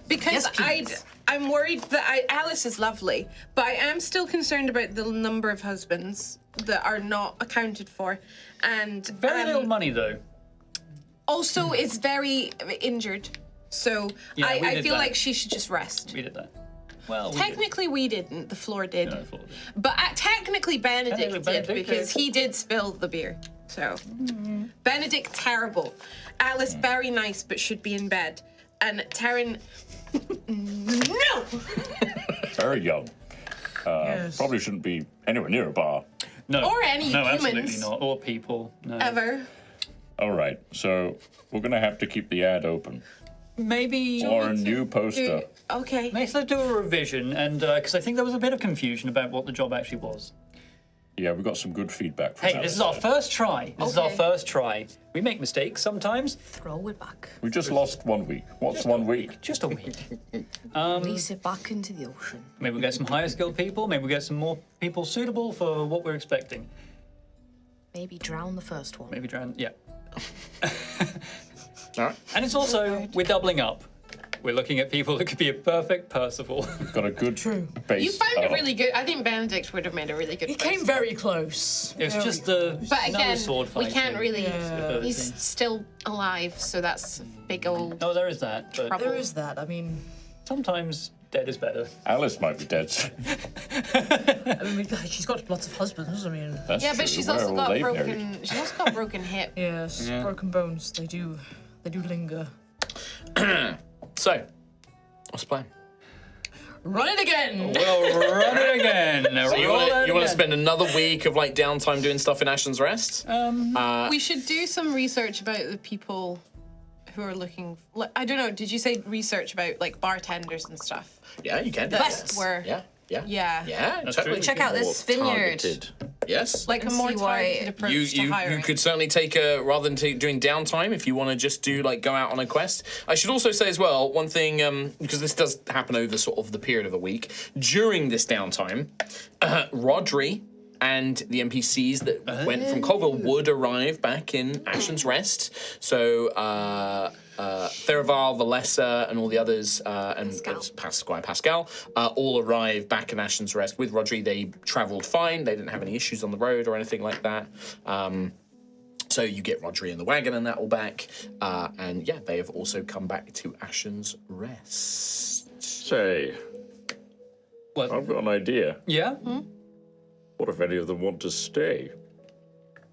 Because Yes, please. I'm worried that Alice is lovely, but I am still concerned about the number of husbands that are not accounted for, and Very little money though. also is very injured. So Yeah, we I did feel that. like she should just rest. We did that. Well, Technically, we didn't. The floor did. No, I thought- But technically, Benedict Technically, did Benedict because did. he did spill the beer. So, Benedict, terrible. Alice, very nice, but should be in bed. And Taryn, no! Very young. Probably shouldn't be anywhere near a bar. No. Or any No, humans. absolutely not. Or people. No. Ever. All right, so we're gonna have to keep the ad open Maybe. or a new poster. Okay. Let's do a revision, and because I think there was a bit of confusion about what the job actually was. Yeah, we got some good feedback from Hey, that this is our side. first try. This is our Okay. first try. We make mistakes sometimes. Throw it back. We just lost 1 week. What's 1 week? Just a week. Release it back into the ocean. Maybe we'll get some higher skilled people. Maybe we'll get some more people suitable for what we're expecting. Maybe drown the first one. Maybe drown. Yeah. All right. And it's also, we're doubling up. We're looking at people that could be a perfect Percival. We've got a good base. You found it up. really good. I think Benedict would have made a really good He choice. came very close. It was just the But no again, sword we fighting. can't really. ability. He's still alive, so that's a big old No, there is that. But trouble. There is that. I mean, sometimes dead is better. Alice might be dead. she's got lots of husbands. I mean, That's Yeah, true. but she's Where also are got they broken. buried? She's also got broken hip. yes, broken bones. They do linger. So, what's the plan? Run it again. We'll run it again. So you want to spend another week of like downtime doing stuff in Ashen's Rest? We should do some research about the people who are looking. I don't know. Did you say research about like bartenders and stuff? Yeah, you can. That's where. Yeah. Yeah. Yeah, That's totally. true. Check out this vineyard. Targeted. Yes. Like a And more see why targeted approach to You hiring. could certainly take rather than doing downtime, if you want to just do like go out on a quest. I should also say as well one thing, because this does happen over sort of the period of a week. During this downtime, Rodri and the NPCs that went from Colville would arrive back in Ashen's Rest. So Theraval, Valessa, and all the others, and Squire Pascal, all arrived back in Ashen's Rest with Rodri. They travelled fine. They didn't have any issues on the road or anything like that. So you get Rodri in the wagon and that all back. And yeah, they have also come back to Ashen's Rest. Say, What? I've got an idea. Yeah? What if any of them want to stay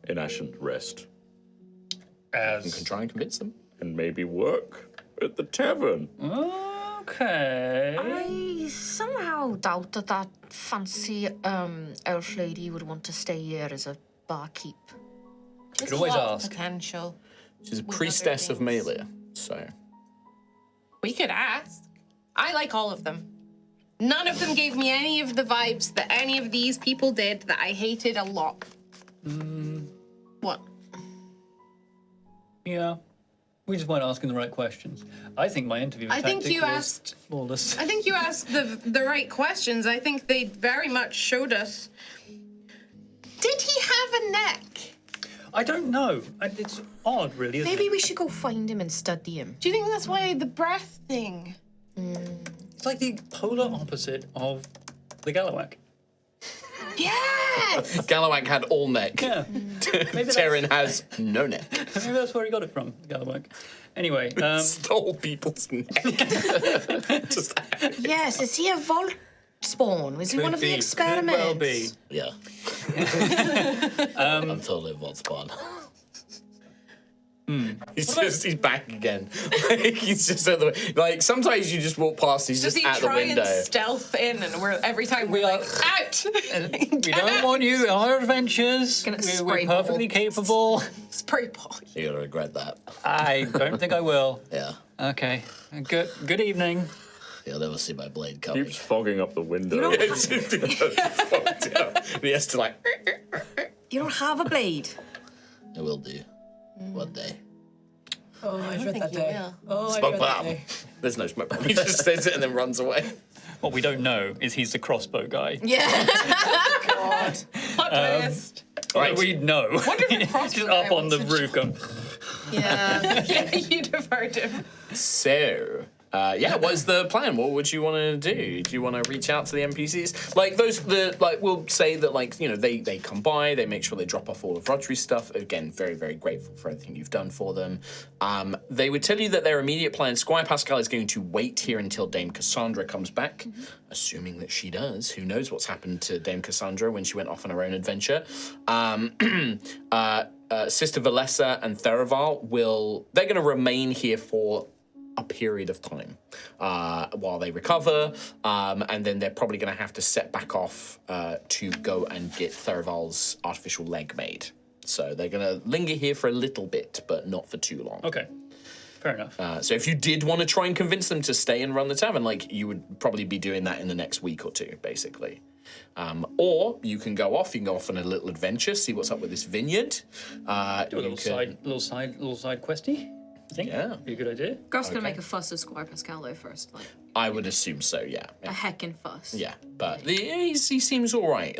in Ashen Rest You can As try and convince them. and maybe work at the tavern? okay. I somehow doubt that fancy elf lady would want to stay here as a barkeep. You could always a lot of ask. potential. She's a With priestess other of things. Melia, so... We could ask. I like all of them. None of them gave me any of the vibes that any of these people did that I hated a lot. What? Yeah. We just weren't asking the right questions. I think my interview I think tactic you was asked- flawless. I think you asked the right questions. I think they very much showed us. Did he have a neck? I don't know. It's odd, really, isn't Maybe it? we should go find him and study him. Do you think that's why the breath thing? It's like the polar opposite of the Gallowak. Yes! Gallowak had all neck. Yeah. Terran has no neck. Maybe that's where he got it from, the Gallowak. Anyway, Stole people's neck. Just, Yes, is he a Volt spawn? Was he one of the experiments? Could well be. yeah. I'm totally a Vault spawn. He's back again. Like, he's just at the like. Sometimes you just walk past. He's Does just he at the try window. and stealth in, and every time we're like, out! We don't want you on our adventures. Gonna We're spray perfectly ball. capable. Spray ball. You're gonna regret that. I don't think I will. Yeah. Okay. Good evening. You'll never see my blade coming. Keeps fogging up the window. It's fucked up. He has to like. You don't have a blade. I will do. One day. Oh, I dread think that you day. will. Oh, I Smoke dread that bomb. day. There's no smoke bomb. He just says it and then runs away. What we don't know is he's the crossbow guy. Yeah. Plot twist. Right. We'd know. Wonder if the Just crossbow up guy on the wants to roof going, Yeah. Yeah, you'd have heard him. So, yeah, what's the plan? What would you want to do? Do you want to reach out to the NPCs? Like we'll say that they come by, they make sure they drop off all of Rodri's stuff. Again, very, very grateful for everything you've done for them. They would tell you that their immediate plan, Squire Pascal is going to wait here until Dame Cassandra comes back, assuming that she does. Who knows what's happened to Dame Cassandra when she went off on her own adventure. Sister Valessa and Theraval they're going to remain here for a period of time while they recover, and then they're probably going to have to set back off to go and get Theraval's artificial leg made. So they're going to linger here for a little bit, but not for too long. okay, fair enough. So if you did want to try and convince them to stay and run the tavern, you would probably be doing that in the next week or two, basically. Or you can go off on a little adventure, see what's up with this vineyard. Do a little side questy. I think. Yeah. Be a good idea. Garth's gonna make a fuss of Squire Pascal though first, like I would assume so, yeah. a heckin' fuss. Yeah, but he seems all right.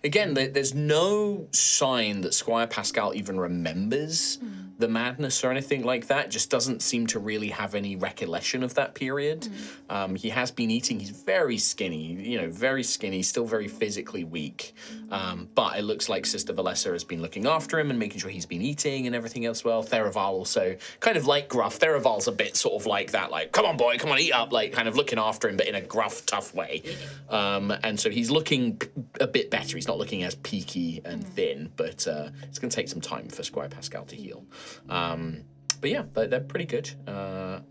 Again, there's no sign that Squire Pascal even remembers the madness or anything like that. Just doesn't seem to really have any recollection of that period. He has been eating. He's very skinny, still very physically weak. But it looks like Sister Valessa has been looking after him and making sure he's been eating and everything else well. Theraval also, kind of like Gruff. Theraval's a bit sort of like that, come on, boy, come on, eat up, kind of looking after him, but in a gruff, tough way. And so he's looking a bit better. He's not looking as peaky and thin, but it's going to take some time for Squire Pascal to heal. But yeah, they're pretty good.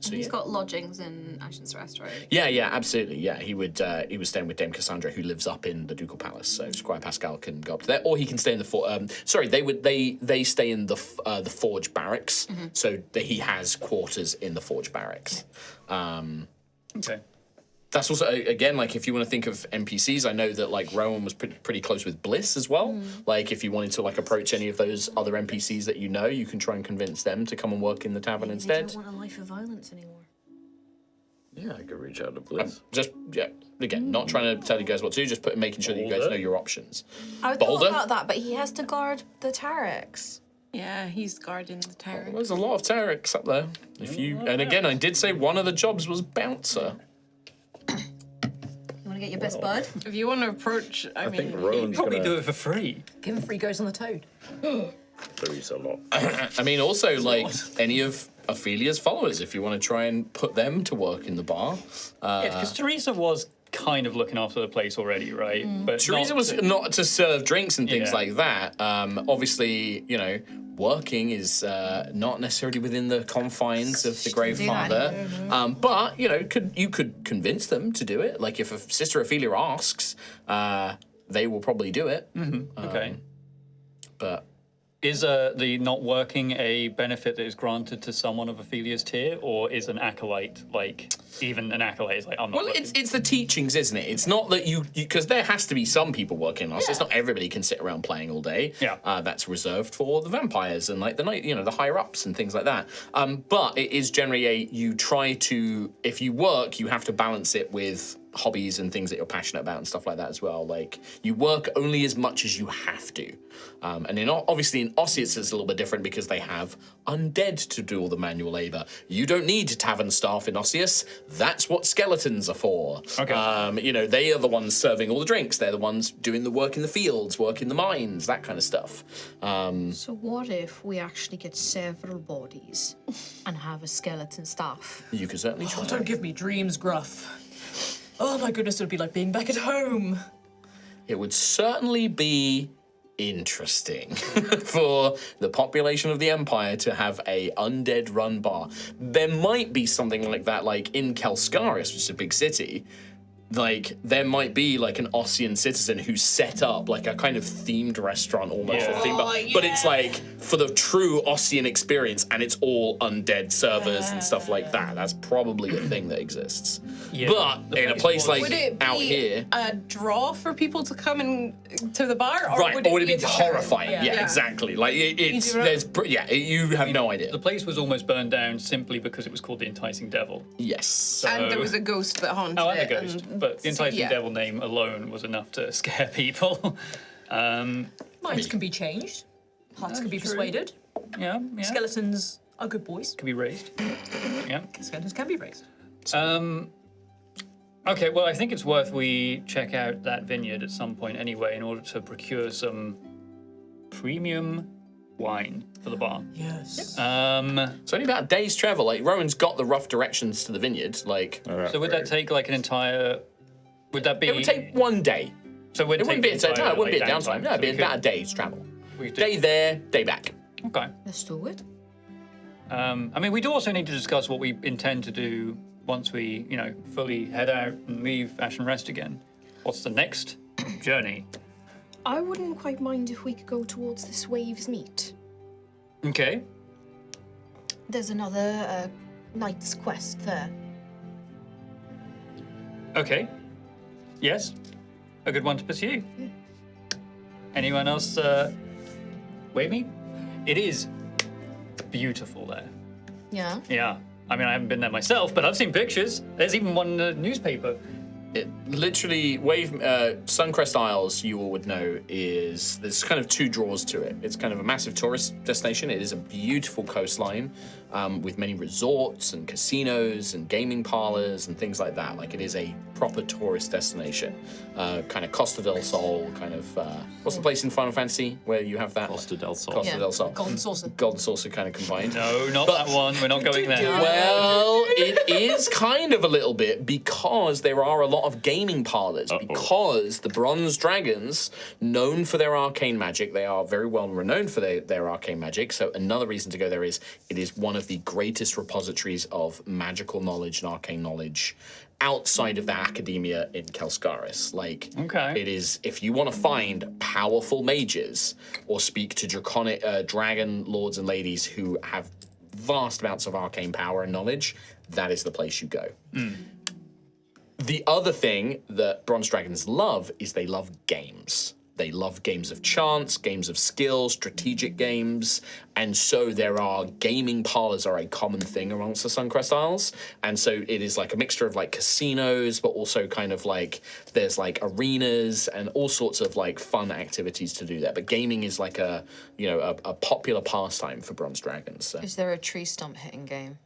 He's got lodgings in Ashen's Rest, right? Yeah, absolutely. Yeah, he was staying with Dame Cassandra, who lives up in the Ducal Palace. So Squire Pascal can go up to there, or he can stay in the they stay in the Forge Barracks. So he has quarters in the Forge Barracks. Okay. that's also, again, like if you want to think of NPCs, I know that like Rowan was pretty close with Bliss as well. Like if you wanted to like approach any of those other NPCs that you know, you can try and convince them to come and work in the tavern instead. They don't want a life of violence anymore. Yeah, I could reach out to Bliss. Just, yeah, again, not trying to tell you guys what to do, just making sure that you guys Boulder? know your options. I Boulder? thought about that, but he has to guard the Tarex. Yeah, he's guarding the tower. There's a lot of Tarex up there. If you, and again, I did say one of the jobs was bouncer. You want to get your best bud? If you want to approach, I mean, think Rowan's Probably gonna do it for free. Give him free goes on the toad. lose a lot. I mean, also, like, any of Ophelia's followers, if you want to try and put them to work in the bar. Because Teresa was kind of looking after the place already, right? But Teresa not was to- not to serve drinks and things Yeah. like that. Obviously, you know, working is not necessarily within the confines of the Grave do that Father. But, you know, you could convince them to do it. Like, if Sister Ophelia asks, they will probably do it. Okay. But Is the not working a benefit that is granted to someone of Ophelia's tier, or is an acolyte like even an acolyte is like I'm not? well, working? it's the teachings, isn't it? It's not that you because there has to be some people working on us. It's not everybody can sit around playing all day. Yeah. That's reserved for the vampires and like the night, you know, the higher ups and things like that. But it is generally you try to, if you work, you have to balance it with hobbies and things that you're passionate about and stuff like that as well. Like you work only as much as you have to. And obviously in Osseous it's a little bit different because they have undead to do all the manual labor. You don't need tavern staff in Osseous. That's what skeletons are for. Okay. You know, they are the ones serving all the drinks. They're the ones doing the work in the fields, work in the mines, that kind of stuff. So what if we actually get several bodies and have a skeleton staff? You can certainly try. Oh, don't give me dreams, Gruff. Oh my goodness, it would be like being back at home. It would certainly be interesting for the population of the Empire to have a undead run bar. There might be something like that, like in Kelskaris, which is a big city. Like, there might be, like, an Ossian citizen who's set up, like, a kind of themed restaurant almost. Yeah. Or theme bar. But it's, like, for the true Ossian experience, and it's all undead servers and stuff like that. That's probably a thing that exists. Yeah, But the in a place place was- like would it be out here... a draw for people to come in to the bar, or Right, would it or would be it be a deterrent? horrifying? Yeah, exactly. Like, it's... do not- There's... You have no idea. The place was almost burned down simply because it was called the Enticing Devil. Yes. And there was a ghost that haunted Oh, and it. the ghost, but the Enticing yeah. Devil name alone was enough to scare people. Minds can be changed. Hearts can be persuaded. Yeah. Skeletons are good boys. Could be raised. Yeah. Skeletons can be raised. Okay, well, I think it's worth we check out that vineyard at some point anyway in order to procure some premium wine for the bar. Yes. It's only about a day's travel. Like, Rowan's got the rough directions to the vineyard. Like, So would that take like an entire? Would that be? it would take 1 day. So It wouldn't be a entire, it wouldn't be a like, downtime. No, it'd so be we about a could- day's travel. we could- Day there, day back. Okay. Let's do it. I mean, we do also need to discuss what we intend to do once we, you know, fully head out and leave Ashen Rest again. What's the next journey? I wouldn't quite mind if we could go towards this Waves Meet. Okay. There's another knight's quest there. Okay. Yes. A good one to pursue. Anyone else wait me? It is beautiful there. Yeah. Yeah. I mean, I haven't been there myself, but I've seen pictures. There's even one in the newspaper. It literally, Suncrest Isles, you all would know, is there's kind of two draws to it. It's kind of a massive tourist destination. It is a beautiful coastline with many resorts and casinos and gaming parlors and things like that. Like, it is a proper tourist destination. Kind of Costa del Sol, kind of, what's the place in Final Fantasy where you have that? Costa del Sol. Costa del Sol. Golden saucer. Golden Saucer kind of combined. No, not that one. We're not going there. Well, it is kind of a little bit because there are a lot of gaming parlors. Because the Bronze Dragons, known for their arcane magic, they are very well renowned for their arcane magic. So another reason to go there is it is one of the greatest repositories of magical knowledge and arcane knowledge outside of the academia in Kelskaris. Like, Okay. it is, if you want to find powerful mages or speak to draconic dragon lords and ladies who have vast amounts of arcane power and knowledge, that is the place you go. The other thing that bronze dragons love is they love games. They love games of chance, games of skill, strategic games, and so there are gaming parlors are a common thing amongst the Suncrest Isles, and so it is like a mixture of like casinos, but also kind of like there's like arenas and all sorts of like fun activities to do there. But gaming is like a popular pastime for bronze dragons. So. Is there a tree stump hitting game?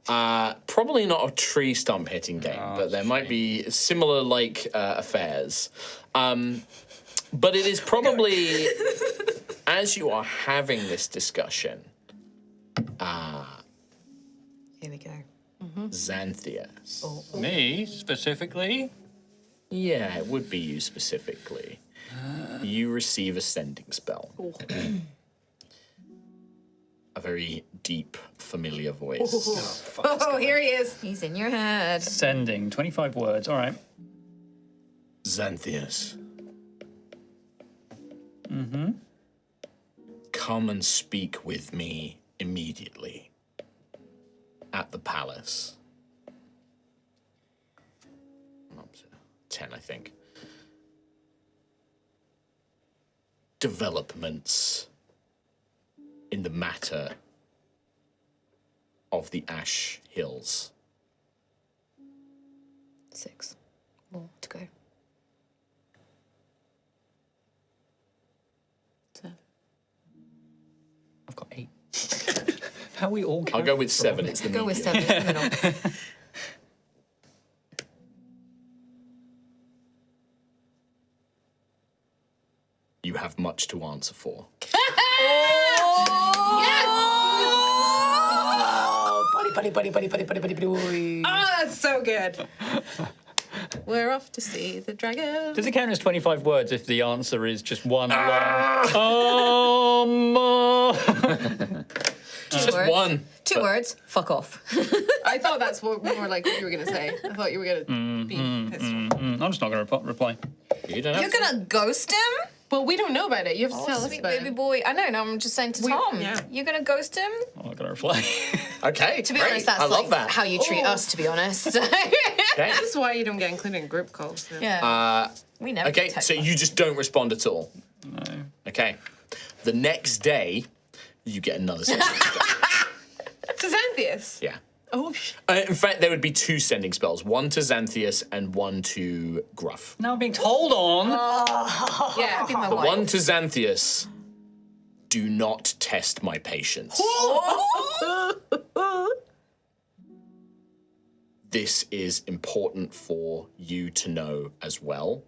Probably not a tree stump hitting game, but there might be similar like affairs. But it is probably, as you are having this discussion, Here we go. Xanthias. Me, specifically? Yeah, it would be you specifically. You receive a sending spell. A very deep, familiar voice. Oh, here he is. He's in your head. Sending, 25 words, all right. Xanthias. Come and speak with me immediately at the palace. Up to 10, I think. Developments in the matter of the Ash Hills. 6 more to go. I've got 8. How are we all I'll go with 7. It's the Go with medium. 7 in the middle. You have much to answer for. Oh, that's so good. We're off to see the dragon. Does it count as 25 words if the answer is just one long? Just words. one. 2 words. Fuck off. I thought that's what more like what you were gonna say. I thought you were gonna be pissed. I'm just not going to reply. You don't have You're gonna ghost him? Well, we don't know about it. You have to tell us Sweet about baby it. boy. I know, no, I'm just saying to Tom. yeah. You're gonna ghost him? I'm not going to reply. Okay, To be great. honest, that's I love like that. how you treat us, to be honest. Okay. This is why you don't get included in group calls. yeah. We never Okay, get so text you just don't respond at all. No. Okay. The next day, you get another sending spell. To Xanthias. Yeah. Oh, shit. In fact, there would be 2 sending spells, one to Xanthias and one to Gruff. Now I'm being told on. Yeah. Be my The wife. one to Xanthias, do not test my patience. This is important for you to know as well.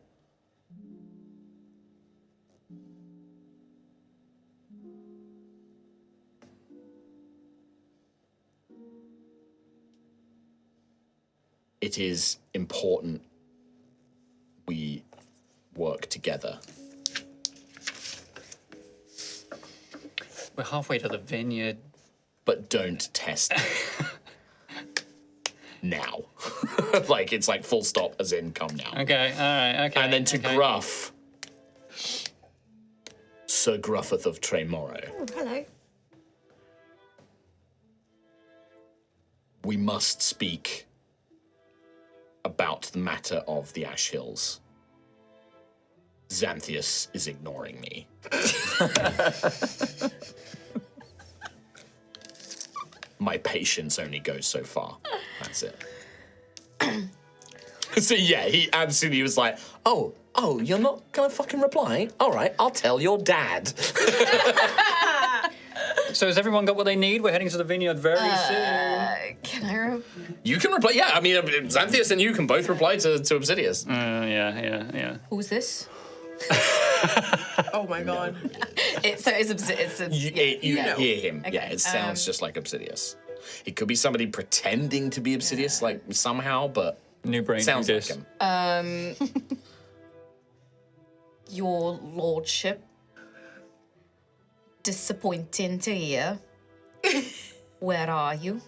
It is important we work together. We're halfway to the vineyard. But don't test now. Like, it's like full stop, as in come now. Okay, all right, okay. And then to okay. Gruff, Sir Gruffeth of Tremoro, Oh, hello. we must speak about the matter of the Ash Hills. Xanthias is ignoring me. My patience only goes so far. That's it. So yeah, he absolutely was like, oh, you're not gonna fucking reply? All right, I'll tell your dad. So has everyone got what they need? We're heading to the vineyard very soon. Can I? You can reply, yeah, I mean, Xanthias and you can both reply to Obsidius. Yeah. Who's this? Oh my god. It's a. You know. hear him. Okay, Yeah, it sounds just like Obsidius. It could be somebody pretending to be Obsidius, like somehow, but New brain, sounds new like disc. him. Your lordship. Disappointing to hear. Where are you?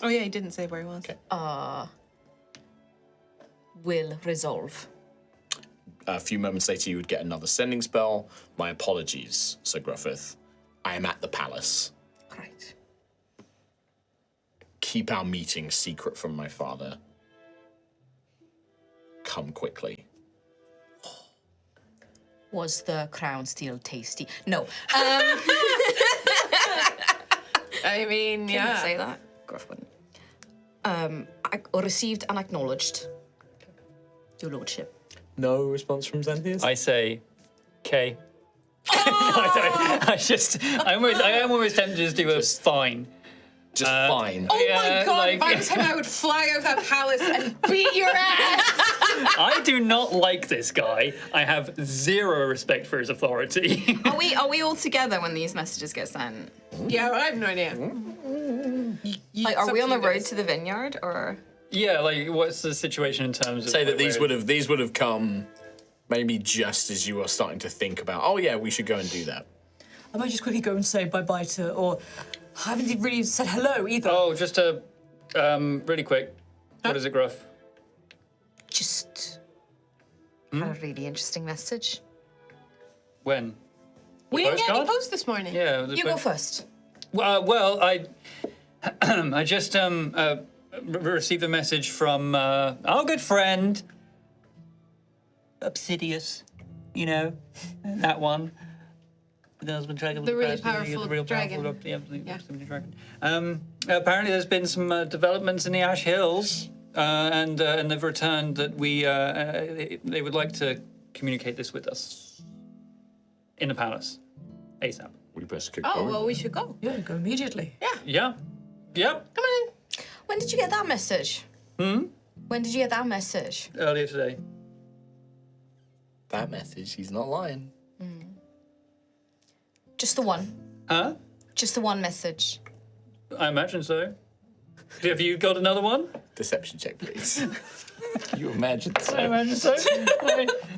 Oh yeah, he didn't say where he was. Okay. Will resolve. A few moments later, you would get another sending spell. My apologies, Sir Gruffith. I am at the palace. Right. Keep our meeting secret from my father. come quickly. Was the crown still tasty? No. I mean, Didn't yeah. say that. Gruff wouldn't. I received and acknowledged. Your lordship. No response from Xanthias? I say, K. No, I am almost tempted to just do a fine. Just fine. Oh Yeah, my god, like- if I was him, I would fly out of that palace and beat your ass! I do not like this guy. I have zero respect for his authority. Are we all together when these messages get sent? Yeah, I have no idea. Like, are we on the road to the vineyard or? Yeah, like, what's the situation in terms of... Say that like, these would have come maybe just as you were starting to think about, oh yeah, we should go and do that. I might just quickly go and say bye-bye to, or I haven't even really said hello either. Oh, just a, really quick. What is it, Gruff? Just had a really interesting message. When? We didn't get any Postcard? post this morning. Yeah. You go first. Well, I I just received a message from our good friend Obsidious. You know, that one. The husband dragon. The really with the powerful real dragon. Powerful, yeah. Dragon. Apparently, there's been some developments in the Ash Hills, and they've returned that they would like to communicate this with us in the palace, ASAP. We best keep Oh, going. well, we should go. Yeah, go immediately. Yeah. Yep. Come on in. When did you get that message? When did you get that message? Earlier today. That message, he's not lying. Just the one. Huh? Just the one message. I imagine so. Have you got another one? Deception check, please. You imagine so? I imagine so.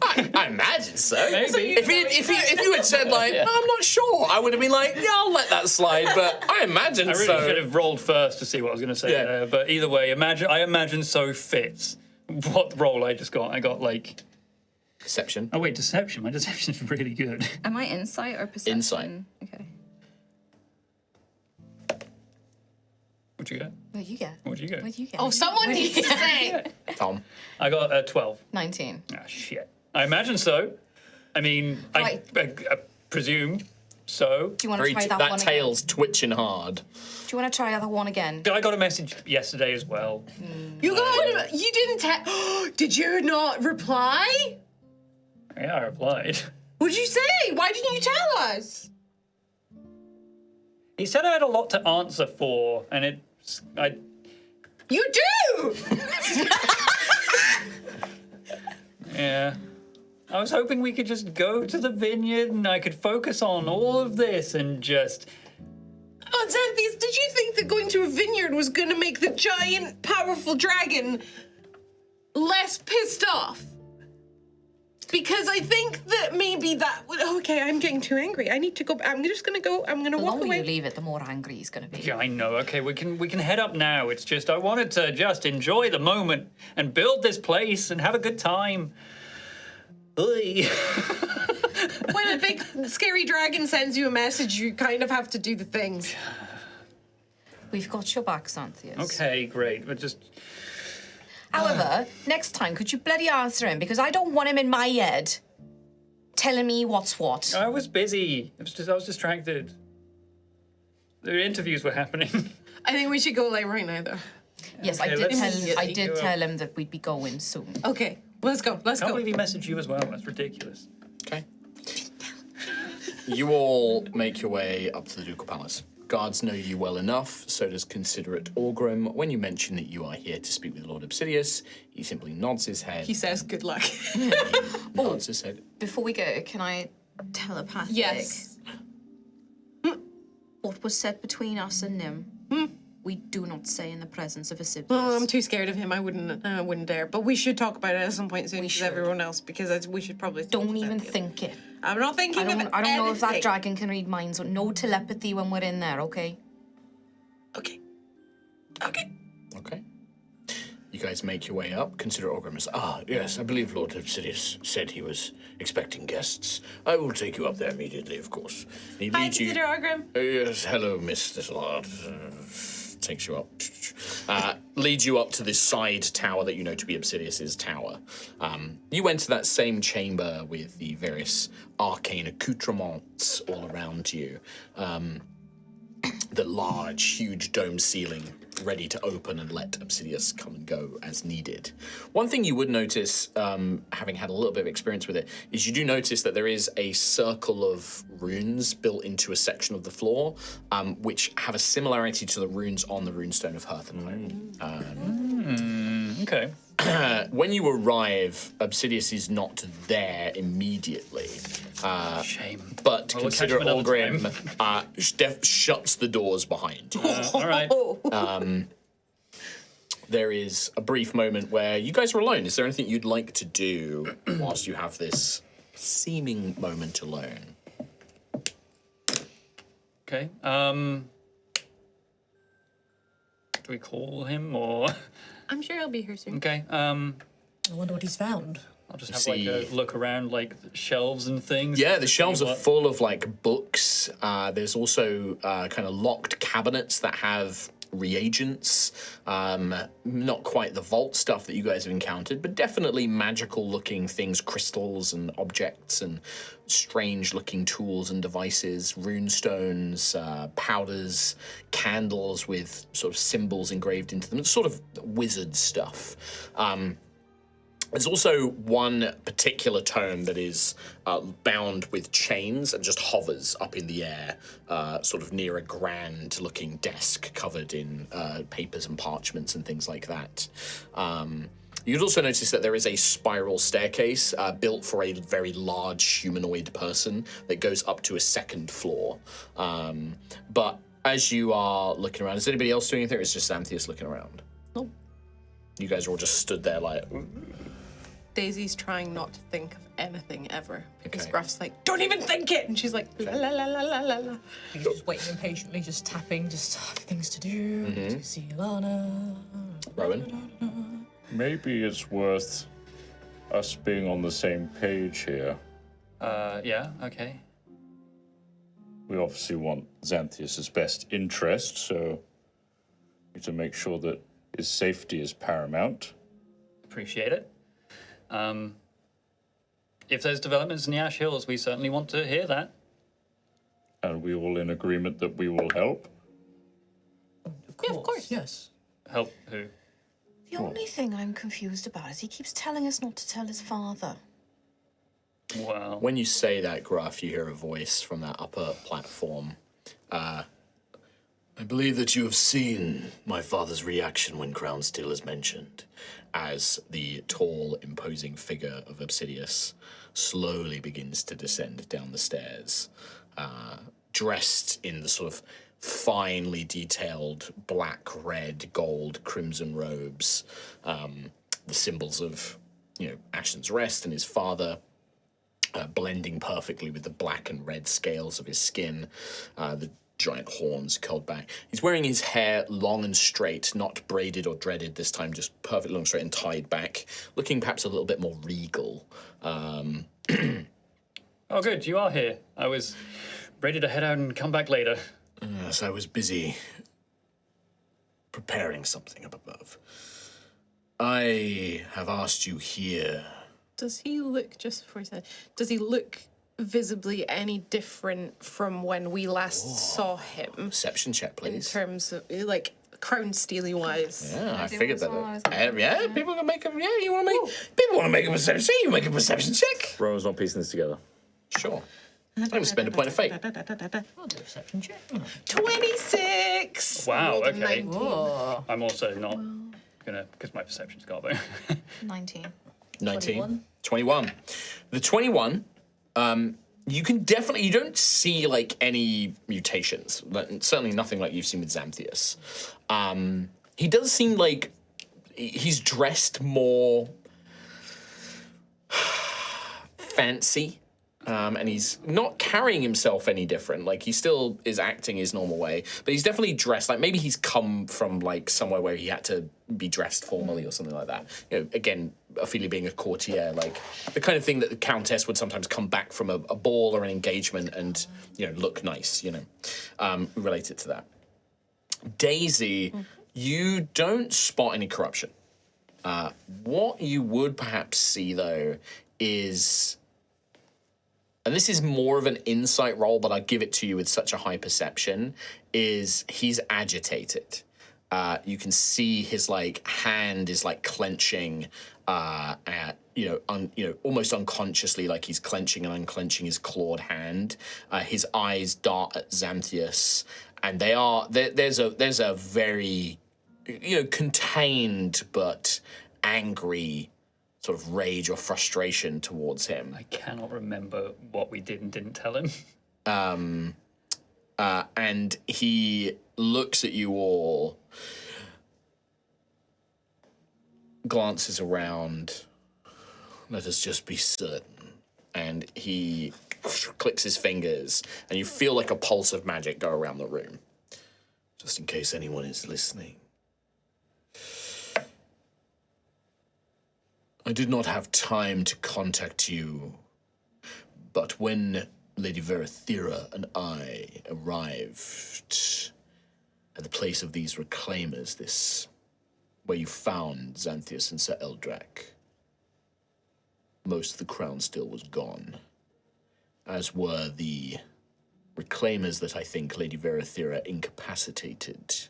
I imagine so. Maybe. If you had said like, no, I'm not sure, I would have been like, yeah, I'll let that slide. But I imagine I really so. should have rolled first to see what I was going to say Yeah. there. But either way, I imagine so fits what roll I just got. I got like... Deception. Oh wait, deception. My deception's really good. Am I insight or perception? Insight. Okay. What'd you get? What you get? What'd you get? What you get? Oh, someone needs to say. Tom. I got 12. 19. Ah, shit. I imagine so. I mean, Right. I presume so. Do you want to try that one again? tail's twitching hard. Do you want to try that one again? I got a message yesterday as well. You didn't tell. Did you not reply? Yeah, I replied. What'd you say? Why didn't you tell us? He said I had a lot to answer for, and You do! yeah. I was hoping we could just go to the vineyard and I could focus on all of this and just... Oh, Xanthias, did you think that going to a vineyard was going to make the giant, powerful dragon less pissed off? Because I think that maybe that would... Okay, I'm getting too angry. I need to go... I'm just going to go... I'm going to The walk longer away. you leave it, the more angry he's going to be. Yeah, I know. Okay, we can head up now. It's just I wanted to just enjoy the moment and build this place and have a good time. Oy. When a big, scary dragon sends you a message, you kind of have to do the things. We've got your back, Xanthias. Okay, great. But just... However, next time, could you bloody answer him? Because I don't want him in my head telling me what's what. I was busy. I was distracted. The interviews were happening. I think we should go like right now, though. Yes, Okay, I let's did go. tell him that we'd be going soon. Okay, let's go. Let's I can't go. believe he messaged you as well. That's ridiculous. Okay. You all make your way up to the Ducal Palace. Guards know you well enough, so does considerate Orgrim. When you mention that you are here to speak with Lord Obsidious, he simply nods his head. He says, good luck. Nods his head. Before we go, can I telepathic? Yes. What was said between us and Nim? We do not say in the presence of Obsidious. Oh, I'm too scared of him. I wouldn't dare. But we should talk about it at some point soon with everyone else because we should probably. Don't even think it. I'm not thinking of I don't know if that anything. dragon can read minds. No telepathy when we're in there, okay? Okay. Okay. You guys make your way up. Consider Orgrim as, yes, I believe Lord Obsidious said he was expecting guests. I will take you up there immediately, of course. He Hi, leads you. Consider Orgrim. Yes, hello, Miss Littlehart. takes you up. Leads you up to this side tower that you know to be Obsidius's tower. You enter that same chamber with the various arcane accoutrements all around you. The large, huge dome ceiling ready to open and let Obsidius come and go as needed. One thing you would notice, having had a little bit of experience with it, is you do notice that there is a circle of runes built into a section of the floor, which have a similarity to the runes on the runestone of Hearthenheim. Okay. When you arrive, Obsidius is not there immediately. Shame. But Well, we'll catch consider him another Olgrim shuts the doors behind you. All right. There is a brief moment where you guys are alone. Is there anything you'd like to do whilst you have this seeming moment alone? Okay. Do we call him or? I'm sure he'll be here soon. Okay. I wonder what he's found. I'll just have like a look around, like shelves and things. Yeah, the shelves are what- full of like books. There's also kind of locked cabinets that have reagents. Not quite the vault stuff that you guys have encountered, but definitely magical looking things, crystals and objects and strange looking tools and devices, runestones, powders, candles with sort of symbols engraved into them. It's sort of wizard stuff. There's also one particular tome that is bound with chains and just hovers up in the air, sort of near a grand-looking desk covered in papers and parchments and things like that. You'd also notice that there is a spiral staircase built for a very large humanoid person that goes up to a second floor. But as you are looking around, is anybody else doing anything, or is just Xanthius looking around? No. You guys are all just stood there like... Daisy's trying not to think of anything ever because Okay. Gruff's like, don't even think it, and she's like, la la la la la la la. He's just waiting impatiently, just tapping, just things to do. To see Ilana. Rowan? Maybe it's worth us being on the same page here. Yeah. Okay. We obviously want Xanthius' best interest, so we need to make sure that his safety is paramount. Appreciate it. If there's developments in the Ash Hills, we certainly want to hear that. And we all in agreement that we will help. Yeah, of course. Yes. Help who? The only thing I'm confused about is he keeps telling us not to tell his father. Well, When you say that, Gruff, you hear a voice from that upper platform. I believe that you have seen my father's reaction when Crown Steel is mentioned, as the tall, imposing figure of Obsidius slowly begins to descend down the stairs, dressed in the sort of finely detailed black, red, gold, crimson robes, the symbols of, Ashen's Rest and his father, blending perfectly with the black and red scales of his skin, the giant horns curled back. He's wearing his hair long and straight, not braided or dreaded this time, just perfectly long, straight and tied back, looking perhaps a little bit more regal. oh, good, you are here. I was ready to head out and come back later. Yes, I was busy preparing something up above. I have asked you here. Does he look, just before he said, does he look visibly any different from when we last saw him? Perception check, In please. terms of, like, crown steely wise. Yeah, I do figured what that. I was Yeah, people can make a. Yeah, you want to make. People want to make a perception check. You make a perception check. Rowan's not piecing this together. Sure. I'm going to spend a point of fate. I'll do a perception check. 26! Wow, Rolled a okay. 19. Oh. I'm also not gonna, because my perception's garbage. 19. 19. 21. The 21, you can definitely, you don't see like any mutations. Certainly nothing like you've seen with Xanthius. He does seem like he's dressed more fancy. And he's not carrying himself any different. Like, he still is acting his normal way, but he's definitely dressed like maybe he's come from like somewhere where he had to be dressed formally or something like that. Again, Ophelia being a courtier, like the kind of thing that the Countess would sometimes come back from a ball or an engagement and look nice. Relate it to that. Daisy, you don't spot any corruption. What you would perhaps see, though, is, and this is more of an insight roll, but I give it to you with such a high perception, is he's agitated. You can see his hand is clenching, almost unconsciously, like he's clenching and unclenching his clawed hand. His eyes dart at Xanthius, and there's a very contained but angry sort of rage or frustration towards him. I cannot remember what we did and didn't tell him. And he looks at you all, glances around. Let us just be certain. And he clicks his fingers, and you feel like a pulse of magic go around the room. Just in case anyone is listening. I did not have time to contact you, but when Lady Verathera and I arrived at the place of these reclaimers, where you found Xanthius and Sir Eldrak, most of the crown still was gone, as were the reclaimers that I think Lady Verathera incapacitated,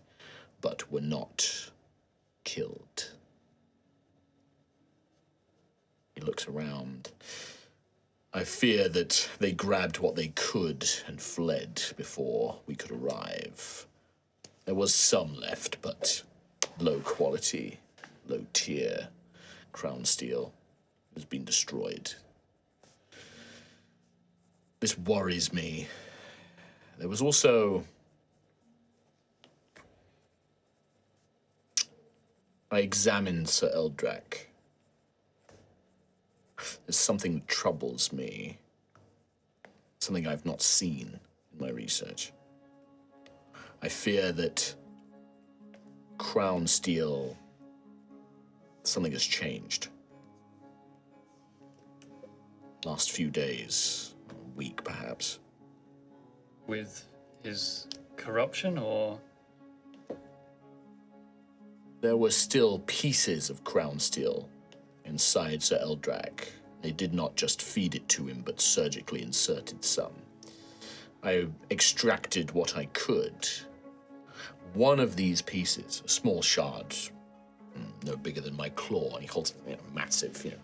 but were not killed. He looks around. I fear that they grabbed what they could and fled before we could arrive. There was some left, but low quality, low tier crown steel has been destroyed. This worries me. There was also... I examined Sir Eldrak. There's something that troubles me. Something I've not seen in my research. I fear that crown steel, something has changed. Last few days, a week perhaps. With his corruption, or? There were still pieces of crown steel inside Sir Eldrak. They did not just feed it to him, but surgically inserted some. I extracted what I could. One of these pieces, a small shard, no bigger than my claw, and he holds a massive,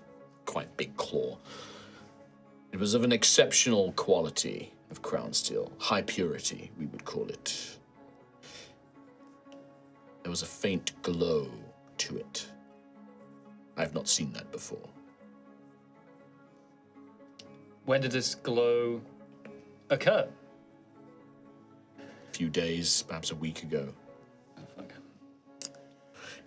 quite big claw. It was of an exceptional quality of crown steel, high purity, we would call it. There was a faint glow to it. I've not seen that before. When did this glow occur? A few days, perhaps a week ago. Oh, fuck.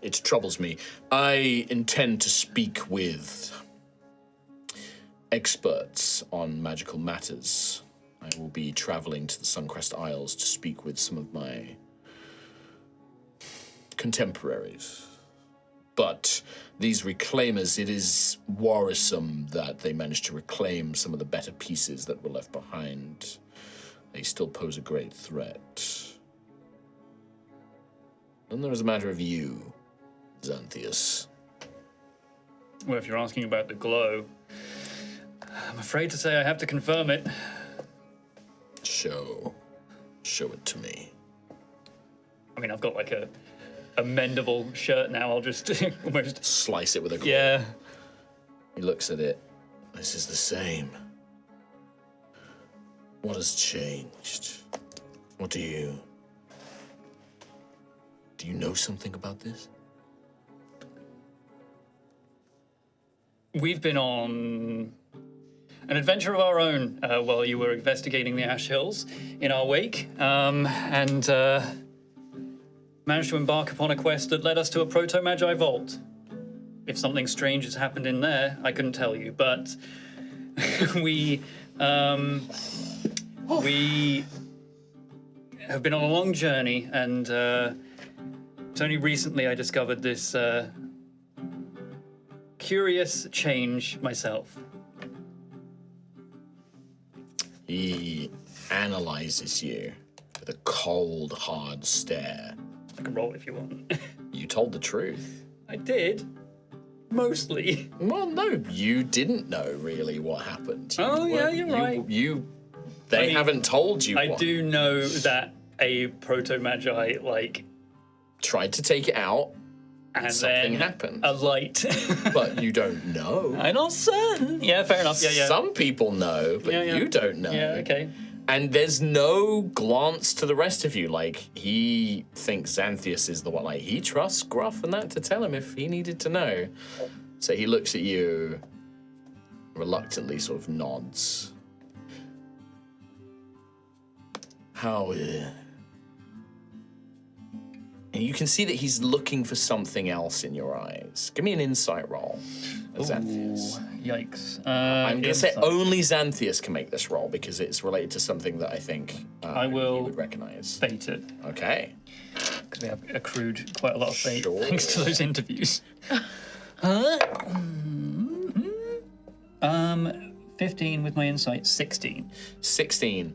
It troubles me. I intend to speak with experts on magical matters. I will be traveling to the Suncrest Isles to speak with some of my contemporaries. But these reclaimers, it is worrisome that they managed to reclaim some of the better pieces that were left behind. They still pose a great threat. Then there is a matter of you, Xanthius. Well, if you're asking about the glow, I'm afraid to say I have to confirm it. Show it to me. I mean, I've got like a mendable shirt now. I'll just almost Slice it with a claw. Yeah. He looks at it. This is the same. What has changed? What do you know something about this? We've been on an adventure of our own while you were investigating the Ash Hills in our wake, and managed to embark upon a quest that led us to a proto-magi vault. If something strange has happened in there, I couldn't tell you, but we have been on a long journey, and it's only recently I discovered this curious change myself. He analyzes you with a cold, hard stare. I can roll if you want. You told the truth. I did. Mostly. Well, no, you didn't know really what happened. Oh, yeah, you're right. They I mean, haven't told you. I what. do know that a proto-magi, Tried to take it out, and something then happened. a light. But you don't know. I'm not certain. Yeah, fair enough. Yeah. Some people know, but Yeah. you don't know. Yeah, okay. And there's no glance to the rest of you. Like, he thinks Xanthias is the one. Like, he trusts Gruff and that to tell him if he needed to know. So he looks at you, reluctantly sort of nods. How, And you can see that he's looking for something else in your eyes. Give me an insight roll, Xanthias. Yikes. I'm going to say insight. only Xanthias can make this roll because it's related to something that I think I you will would recognize. Fate it, Okay. because we have accrued quite a lot of fate Sure. thanks to those interviews. 15 with my insight, 16. 16.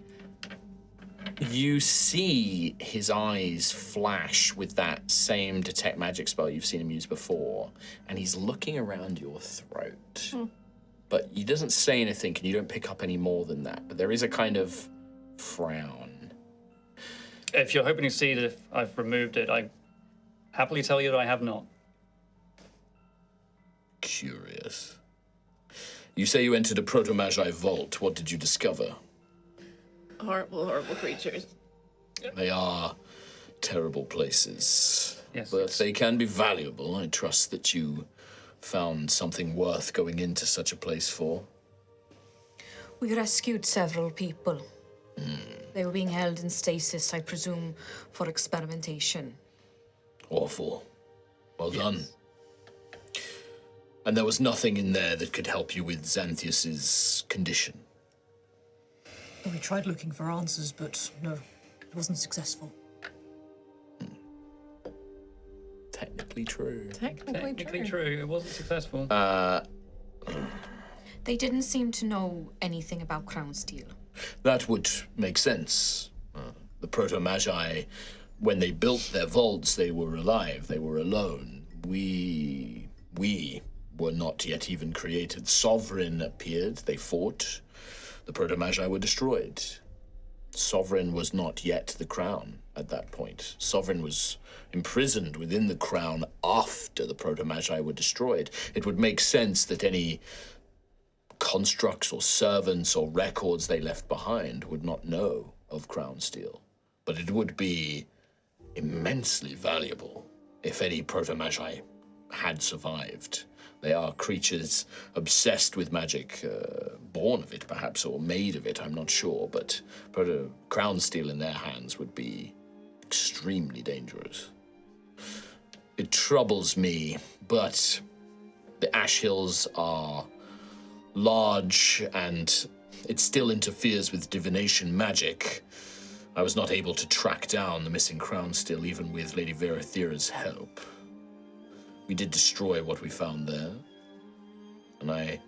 You see his eyes flash with that same detect magic spell you've seen him use before, and he's looking around your throat. But he doesn't say anything, and you don't pick up any more than that. But there is a kind of frown. If you're hoping to see that if I've removed it, I happily tell you that I have not. Curious. You say you entered a proto-magi vault. What did you discover? Horrible, horrible creatures. They are terrible places. Yes, But yes. they can be valuable. I trust that you found something worth going into such a place for. We rescued several people. They were being held in stasis, I presume, for experimentation. Awful. Well done. And there was nothing in there that could help you with Xanthias's condition. We tried looking for answers, but no, it wasn't successful. Technically true. Technically true, it wasn't successful. They didn't seem to know anything about Crown Steel. That would make sense. The proto-magi, when they built their vaults, they were alive. They were alone. We were not yet even created. Sovereign appeared. They fought. The proto-magi were destroyed. Sovereign was not yet the crown at that point. Sovereign was imprisoned within the crown after the proto-magi were destroyed. It would make sense that any constructs or servants or records they left behind would not know of crown steel. But it would be immensely valuable if any proto-magi had survived. They are creatures obsessed with magic, born of it perhaps, or made of it, I'm not sure, but crown steel in their hands would be extremely dangerous. It troubles me, but the Ash Hills are large and it still interferes with divination magic. I was not able to track down the missing crown steel even with Lady Verathera's help. We did destroy what we found there, and I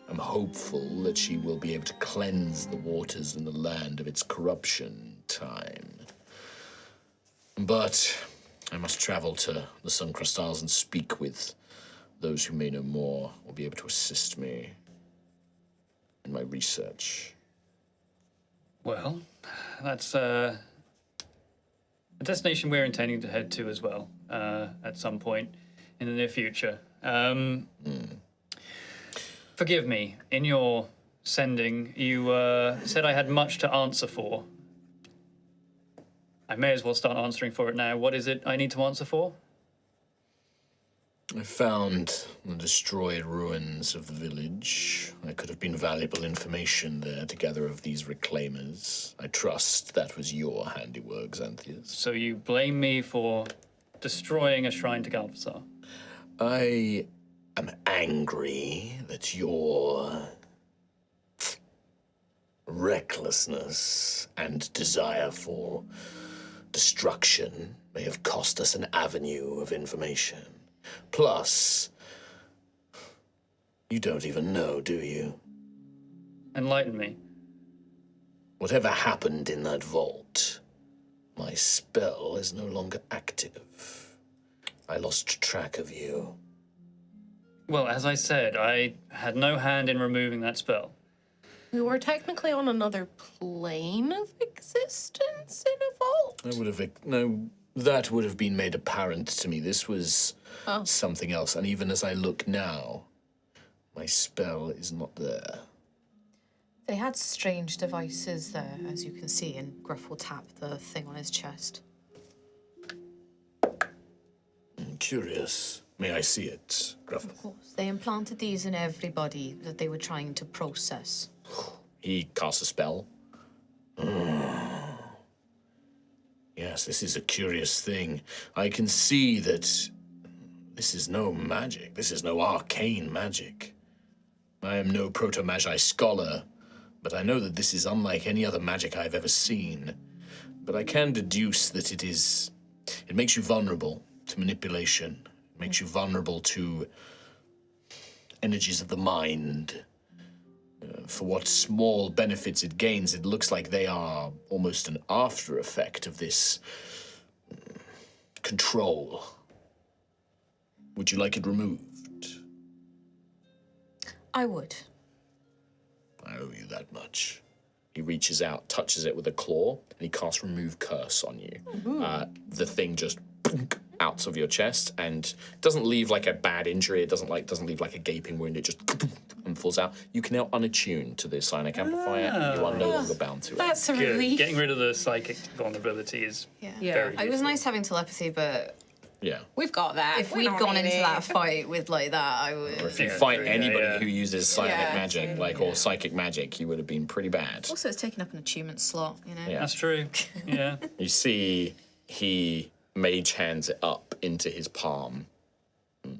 am hopeful that she will be able to cleanse the waters and the land of its corruption in time. But I must travel to the Sun Crystals and speak with those who may know more or be able to assist me in my research. Well, that's a destination we're intending to head to as well, at some point in the near future. Forgive me, in your sending, you said I had much to answer for. I may as well start answering for it now. What is it I need to answer for? I found the destroyed ruins of the village. There could have been valuable information there to gather of these reclaimers. I trust that was your handiwork, Xanthias. So you blame me for destroying a shrine to Galvassar? I am angry that your recklessness and desire for destruction may have cost us an avenue of information. Plus, you don't even know, do you? Enlighten me. Whatever happened in that vault, My spell is no longer active. I lost track of you. Well, as I said, I had no hand in removing that spell. We were technically on another plane of existence in a vault. That would have been made apparent to me. This was something else, and even as I look now, my spell is not there. They had strange devices there, as you can see, and Gruff will tap the thing on his chest. Curious. May I see it, Gruff? Of course. They implanted these in everybody that they were trying to process. He casts a spell. Yes, this is a curious thing. I can see that this is no magic. This is no arcane magic. I am no proto-magi scholar, but I know that this is unlike any other magic I've ever seen. But I can deduce that it makes you vulnerable to manipulation. It makes you vulnerable to energies of the mind. For what small benefits it gains, it looks like they are almost an after effect of this control. Would you like it removed? I would. I owe you that much. He reaches out, touches it with a claw, and he casts Remove Curse on you. The thing just out of your chest and doesn't leave like a bad injury. It doesn't leave like a gaping wound. It just and falls out. You can now unattune to the psionic amplifier. You are no longer bound to it. That's a Good. relief. Getting rid of the psychic vulnerability is very It was useful. nice having telepathy, but Yeah. We've got that. if We we'd don't gone need into it. that fight with like that, I would. Or if you Yeah, fight true, anybody yeah. who uses psionic Yeah, magic, true. or psychic magic, you would have been pretty bad. Also, it's taking up an achievement slot, you know? Yeah. That's true. Yeah. You see, he mage hands it up into his palm. Would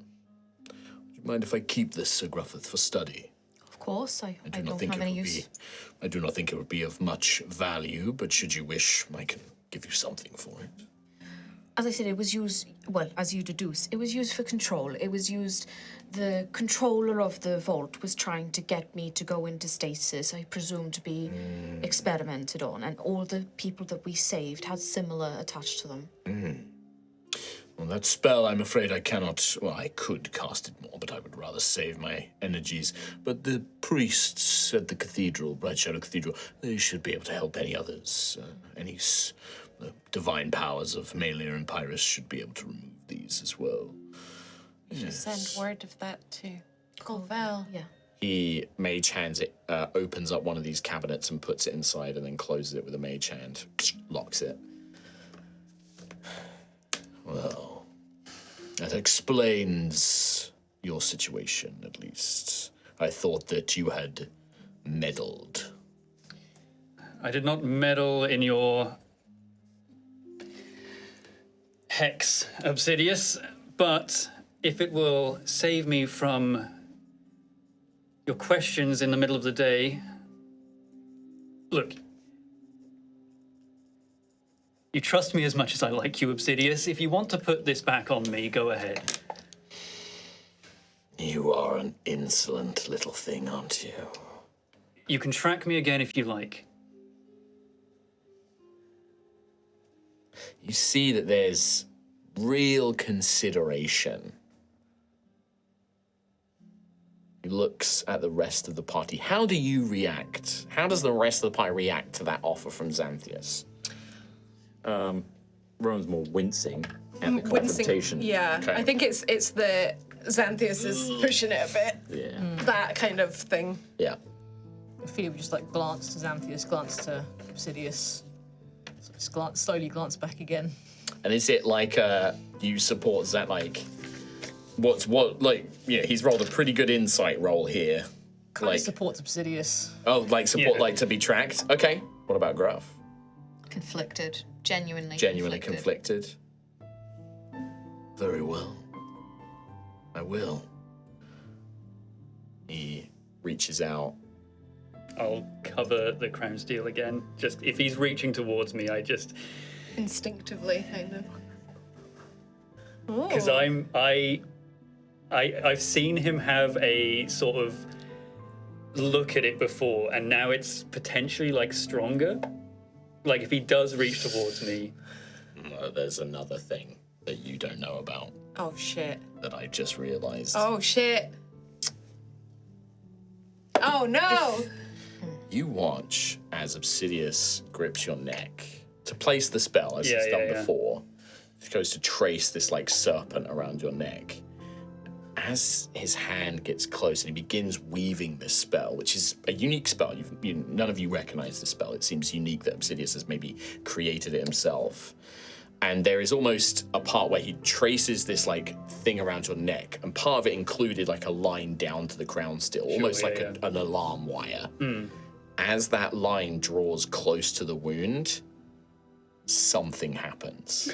you mind if I keep this, Sir Gruffith, for study? Of course, I do not don't think have it any would use. I do not think it would be of much value, but should you wish, I can give you something for it. As I said, it was used, well, as you deduce, it was used for control. It was used, the controller of the vault was trying to get me to go into stasis, I presume to be experimented on, and all the people that we saved had similar attached to them. Well, that spell, I'm afraid I cannot... Well, I could cast it more, but I would rather save my energies. But the priests at the cathedral, Bright Shadow Cathedral, they should be able to help any others. The divine powers of Melia and Pyrrhus should be able to remove these as well. Send word of that to Colville. Yeah. He mage hands it, opens up one of these cabinets and puts it inside and then closes it with a mage hand, locks it. Well, that explains your situation, at least. I thought that you had meddled. I did not meddle in your hex, Obsidious, but if it will save me from your questions in the middle of the day, look, you trust me as much as I like you, Obsidious. If you want to put this back on me, go ahead. You are an insolent little thing, aren't you? You can track me again if you like. You see that there's real consideration. He looks at the rest of the party. How do you react? How does the rest of the party react to that offer from Xanthias? Rowan's more wincing at the confrontation. Yeah, Okay. I think it's the Xanthias is pushing it a bit. Yeah. That kind of thing. Yeah. Ophelia would just like glance to Xanthias, glance to Obsidious, slowly glance back again. And is it like you support that like he's rolled a pretty good insight roll here. Kind of supports Obsidious. Support Yeah. like to be tracked. Okay. What about Gruff? Conflicted. Genuinely Conflicted. Very well. I will. He reaches out. I'll cover the crown steel again. Just if he's reaching towards me, I just Instinctively, kind of. because I've seen him have a sort of look at it before, and now it's potentially like stronger. Like, if he does reach towards me. There's another thing that you don't know about Oh shit. that I just realized. Oh shit. Oh no! You watch as Obsidius grips your neck to place the spell, as he's done yeah. before. He goes to trace this like serpent around your neck. As his hand gets close and he begins weaving this spell, which is a unique spell. None of you recognize the spell. It seems unique that Obsidius has maybe created it himself. And there is almost a part where he traces this like thing around your neck, and part of it included like a line down to the crown still, almost like an alarm wire. As that line draws close to the wound, something happens.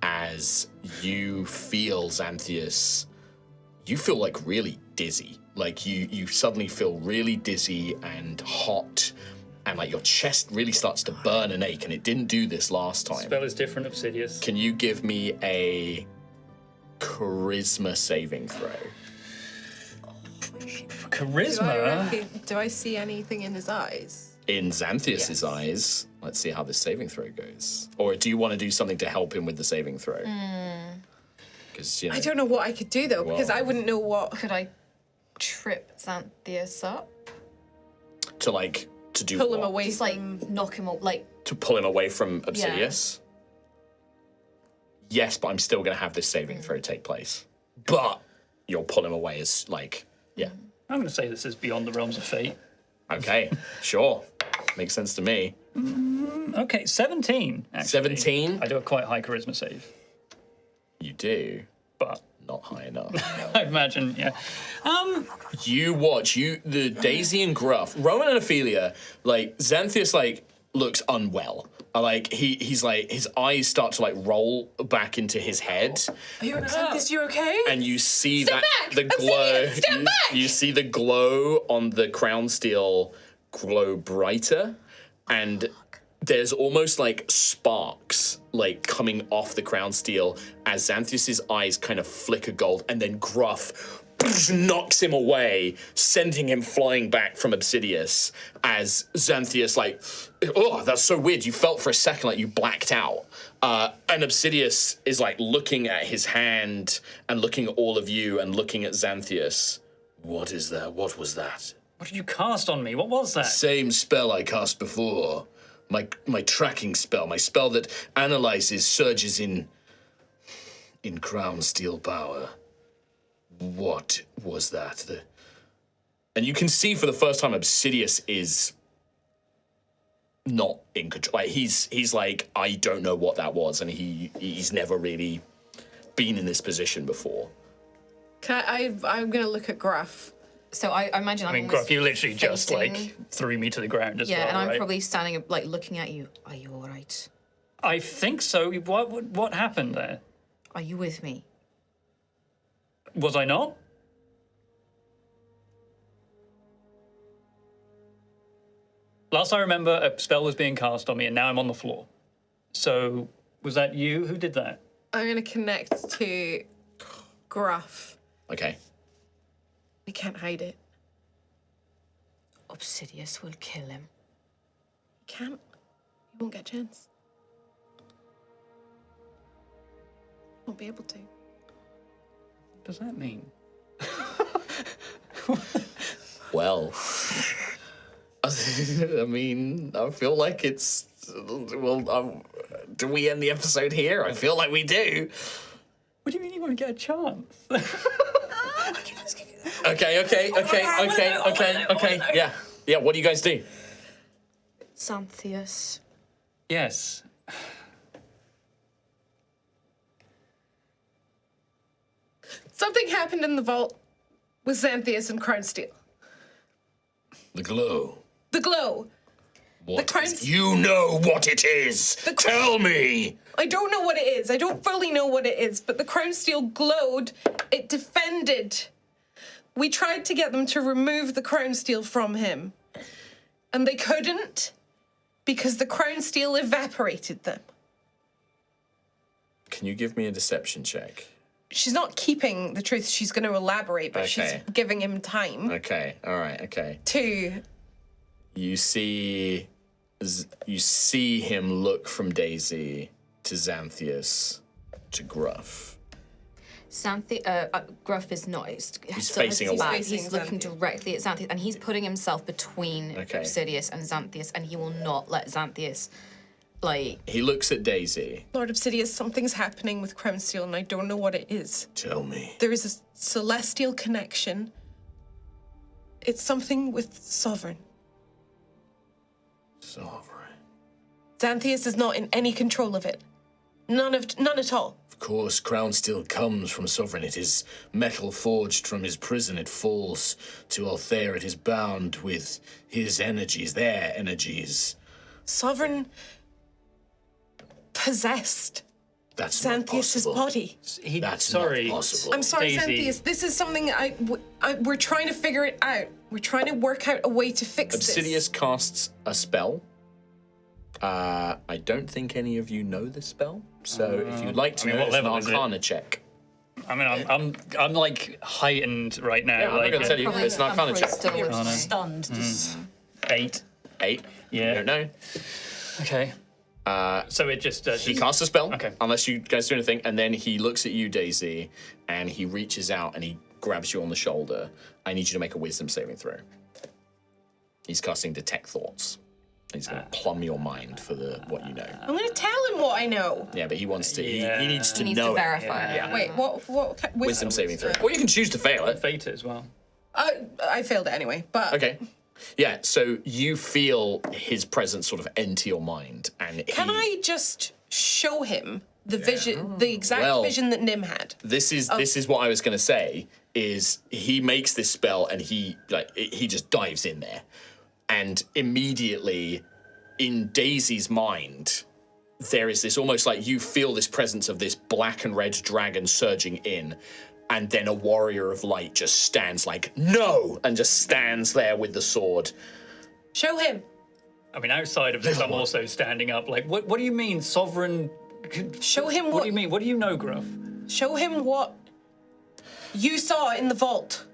As you feel, Xanthius, you feel like really dizzy. Like you suddenly feel really dizzy and hot, and like your chest really starts to burn and ache, and it didn't do this last time. Spell is different, Obsidius. Can you give me a charisma saving throw? Charisma? Do I see anything in his eyes? In Xanthius's eyes, let's see how this saving throw goes. Or do you want to do something to help him with the saving throw? Because I don't know what I could do though, because I wouldn't know what. Could I trip Xanthius up? To do Pull what? him away. Just like knock him up, like To pull him away from Obsidius? Yes, but I'm still going to have this saving throw take place. But you'll pull him away as yeah. I'm going to say this is beyond the realms of fate. Okay, sure. Makes sense to me. Okay, 17. Actually. 17? I do a quite high charisma save, You do, but not high enough. I imagine, yeah. You watch, the Daisy and Gruff, Rowan and Ophelia, like, Xanthius, like, looks unwell. Like, he's like, his eyes start to, like, roll back into his head. Are you Xanthius, you okay? And you see Step that, back! the glow, Obsidian, step back! you see the glow on the crown steel glow brighter, and there's almost like sparks like coming off the crown steel as Xanthius's eyes kind of flicker gold, and then Gruff knocks him away, sending him flying back from Obsidius as Xanthius like, oh, that's so weird. You felt for a second like you blacked out. And Obsidius is like looking at his hand and looking at all of you and looking at Xanthius. What is that? What was that? What did you cast on me? What was that? Same spell I cast before. My tracking spell, my spell that analyzes surges in crown steel power. What was that? And you can see for the first time Obsidius is not in control. Like he's like, I don't know what that was, and he's never really been in this position before. I'm gonna look at Gruff. So I imagine I mean, I'm Gruff, you literally just facing- like threw me to the ground as well, and I'm right? probably standing like looking at you. Are you all right? I think so. What happened there? Are you with me? Was I not? Last I remember, a spell was being cast on me, and now I'm on the floor. So, was that you? Who did that? I'm gonna connect to Gruff. Okay. We can't hide it. Obsidius will kill him. You can't. You won't get a chance. Won't be able to. What does that mean? Well, I mean, I feel like it's. Well, do we end the episode here? I feel like we do. What do you mean you won't get a chance? Okay. Yeah. What do you guys do? Xanthius. Yes. Something happened in the vault with Xanthius and Crownsteel. The glow. The glow. What crown- is- You know what it is. Tell me. I don't know what it is. I don't fully know what it is, but the Crownsteel glowed. It defended. We tried to get them to remove the Crownsteel from him, and they couldn't because the Crownsteel evaporated them. Can you give me a deception check? She's not keeping the truth. She's going to elaborate, but she's Okay. giving him time Okay. All right. Okay. to. You see you see him look from Daisy to Xanthias to Gruff. Gruff is not. He's facing away. He's looking directly at Xanthias, and he's putting himself between Obsidius and Xanthias, and he will not let Xanthias, He looks at Daisy. Lord Obsidius, something's happening with Crownsteel, and I don't know what it is. Tell me. There is a celestial connection. It's something with Sovereign. Sovereign. Xanthias is not in any control of it. None at all. Of course, crown still comes from Sovereign. It is metal forged from his prison. It falls to Altheya. It is bound with his energies, their energies. Sovereign possessed That's not Xanthias' possible. body. That's sorry. not possible. I'm sorry, Daisy. Xanthias. This is something we're trying to figure it out. We're trying to work out a way to fix Obsidius casts a spell. I don't think any of you know this spell, so if you'd like to know, what it's an level is it? Arcana check. I mean, I'm like heightened right now. Yeah, I'm not going to tell you. It's an Arcana check. You're Arcana. stunned. 8. 8. Yeah. You don't know. Okay. So it just He casts a spell, Okay. unless you guys do anything, and then he looks at you, Daisy, and he reaches out and he grabs you on the shoulder. I need you to make a wisdom saving throw. He's casting Detect Thoughts. He's going to plumb your mind for what you know. I'm going to tell him what I know. Yeah, but he wants to. Yeah. He needs to he needs know to it. verify. Yeah. Wait, what? Wisdom saving throw. Or you can choose to fail it. Fate as well. I failed it anyway, but Okay. Yeah, so you feel his presence sort of enter your mind, and can I just show him the vision, the exact Well- vision that Nim had? This is what I was going to say. Is he makes this spell and he just dives in there, and immediately, in Daisy's mind, there is this almost like you feel this presence of this black and red dragon surging in. And then a warrior of light just stands like, no! And just stands there with the sword. Show him. I mean, outside of this, I'm also standing up. Like, what do you mean, sovereign? Show him What do you mean? What do you know, Gruff? Show him what you saw in the vault.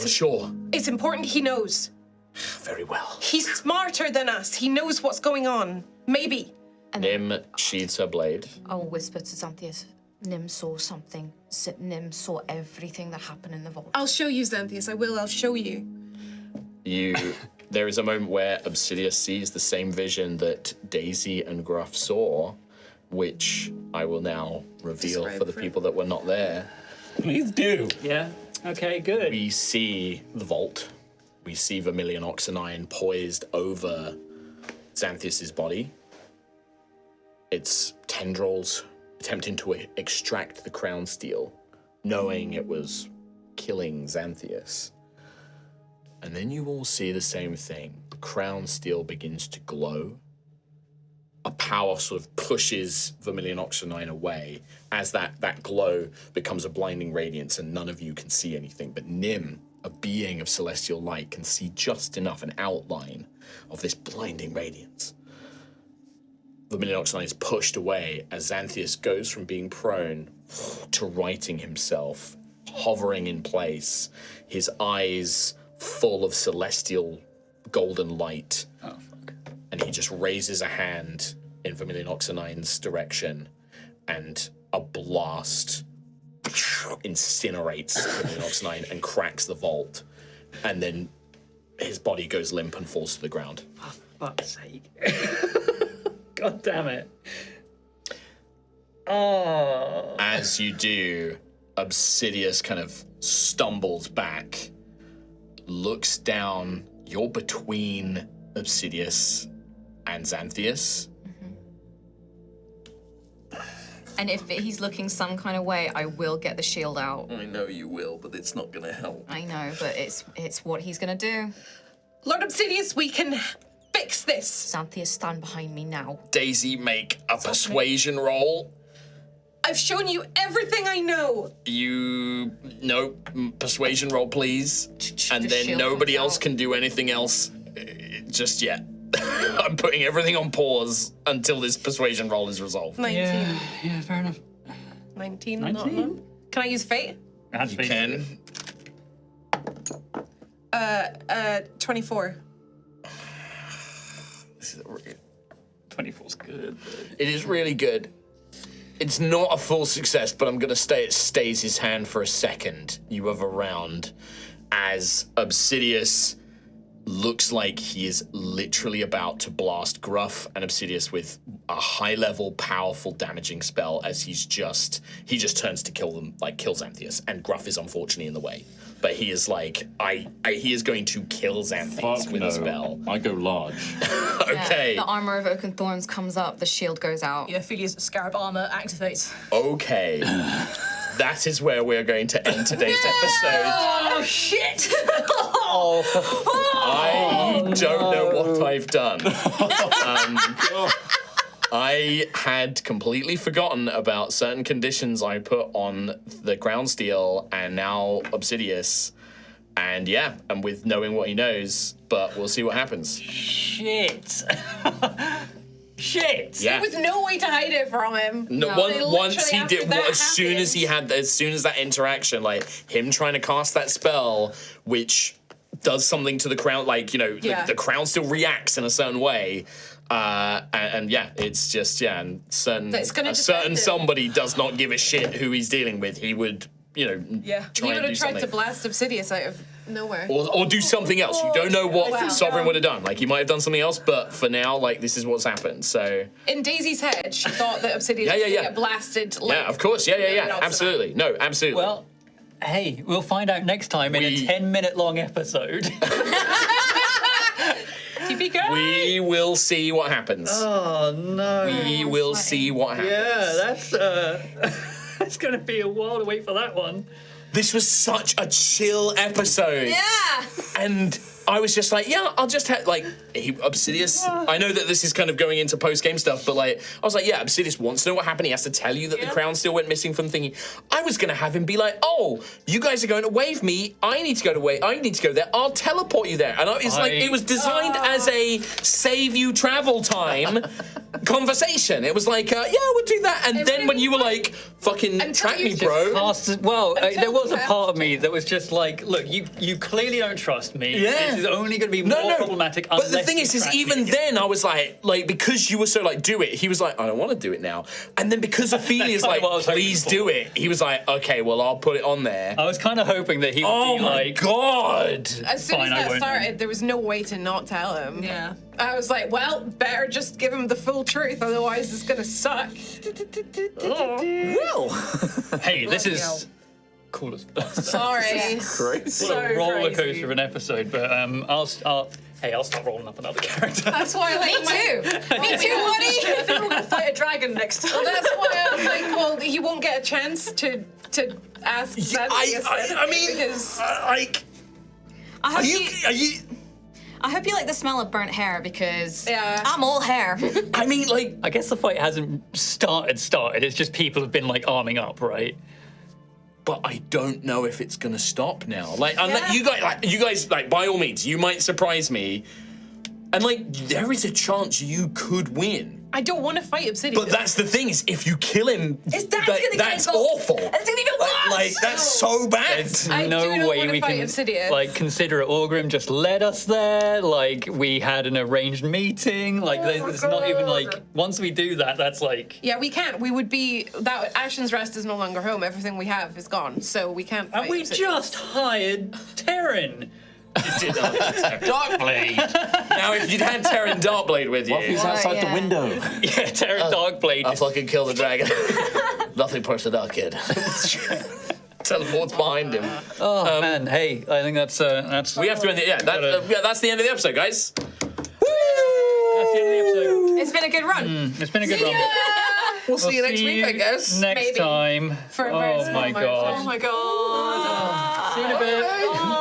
Sure. It's important he knows. Very well. He's smarter than us. He knows what's going on. Maybe. Nim sheathes her blade. I'll whisper to Xanthias. Nim saw something. Nim saw everything that happened in the vault. I'll show you, Xanthias. I will. I'll show you. There is a moment where Obsidius sees the same vision that Daisy and Gruff saw, which I will now reveal Describe for the for people that were not there. Please do. Yeah. Okay. Good. We see the vault. We see Vermilion Oxenine poised over Xanthias' body. Its tendrils attempting to extract the crown steel, knowing it was killing Xanthias. And then you all see the same thing. The crown steel begins to glow. A power sort of pushes Vermilion Oxenine away as that glow becomes a blinding radiance and none of you can see anything. But Nim, a being of celestial light, can see just enough, an outline of this blinding radiance. Vermilion Oxenine is pushed away as Xanthias goes from being prone to righting himself, hovering in place, his eyes full of celestial golden light. Oh fuck. And he just raises a hand in Vermilion Oxenine's direction, and a blast incinerates Vermilion Oxenine and cracks the vault. And then his body goes limp and falls to the ground. For fuck's sake. God damn it. Oh. As you do, Obsidius kind of stumbles back, looks down. You're between Obsidius and Xanthias. And if he's looking some kind of way, I will get the shield out. I know you will, but it's not going to help. I know, but it's what he's gonna do. Lord Obsidius, we can fix this. Xanthias, stand behind me now. Daisy, make a persuasion roll. I've shown you everything I know. Persuasion roll, please. And The then shield nobody comes else out. can do anything else just yet. I'm putting everything on pause until this persuasion roll is resolved. 19. Yeah, fair enough. 19? 19? Can I use fate? That's You can. 24. This 24's good. It is really good. It's not a full success, but I'm going to say it stays his hand for a second. You have a round as Obsidious looks like he is literally about to blast Gruff and Obsidious with a high-level, powerful, damaging spell as he just turns to kill them, like kills Xanthias, and Gruff is unfortunately in the way. But he is like, he is going to kill Xanthias with a spell. I go large. Okay. The armor of oak and thorns comes up, the shield goes out. Yeah, Ophelia's scarab armor activates. Okay. That is where we're going to end today's episode. Oh, shit! I don't know what I've done. I had completely forgotten about certain conditions I put on the ground steel and now Obsidious. And yeah, and with knowing what he knows, but we'll see what happens. Shit. Shit. Yeah. There was no way to hide it from him. No, once he did, as soon as that interaction, like him trying to cast that spell, which does something to the crown, like, you know, the crown still reacts in a certain way. And yeah, it's just, and certain somebody does not give a shit who he's dealing with. He would, you know, He would have tried to blast Obsidious out of nowhere. Or do something else. You don't know what Sovereign would have done. Like, he might have done something else, but for now, like, this is what's happened, so... In Daisy's head, she thought that Obsidious was going to get blasted. Like, yeah, of course. Yeah. Absolutely. No, absolutely. Well, hey, we'll find out next time in a 10-minute long episode. We will see what happens. Oh, no. We will see what happens. Yeah, that's going to be a while to wait for that one. This was such a chill episode. Yeah. And I was just like, yeah, I'll just have, like, Obsidious. I know that this is kind of going into post-game stuff, but, like, I was like, yeah, Obsidious wants to know what happened. He has to tell you that the crown still went missing from thingy. I was going to have him be like, oh, you guys are going to wave me. I need to go there. I'll teleport you there. And it was designed as a save you travel time conversation. It was like, yeah, we'll do that. And then when you were like, fucking track me, bro. There was a part of me that was just like, look, you clearly don't trust me. Yeah. This is only going to be more problematic unless But the thing is even then I was like, because you were so like, do it. He was like, I don't want to do it now. And then because Ophelia's like, please do it. He was like, okay, well, I'll put it on there. I was kind of hoping that he would be like, oh my God. As soon as that started, there was no way to not tell him. Yeah. I was like, well, better just give him the full truth, otherwise it's gonna suck. Well. Hey, this is cool as Sorry. Crazy. What a roller coaster of an episode, but I'll start rolling up another character. That's why I like Me too, buddy. I think we're gonna fight a dragon next time. Well, that's why I was like, well, he won't get a chance to ask I mean, because like, I hope are you? I hope you like the smell of burnt hair because Yeah. I'm all hair. I mean, like, I guess the fight hasn't started. It's just people have been like arming up, right? but I don't know if it's gonna stop now. Like, unless you guys, by all means, you might surprise me, and like, there is a chance you could win. I don't want to fight Obsidian. But that's the thing is, if you kill him, His dad's gonna get that's involved. awful. It's gonna even worse. Like, that's so bad. There's I do no not way wanna we fight can Obsidian. like consider it. Orgrim just led us there. Like we had an arranged meeting. Like there's not even like once we do that, that's like. Yeah, we can't. We would be that Ashen's Rest is no longer home. Everything we have is gone, so we can't. And fight we Obsidian. just hired Terran. You did not Darkblade. Now, if you'd had Terran Darkblade with you, What if he's outside the window? Yeah, Terran Darkblade. I'll fucking kill the dragon. Nothing personal, kid. Teleports behind him. Oh man, hey, I think that's. We have to end it. Yeah, that's the end of the episode, guys. That's the end of the episode. It's been a good run. It's been a good run. We'll see you next week, I guess. Next Maybe. time. For a very Oh small my amount of god. Oh my god. See you in a bit.